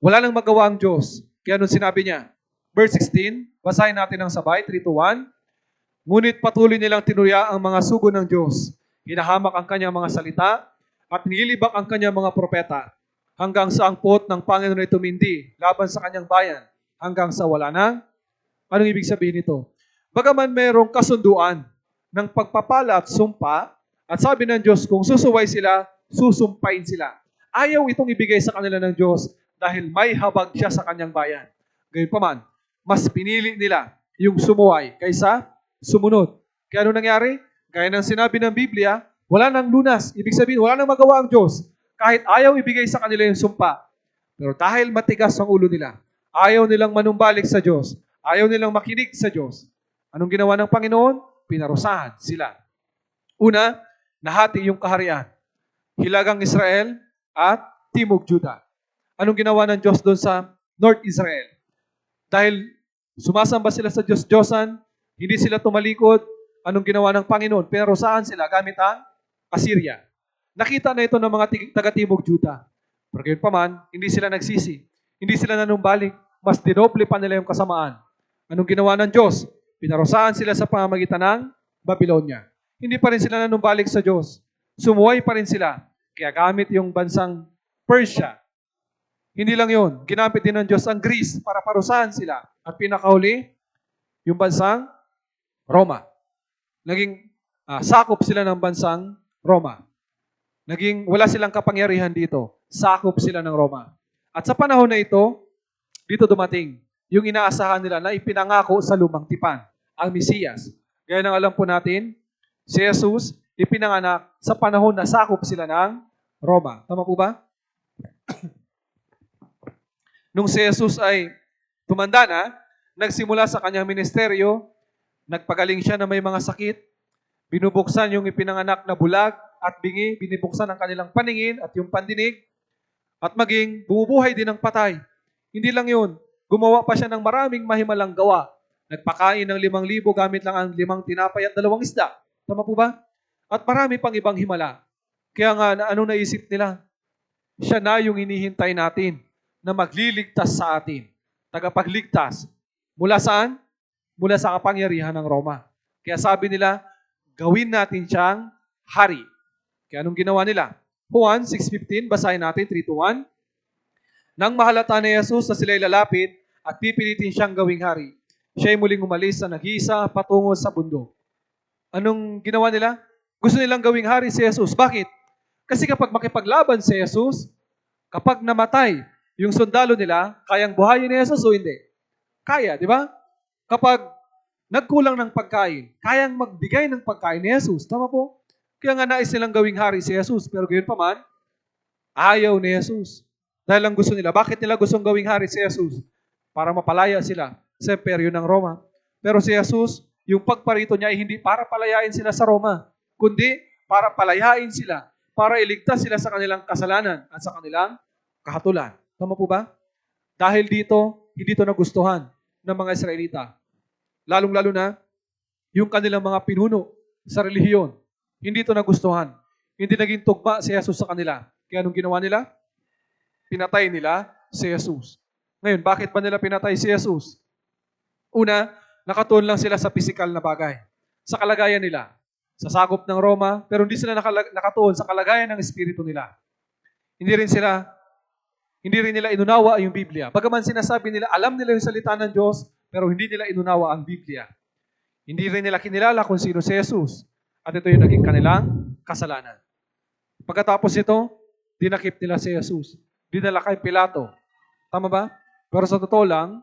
wala nang magawa ang Diyos. Kaya nung sinabi niya, verse 16, basahin natin ng sabay, 3-1, ngunit patuloy nilang tinuya ang mga sugo ng Diyos. Hinahamak ang kanyang mga salita at nililibak ang kanyang mga propeta hanggang sa ang puot ng Panginoon ay tumindi laban sa kanyang bayan hanggang sa wala na. Anong ibig sabihin nito? Bagaman mayroong kasunduan ng pagpapala at sumpa, at sabi ng Diyos, kung susuway sila, susumpain sila. Ayaw itong ibigay sa kanila ng Diyos dahil may habag siya sa kanyang bayan. Gayunpaman, mas pinili nila yung sumuway kaysa sumunod. Kaya ano nangyari? Gaya ng sinabi ng Biblia, wala nang lunas. Ibig sabihin, wala nang magawa ang Diyos. Kahit ayaw ibigay sa kanila yung sumpa. Pero dahil matigas ang ulo nila, ayaw nilang manumbalik sa Diyos. Ayaw nilang makinig sa Diyos. Anong ginawa ng Panginoon? Pinarusahan sila. Una, nahati yung kaharian. Hilagang Israel at Timog Juda. Anong ginawa ng Diyos doon sa North Israel? Dahil sumasamba sila sa Diyos-Diyosan, hindi sila tumalikod, anong ginawa ng Panginoon? Pinarusahan sila gamit ang Assyria. Nakita na ito ng mga taga-Timog Juda. Pero gayon pa man, hindi sila nagsisi. Hindi sila nanumbalik. Mas dinoble pa nila yung kasamaan. Anong ginawa ng Diyos? Pinarusahan sila sa pamamagitan ng Babylonia. Hindi pa rin sila nanumbalik sa Diyos. Sumuway pa rin sila. Kaya gamit yung bansang Persia. Hindi lang yun. Ginamit din ng Diyos ang Greece para parusahan sila. At pinakahuli, yung bansang Roma. Naging sakop sila ng bansang Roma. Wala silang kapangyarihan dito. Sakop sila ng Roma. At sa panahon na ito, dito dumating yung inaasahan nila na ipinangako sa lumang tipan, ang Mesiyas. Gaya ng alam po natin, si Jesus ipinanganak sa panahon na sakop sila ng Roma. Tama po ba? Nung si Jesus ay tumanda na, nagsimula sa kanyang ministeryo, nagpagaling siya na may mga sakit, binubuksan yung ipinanganak na bulag at bingi, binibuksan ang kanilang paningin at yung pandinig, at maging bumubuhay din ng patay. Hindi lang yun, gumawa pa siya ng maraming mahimalang gawa. Nagpakain ng 5,000 gamit lang ang 5 tinapay at 2 isda. Tama po ba? At marami pang ibang himala. Kaya nga, anong naisip nila? Siya na yung hinihintay natin na magliligtas sa atin. Tagapagligtas. Mula saan? Mula sa kapangyarihan ng Roma. Kaya sabi nila, gawin natin siyang hari. Kaya anong ginawa nila? Juan 6:15, basahin natin, 3-1. Nang mahalata ni Jesus na sila'y lalapit at pipilitin siyang gawing hari, siya'y muling umalis sa nag-iisa patungo sa bundok. Anong ginawa nila? Gusto nilang gawing hari si Jesus. Bakit? Kasi kapag makipaglaban si Jesus, kapag namatay yung sundalo nila, kayang buhayin ni Jesus o hindi? Kaya, di ba? Kapag nagkulang ng pagkain, kayang magbigay ng pagkain ni Jesus. Tama po? Kaya nga nais nilang gawing hari si Jesus. Pero gayon pa man, ayaw ni Jesus. Dahil lang gusto nila. Bakit nila gustong gawing hari si Jesus? Para mapalaya sila sa imperyo ng Roma. Pero si Jesus, yung pagparito niya ay hindi para palayain sila sa Roma, kundi para palayain sila, para iligtas sila sa kanilang kasalanan at sa kanilang kahatulan. Tama po ba? Dahil dito, hindi ito nagustuhan ng mga Israelita. Lalong-lalo na, yung kanilang mga pinuno sa relihiyon. Hindi ito nagustuhan. Hindi naging tugma si Jesus sa kanila. Kaya anong ginawa nila? Pinatay nila si Jesus. Ngayon, bakit ba nila pinatay si Jesus? Una, nakatuon lang sila sa pisikal na bagay. Sa kalagayan nila. Sa sakop ng Roma, pero hindi sila nakatuon sa kalagayan ng espiritu nila. Hindi rin nila inunawa yung Biblia. Bagaman sinasabi nila, alam nila yung salita ng Diyos, pero hindi nila inunawa ang Biblia. Hindi rin nila kinilala kung sino si Jesus. At ito yung naging kanilang kasalanan. Pagkatapos ito, dinakip nila si Jesus. Dinala kay Pilato. Tama ba? Pero sa totoo lang,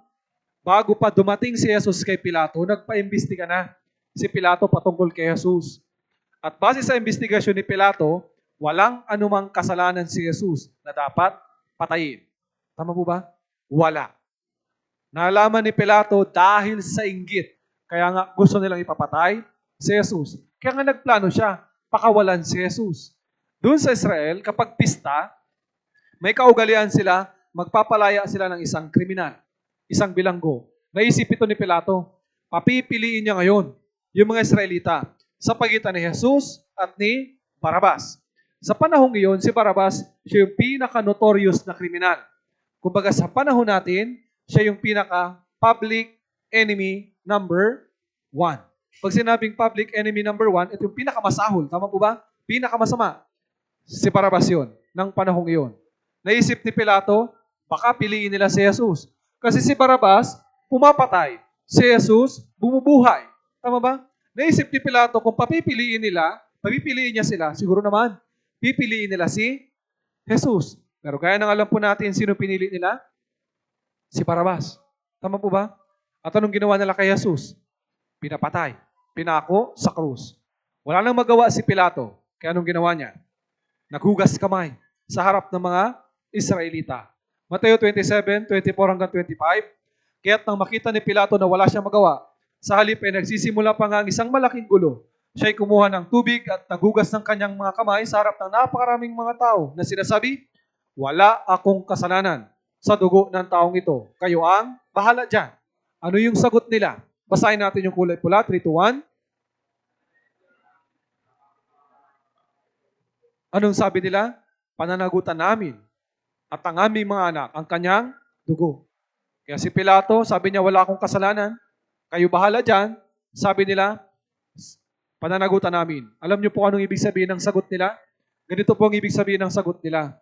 bago pa dumating si Jesus kay Pilato, nagpaimbestiga na. si Pilato patungkol kay Jesus. At base sa investigasyon ni Pilato, walang anumang kasalanan si Jesus na dapat patayin. Tama po ba? Wala. Nalaman ni Pilato dahil sa inggit. Kaya nga gusto nilang ipapatay si Jesus. Kaya nga nagplano siya, pakawalan si Jesus. Doon sa Israel, kapag pista, may kaugalian sila, magpapalaya sila ng isang kriminal, isang bilanggo. Naisip ito ni Pilato, papipiliin niya ngayon yung mga Israelita sa pagitan ni Jesus at ni Barabas. Sa panahong iyon, si Barabas, siya yung pinaka-notorious na kriminal. Kumbaga sa panahon natin, siya yung pinaka-public enemy number 1. Pag sinabing public enemy number 1, ito yung pinakamasahol. Tama po ba? Pinakamasama. Si Barabas yun, ng panahong iyon. Naisip ni Pilato, baka piliin nila si Jesus. Kasi si Barabas, pumapatay. Si Jesus, bumubuhay. Tama ba? Naisip ni Pilato, kung papipiliin niya sila, siguro naman, pipiliin nila si Jesus. Pero kaya nang alam po natin sino pinili nila? Si Barabas. Tama po ba? At anong ginawa nila kay Jesus? Pinapatay. Pinako sa krus. Wala nang magawa si Pilato. Kaya anong ginawa niya? Naghugas kamay sa harap ng mga Israelita. Mateo 27:24 hanggang 25. Kaya't nang makita ni Pilato na wala siyang magawa, sa halip ay nagsisimula pa nga ang isang malaking gulo. Siya'y kumuha ng tubig at naghugas ng kanyang mga kamay sa harap ng napakaraming mga tao na sinasabi, wala akong kasalanan sa dugo ng taong ito. Kayo ang bahala dyan. Ano yung sagot nila? Basahin natin yung kulay pula, 3-1. Anong sabi nila? Pananagutan namin at ang aming mga anak, ang kanyang dugo. Kaya si Pilato, sabi niya, wala akong kasalanan. Kayo bahala dyan. Sabi nila, pananagutan namin. Alam niyo po anong ibig sabihin ng sagot nila? Ganito po ang ibig sabihin ng sagot nila.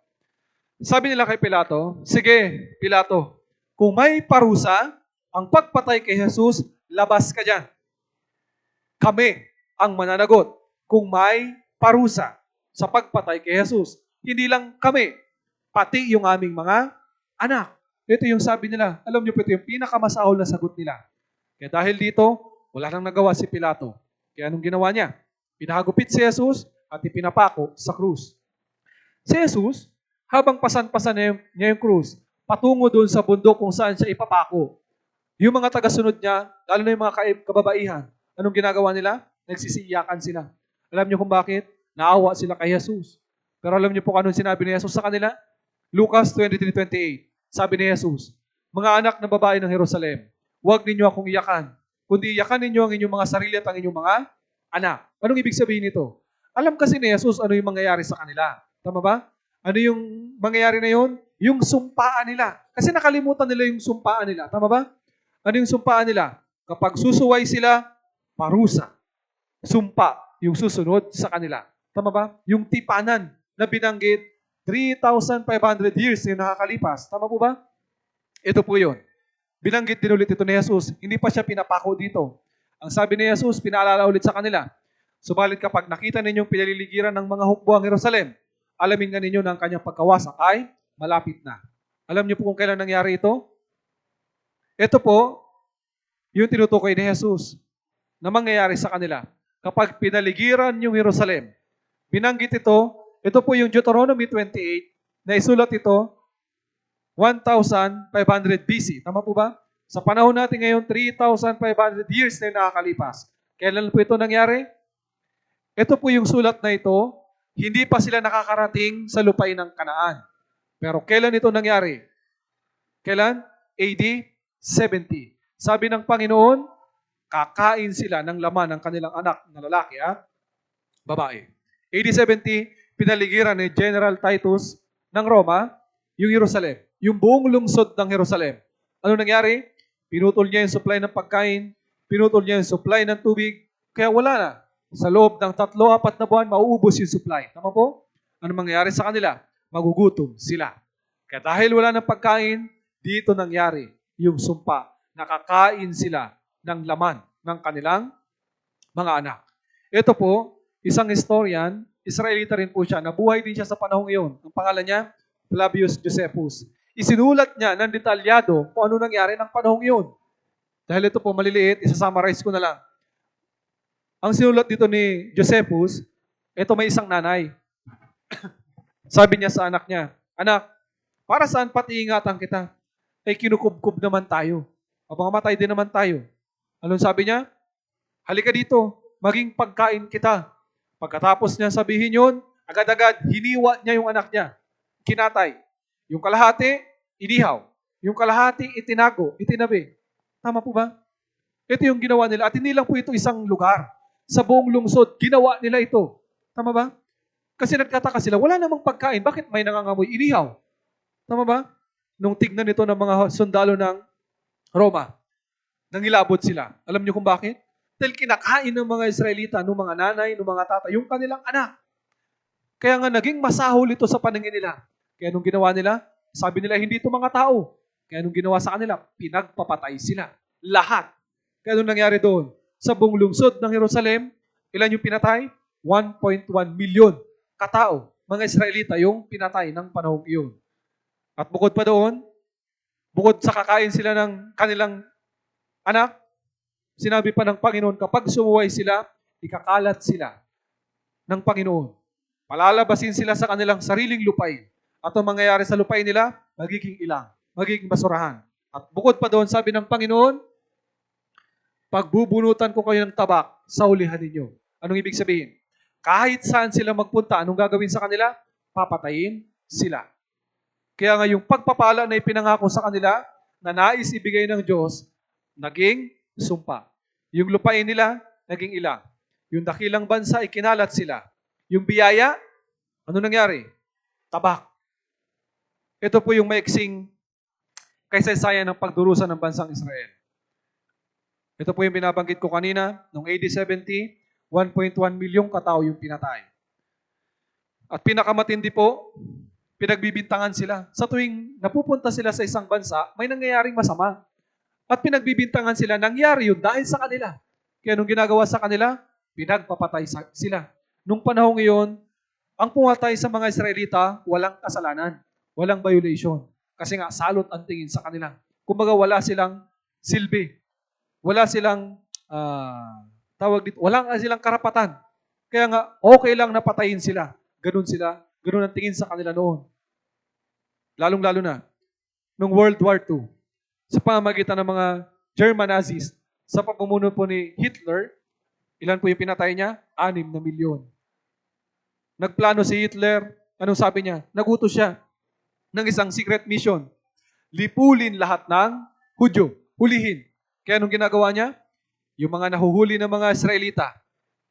Sabi nila kay Pilato, sige, Pilato, kung may parusa, ang pagpatay kay Jesus, labas ka dyan. Kami ang mananagot kung may parusa sa pagpatay kay Jesus. Hindi lang kami, pati yung aming mga anak. Ito yung sabi nila. Alam niyo po, ito yung pinakamasahol na sagot nila. Kaya dahil dito, wala nang nagawa si Pilato. Kaya anong ginawa niya? Pinahagupit si Jesus at ipinapako sa krus. Si Jesus, habang pasan-pasan niya yung krus, patungo doon sa bundok kung saan siya ipapako. Yung mga tagasunod niya, lalo na yung mga kababaihan, anong ginagawa nila? Nagsisiyakan sila. Alam niyo kung bakit? Naawa sila kay Jesus. Pero alam niyo po kung anong sinabi ni Jesus sa kanila? Lucas 23:28. Sabi ni Jesus, mga anak na babae ng Jerusalem, huwag ninyo akong iyakan, kundi iyakan ninyo ang inyong mga sarili at ang inyong mga anak. Anong ibig sabihin nito? Alam kasi ni Jesus ano yung mangyayari sa kanila. Tama ba? Ano yung mangyayari na yun? Yung sumpaan nila. Kasi nakalimutan nila yung sumpaan nila. Tama ba? Ano yung sumpaan nila? Kapag susuway sila, parusa. Sumpa yung susunod sa kanila. Tama ba? Yung tipanan na binanggit 3,500 years na nakakalipas. Tama po ba? Ito po yun. Binanggit din ulit ito ni Jesus. Hindi pa siya pinapako dito. Ang sabi ni Jesus, pinaalala ulit sa kanila. Subalit kapag nakita ninyong pinaliligiran ng mga hukbo ang Jerusalem, alamin nga ninyo na ang kanyang pagkawasak ay malapit na. Alam niyo po kung kailan nangyari ito? Ito po, yung tinutukoy ni Jesus na mangyayari sa kanila. Kapag pinaligiran yung Jerusalem, binanggit ito po yung Deuteronomy 28 na isulat ito 1,500 BC. Tama po ba? Sa panahon natin ngayon, 3,500 years na yung nakakalipas. Kailan po ito nangyari? Ito po yung sulat na ito, hindi pa sila nakakarating sa lupain ng Kanaan. Pero kailan ito nangyari? Kailan? AD 70. Sabi ng Panginoon, kakain sila ng laman ng kanilang anak na lalaki at babae. AD 70, pinaligiran ni General Titus ng Roma, yung Jerusalem. Yung buong lungsod ng Jerusalem. Ano nangyari? Pinutol niya yung supply ng pagkain, pinutol niya yung supply ng tubig, kaya wala na. Sa loob ng 3-4 na buwan, mauubos yung supply. Tama po? Ano mangyayari sa kanila? Magugutom sila. Kaya dahil wala ng pagkain, dito nangyari yung sumpa. Nakakain sila ng laman ng kanilang mga anak. Ito po, isang historian, Israelita rin po siya, nabuhay din siya sa panahong iyon. Ang pangalan niya, Flavius Josephus. Isinulat niya ng detalyado kung ano nangyari ng panahong iyon. Dahil ito po maliliit, isa-summarize ko na lang. Ang sinulat dito ni Josephus, ito may isang nanay. Sabi niya sa anak niya, "Anak, para saan pati ingatan kita? Eh kinukubkob naman tayo. Mamatay din naman tayo." Anong sabi niya? "Halika dito, maging pagkain kita." Pagkatapos niya sabihin yun, agad-agad hiniwa niya yung anak niya. Kinatay. Yung kalahati, inihaw. Yung kalahati, itinago, itinabi. Tama po ba? Ito yung ginawa nila. At hindi lang po ito isang lugar. Sa buong lungsod, ginawa nila ito. Tama ba? Kasi nagtataka sila, wala namang pagkain. Bakit may nangangamoy? Inihaw. Tama ba? Nung tignan ito ng mga sundalo ng Roma, nangilabot sila. Alam niyo kung bakit? Dahil kinakain ng mga Israelita, ng mga nanay, ng mga tatay, yung kanilang anak. Kaya nga naging masahol ito sa paningin nila. Kaya nung ginawa nila, sabi nila, hindi ito mga tao. Kaya nung ginawa sa kanila, pinagpapatay sila. Lahat. Kaya nung nangyari doon, sa buong lungsod ng Jerusalem, ilan yung pinatay? 1.1 million katao, mga Israelita, yung pinatay ng panahong iyon. At bukod pa doon, bukod sa kakain sila ng kanilang anak, sinabi pa ng Panginoon, kapag sumuway sila, ikakalat sila ng Panginoon. Palalabasin sila sa kanilang sariling lupain. At ang mangyayari sa lupain nila, magiging ilang, magiging basurahan. At bukod pa doon, sabi ng Panginoon, pagbubunutan ko kayo ng tabak sa ulihan ninyo. Anong ibig sabihin? Kahit saan sila magpunta, anong gagawin sa kanila? Papatayin sila. Kaya nga yung pagpapala na ipinangako sa kanila, na nais ibigay ng Diyos, naging sumpa. Yung lupain nila, naging ilang. Yung dakilang bansa, ikinalat sila. Yung biyaya, ano nangyari? Tabak. Ito po yung maiksing kaysaysayan ng pagdurusa ng bansang Israel. Ito po yung binabanggit ko kanina, noong AD 70, 1.1 milyong katao yung pinatay. At pinakamatindi po, pinagbibintangan sila. Sa tuwing napupunta sila sa isang bansa, may nangyayaring masama. At pinagbibintangan sila, nangyari yun dahil sa kanila. Kaya nung ginagawa sa kanila, pinagpapatay sila. Nung panahong iyon, ang pumatay sa mga Israelita, walang kasalanan, walang violation. Kasi nga, salot ang tingin sa kanila. Kumbaga, wala silang silbi. Wala silang, wala silang karapatan. Kaya nga, okay lang napatayin sila. Ganun sila. Ganun ang tingin sa kanila noon. Lalong-lalo na, nung World War II, sa pamamagitan ng mga German Nazis, sa pamumuno po ni Hitler, ilan po yung pinatay niya? 6 na milyon. Nagplano si Hitler, anong sabi niya? Nagutos siya ng isang secret mission. Lipulin lahat ng Hudyo. Hulihin. Kaya anong ginagawa niya? Yung mga nahuhuli ng mga Israelita,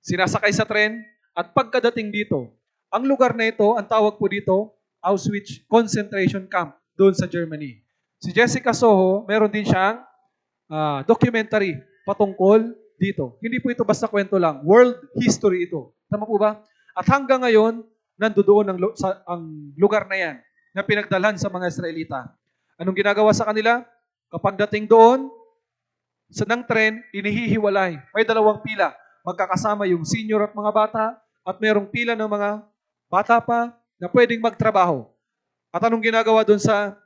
sinasakay sa tren, at pagkadating dito, ang lugar na ito, ang tawag po dito, Auschwitz Concentration Camp, doon sa Germany. Si Jessica Soho, meron din siyang documentary patungkol dito. Hindi po ito basta kwento lang. World history ito. Tama po ba? At hanggang ngayon, nandoon ang lugar na yan na pinagdalhan sa mga Israelita. Anong ginagawa sa kanila? Kapag dating doon, sa ng tren, inihihiwalay. May 2 pila. Magkakasama yung senior at mga bata, at merong pila ng mga bata pa na pwedeng magtrabaho. At anong ginagawa doon sa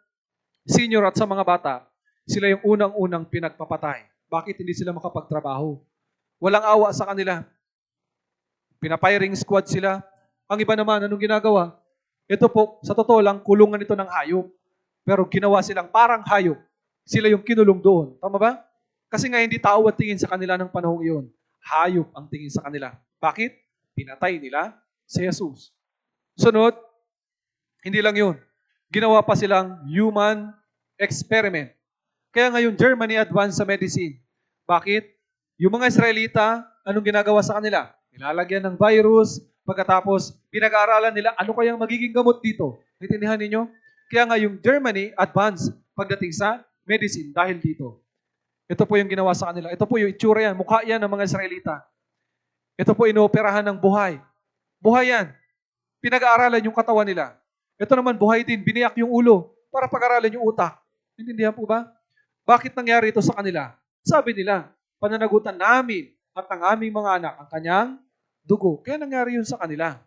senior at sa mga bata? Sila yung unang-unang pinagpapatay. Bakit hindi sila makapagtrabaho? Walang awa sa kanila. Pinapiring squad sila. Ang iba naman, anong ginagawa? Ito po, sa totoo lang, kulungan ito ng hayop. Pero ginawa silang parang hayop. Sila yung kinulong doon. Tama ba? Kasi nga hindi tao ang tingin sa kanila ng panahong iyon. Hayop ang tingin sa kanila. Bakit? Pinatay nila si Jesus. Sunod, hindi lang yun. Ginawa pa silang human experiment. Kaya ngayon, Germany advanced sa medicine. Bakit? Yung mga Israelita, anong ginagawa sa kanila? Nilalagyan ng virus, pagkatapos pinag-aaralan nila, ano kayang magiging gamot dito? Naintindihan ninyo? Kaya nga yung Germany advanced pagdating sa medicine dahil dito. Ito po yung ginawa sa kanila. Ito po yung itsura yan. Mukha yan ng mga Israelita. Ito po inooperahan ng buhay. Buhay yan. Pinag-aaralan yung katawan nila. Ito naman buhay din. Biniyak yung ulo para pag-aralan yung utak. Intindihan po ba? Bakit nangyari ito sa kanila? Sabi nila, pananagutan namin at ang aming mga anak ang kanyang dugo. Kaya nangyari yun sa kanila.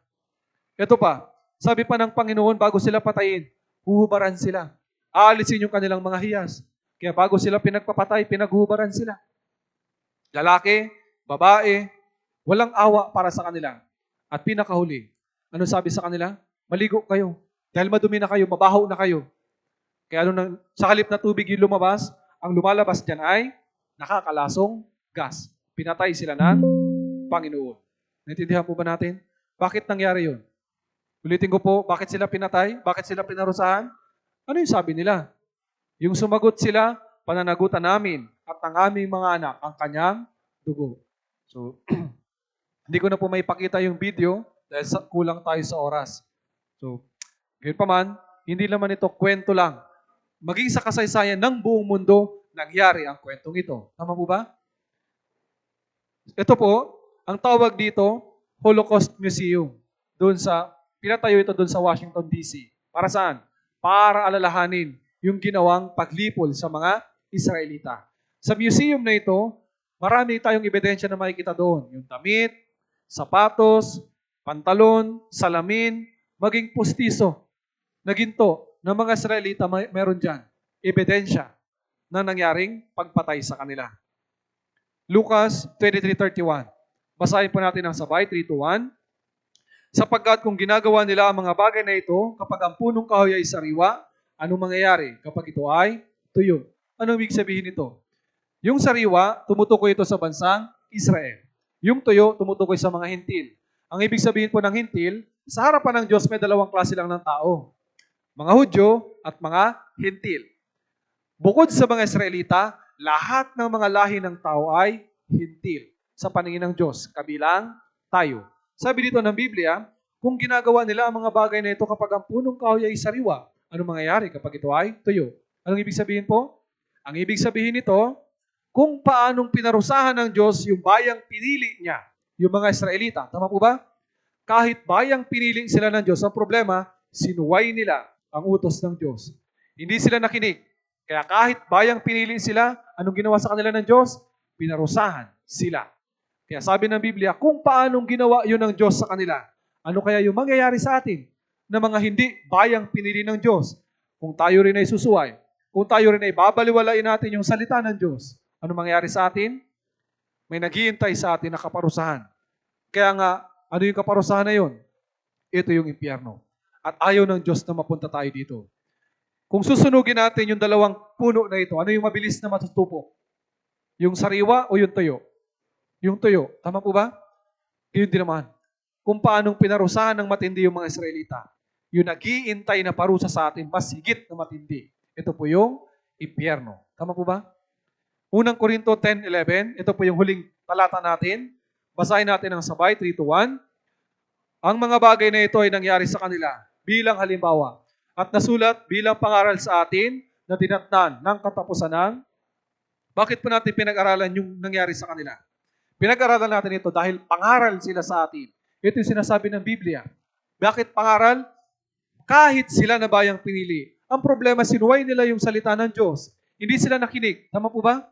Ito pa, sabi pa ng Panginoon bago sila patayin, huhubaran sila. Aalisin yung kanilang mga hiyas. Kaya bago sila pinagpapatay, pinaghuhubaran sila. Lalaki, babae, Walang awa para sa kanila. At pinakahuli, ano sabi sa kanila? Maligo kayo. Dahil madumi na kayo, mabaho na kayo. Kaya sa halip na tubig yung lumabas, ang lumalabas dyan ay nakakalasong gas. Pinatay sila ng Panginoon. Naintindihan po ba natin? Bakit nangyari yun? Ulitin ko po, bakit sila pinatay? Bakit sila pinarusahan? Ano yung sabi nila? Yung sumagot sila, pananagutan namin at ang aming mga anak ang kanyang dugo. So, hindi ko na po maipakita yung video dahil kulang tayo sa oras. So, gayon pa man, hindi naman ito kwento lang. Maging sa kasaysayan ng buong mundo, nangyari ang kwentong ito. Tama po ba? Ito po, ang tawag dito, Holocaust Museum. Pinatayo ito doon sa Washington, D.C. Para saan? Para alalahanin yung ginawang paglipol sa mga Israelita. Sa museum na ito, marami tayong ebidensya na makikita doon. Yung damit, sapatos, pantalon, salamin, maging pustiso na ginto ng mga Israelita meron dyan. Ebidensya na nangyaring pagpatay sa kanila. Lucas 23:31. Basahin po natin ang sabay, 3-1. Sapagkat kung ginagawa nila ang mga bagay na ito, kapag ang punong kahoy ay sariwa, anong mangyayari kapag ito ay tuyo? Anong ibig sabihin nito? Yung sariwa, tumutukoy ito sa bansang Israel. Yung tuyo, tumutukoy sa mga hintil. Ang ibig sabihin po ng hintil, sa harapan ng Diyos may dalawang klase lang ng tao. Mga Hudyo at mga hintil. Bukod sa mga Israelita, lahat ng mga lahi ng tao ay hintil sa paningin ng Diyos, kabilang tayo. Sabi dito ng Biblia, kung ginagawa nila ang mga bagay na ito kapag ang punong kahoy ay sariwa, anong mangyayari kapag ito ay tuyo? Anong ibig sabihin po? Ang ibig sabihin nito, kung paanong pinarusahan ng Diyos yung bayang pinili niya, yung mga Israelita. Tama po ba? Kahit bayang pinili sila ng Diyos, ang problema, sinuway nila ang utos ng Diyos. Hindi sila nakinig. Kaya kahit bayang pinili sila, anong ginawa sa kanila ng Diyos? Pinarusahan sila. Kaya sabi ng Biblia, kung paanong ginawa yun ng Diyos sa kanila, ano kaya yung mangyayari sa atin na mga hindi bayang pinili ng Diyos? Kung tayo rin ay susuway, kung tayo rin ay babaliwalain natin yung salita ng Diyos, ano mangyayari sa atin? May naghihintay sa atin na kaparusahan. Kaya nga, ano yung kaparusahan na yun? Ito yung impyerno. At ayaw ng Diyos na mapunta tayo dito. Kung susunugin natin yung dalawang puno na ito, ano yung mabilis na matutupok? Yung sariwa o yung tuyo? Yung tuyo. Tama po ba? Yun din naman. Kung paanong pinarusahan ng matindi yung mga Israelita. Yung nag-iintay na parusa sa atin, mas higit na matindi. Ito po yung impyerno. Tama po ba? Unang Korinto 10:11, ito po yung huling talata natin. Basahin natin ang sabay, 3-1. Ang mga bagay na ito ay nangyari sa kanila bilang halimbawa at nasulat bilang pangaral sa atin na dinatnan ng katapusan ng. Bakit po natin pinag-aralan yung nangyari sa kanila? Pinag-aralan natin ito dahil pangaral sila sa atin. Ito yung sinasabi ng Biblia. Bakit pangaral? Kahit sila na bayang pinili. Ang problema, sinuway nila yung salita ng Diyos. Hindi sila nakinig. Tama po ba?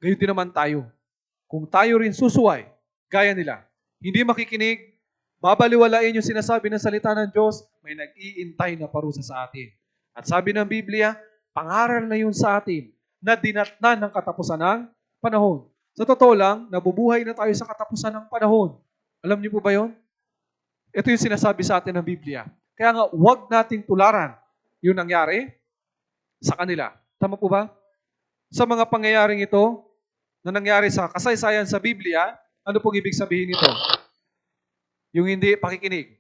Gayon din naman tayo. Kung tayo rin susuway, gaya nila, hindi makikinig, babaliwalain yung sinasabi ng salita ng Diyos, may nag-iintay na parusa sa atin. At sabi ng Biblia, pangaral na yun sa atin na dinatnan ng katapusan ng panahon. Sa totoo lang, nabubuhay na tayo sa katapusan ng panahon. Alam niyo po ba yun? Ito yung sinasabi sa atin ng Biblia. Kaya nga, huwag nating tularan yung nangyari sa kanila. Tama po ba? Sa mga pangyayaring ito, na nangyari sa kasaysayan sa Biblia, ano pong ibig sabihin nito? Yung hindi pakikinig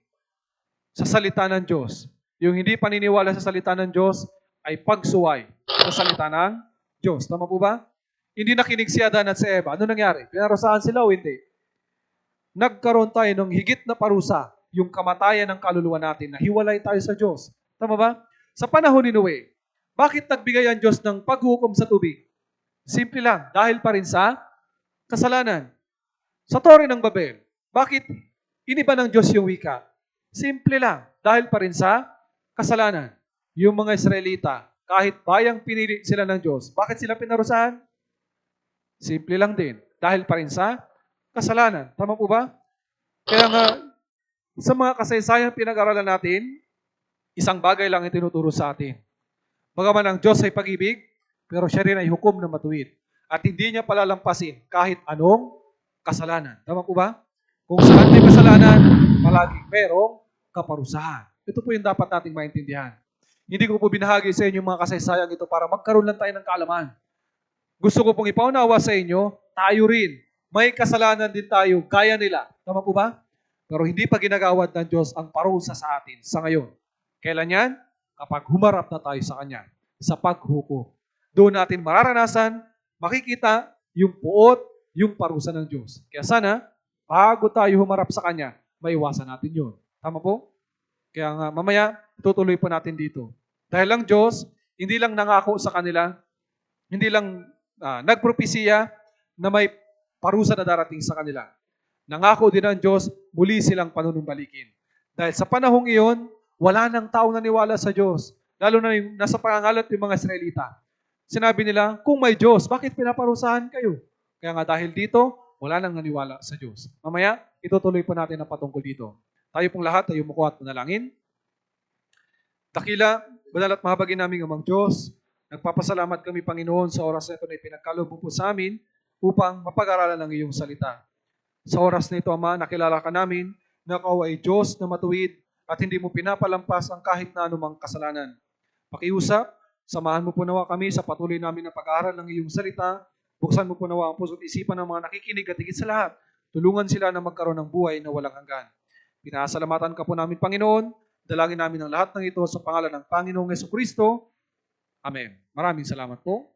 sa salita ng Diyos. Yung hindi paniniwala sa salita ng Diyos ay pagsuway sa salita ng Diyos. Tama po ba? Hindi nakinig si Adan at si Eva. Ano nangyari? Pinarusahan sila o hindi? Nagkaroon tayo ng higit na parusa, yung kamatayan ng kaluluwa natin na hiwalay tayo sa Diyos. Tama ba? Sa panahon ni Noe, bakit nagbigay ang Diyos ng paghukom sa tubig? Simple lang, dahil pa rin sa kasalanan. Sa Tore ng Babel, bakit iniba ng Diyos yung wika? Simple lang, dahil pa rin sa kasalanan. Yung mga Israelita, kahit bayang pinili sila ng Diyos, bakit sila pinarusahan? Simple lang din, dahil pa rin sa kasalanan. Tama po ba? Kaya nga, sa mga kasaysayan pinag-aralan natin, isang bagay lang ang tinuturo sa atin. Bagaman ang Diyos ay pag-ibig, pero siya rin ay hukom na matuwid. At hindi niya palalampasin kahit anong kasalanan. Tama po ba? Kung saan may kasalanan, palaging merong kaparusahan. Ito po yung dapat nating maintindihan. Hindi ko po binahagi sa inyo yung mga kasaysayang ito para magkaroon lang tayo ng kaalaman. Gusto ko pong ipaunawa sa inyo, tayo rin. May kasalanan din tayo, gaya nila. Tama po ba? Pero hindi pa ginagawad ng Diyos ang parusa sa atin sa ngayon. Kailan yan? Kapag humarap na tayo sa Kanya, sa paghukom. Doon natin mararanasan, makikita yung puot, yung parusa ng Diyos. Kaya sana, bago tayo humarap sa Kanya, maiwasan natin yun. Tama po? Kaya nga, mamaya, tutuloy po natin dito. Dahil lang Diyos, hindi lang nangako sa kanila, hindi lang nagpropesiya na may parusa na darating sa kanila. Nangako din ng Diyos, muli silang panunumbalikin. Dahil sa panahong iyon, wala nang taong naniwala sa Diyos. Lalo na yung nasa pangangalat yung mga Israelita. Sinabi nila, kung may Diyos, bakit pinaparusahan kayo? Kaya nga dahil dito, wala nang naniwala sa Diyos. Mamaya, itutuloy po natin ang patungkol dito. Tayo pong lahat ay umuko at manalangin. Dakila, banal at mahabagin naming Amang Diyos, nagpapasalamat kami, Panginoon, sa oras na ito na ipinagkaloob mo po sa amin upang mapag-aralan ang iyong salita. Sa oras na ito, Ama, nakilala ka namin na ikaw ay Diyos na matuwid at hindi mo pinapalampas ang kahit na anumang kasalanan. Pakiusap, samahan mo po nawa kami sa patuloy namin na pag-aaral ng iyong salita. Buksan mo po nawa ang puso't isipan ng mga nakikinig at higit sa lahat, tulungan sila na magkaroon ng buhay na walang hanggan. Pinasalamatan ka po namin, Panginoon. Dalangin namin ang lahat ng ito sa pangalan ng Panginoong Jesucristo. Amen. Maraming salamat po.